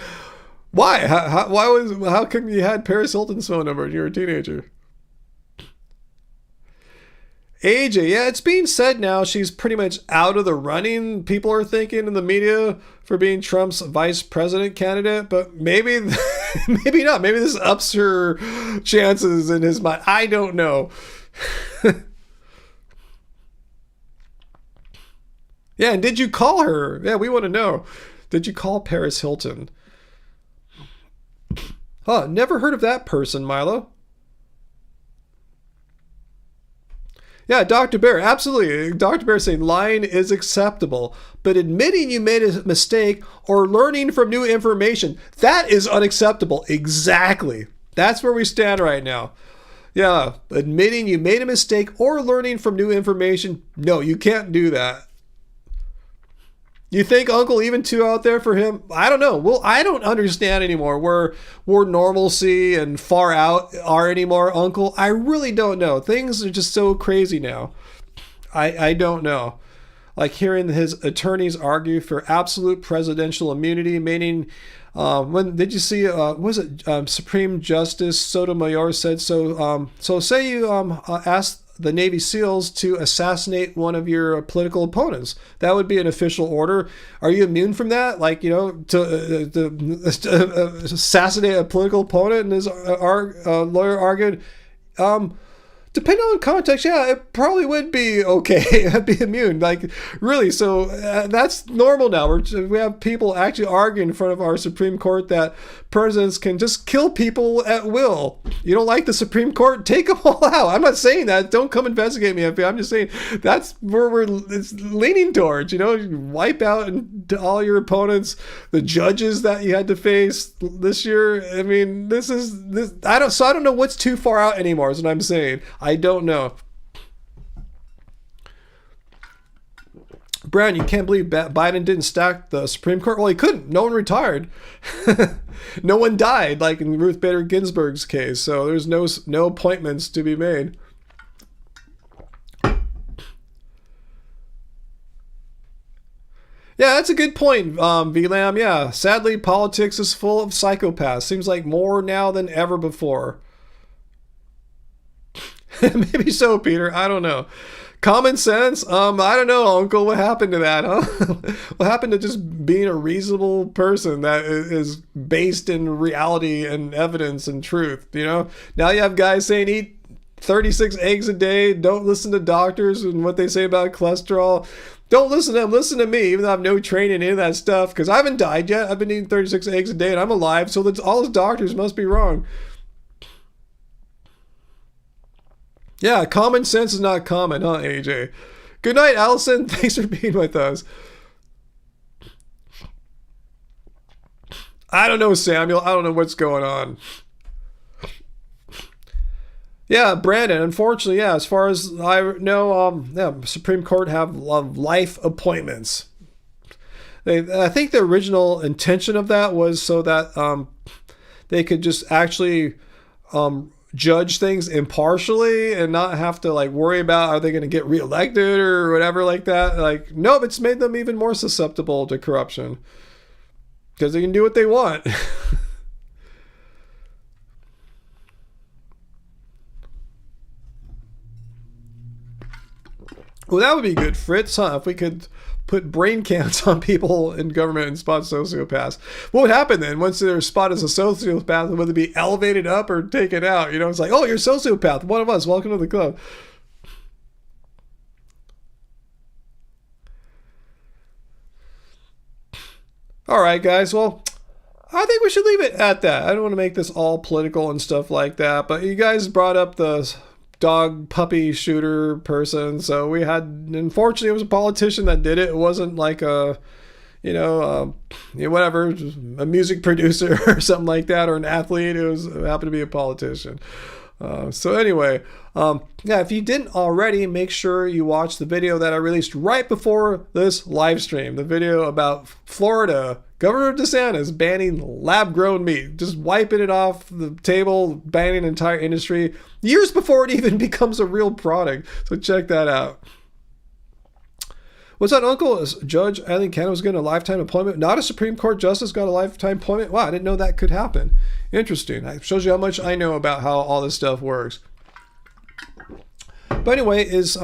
Why? How come you had Paris Hilton's phone number when you were a teenager? AJ, yeah, it's being said now she's pretty much out of the running, people are thinking in the media, for being Trump's vice president candidate, but maybe maybe not. Maybe this ups her chances in his mind. I don't know. Yeah, and did you call her? Yeah, we want to know. Did you call Paris Hilton? Never heard of that person, Milo. Yeah, Dr. Bear, absolutely. Dr. Bear saying lying is acceptable, but admitting you made a mistake or learning from new information, that is unacceptable. Exactly. That's where we stand right now. Yeah, admitting you made a mistake or learning from new information, no, you can't do that. You think Uncle even too out there for him? I don't know. Well, I don't understand anymore where normalcy and far out are anymore, Uncle. I really don't know. Things are just so crazy now. I don't know. Like hearing his attorneys argue for absolute presidential immunity, meaning when did you see was it Supreme Justice Sotomayor said so so say you asked the Navy SEALs to assassinate one of your political opponents. That would be an official order. Are you immune from that? Like, you know, to assassinate a political opponent? And his lawyer argued, depending on context, yeah, it probably would be okay. I'd be immune. Like, really. So that's normal now. We have people actually arguing in front of our Supreme Court that presidents can just kill people at will. You don't like the Supreme Court? Take them all out. I'm not saying that. Don't come investigate me, FBI. I'm just saying that's where it's leaning towards. You know, you wipe out all your opponents, the judges that you had to face this year. I mean, this. I don't know what's too far out anymore. Is what I'm saying. I don't know. Brown, you can't believe Biden didn't stack the Supreme Court? Well, he couldn't. No one retired. No one died, like in Ruth Bader Ginsburg's case. So there's no appointments to be made. Yeah, that's a good point, VLAM. Yeah, sadly, politics is full of psychopaths. Seems like more now than ever before. Maybe so, Peter. I don't know. Common sense? I don't know, Uncle. What happened to that, huh? What happened to just being a reasonable person that is based in reality and evidence and truth, you know? Now you have guys saying eat 36 eggs a day, don't listen to doctors and what they say about cholesterol. Don't listen to them, listen to me, even though I have no training in that stuff, because I haven't died yet. I've been eating 36 eggs a day and I'm alive, so all those doctors must be wrong. Yeah, common sense is not common, huh, AJ? Good night, Allison. Thanks for being with us. I don't know, Samuel. I don't know what's going on. Yeah, Brandon, unfortunately, yeah, as far as I know, Supreme Court have life appointments. I think the original intention of that was so that they could just actually judge things impartially and not have to like worry about are they going to get reelected or whatever like that. Like, nope, it's made them even more susceptible to corruption because they can do what they want. Well, that would be good, Fritz, huh? If we could put brain counts on people in government and spot sociopaths. What would happen then? Once they're spotted as a sociopath, would they be elevated up or taken out? You know, it's like, oh, you're a sociopath. One of us. Welcome to the club. All right, guys. Well, I think we should leave it at that. I don't want to make this all political and stuff like that, but you guys brought up the dog puppy shooter person, so we had, unfortunately it was a politician that did it. It wasn't like a whatever, just a music producer or something like that, or an athlete. It happened to be a politician. So anyway, yeah, if you didn't already, make sure you watch the video that I released right before this live stream, the video about Florida Governor DeSantis banning lab-grown meat, just wiping it off the table, banning an entire industry years before it even becomes a real product. So check that out. What's that, Uncle? Judge Eileen Cannon was getting a lifetime appointment. Not a Supreme Court justice got a lifetime appointment. Wow, I didn't know that could happen. Interesting. It shows you how much I know about how all this stuff works. But anyway, as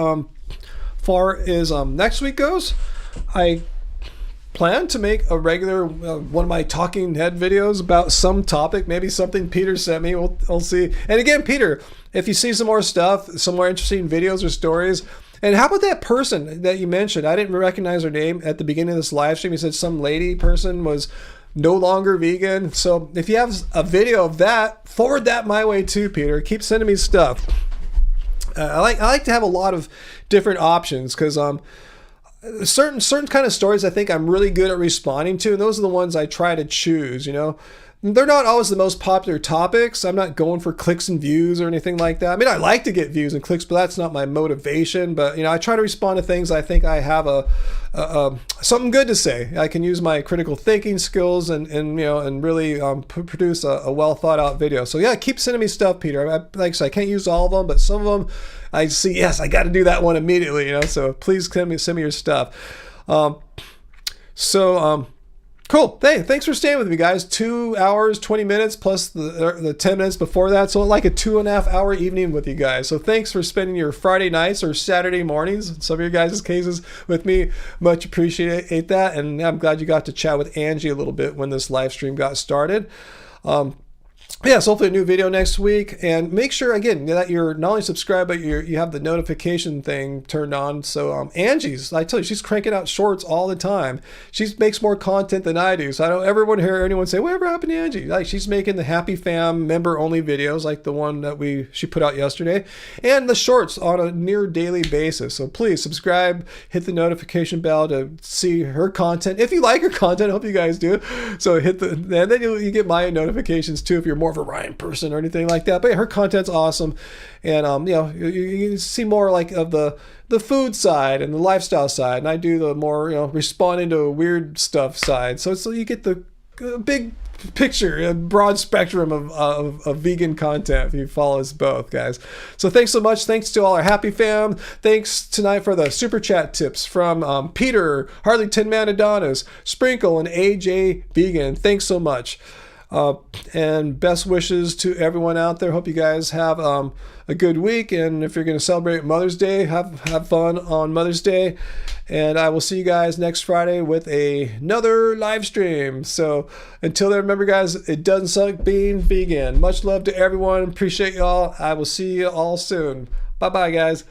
far as next week goes, I plan to make a regular one of my talking head videos about some topic, maybe something Peter sent me. We'll see. And again, Peter, if you see some more stuff, some more interesting videos or stories, and how about that person that you mentioned? I didn't recognize her name at the beginning of this live stream. You said some lady person was no longer vegan. So if you have a video of that, forward that my way too, Peter. Keep sending me stuff. I like to have a lot of different options, because certain kind of stories I think I'm really good at responding to, and those are the ones I try to choose. They're not always the most popular topics. I'm not going for clicks and views or anything like that. I mean, I like to get views and clicks, but that's not my motivation. But I try to respond to things I think I have something good to say. I can use my critical thinking skills and really produce a well thought out video. So yeah, keep sending me stuff, Peter. Like I said, I can't use all of them, but some of them I see. Yes, I got to do that one immediately. So please send me your stuff. Cool. Hey, thanks for staying with me, guys. 2 hours, 20 minutes plus the 10 minutes before that. So like a 2.5 hour evening with you guys. So thanks for spending your Friday nights or Saturday mornings, in some of your guys' cases, with me. Much appreciate that. And I'm glad you got to chat with Angie a little bit when this live stream got started. So hopefully a new video next week, and make sure again that you're not only subscribed, but you have the notification thing turned on. So Angie's, I tell you, she's cranking out shorts all the time. She makes more content than I do, so I don't ever want to hear anyone say, whatever happened to Angie? Like, she's making the Happy Fam member only videos, like the one that she put out yesterday, and the shorts on a near daily basis. So please subscribe, hit the notification bell to see her content. If you like her content, I hope you guys do. So and then you get my notifications too if you're more of a Ryan person or anything like that. But yeah, her content's awesome, and you see more like of the food side and the lifestyle side, and I do the more responding to weird stuff side. So you get the big picture, a broad spectrum of vegan content if you follow us both, guys. So thanks so much. Thanks to all our Happy Fam. Thanks tonight for the super chat tips from Peter, Harley Tin Man Adonis, Sprinkle, and AJ Vegan. Thanks so much. And best wishes to everyone out there. Hope you guys have a good week, and if you're going to celebrate Mother's Day, have fun on Mother's Day, and I will see you guys next Friday with another live stream. So until then, remember guys, it doesn't suck being vegan. Much love to everyone. Appreciate y'all. I will see you all soon. Bye bye, guys.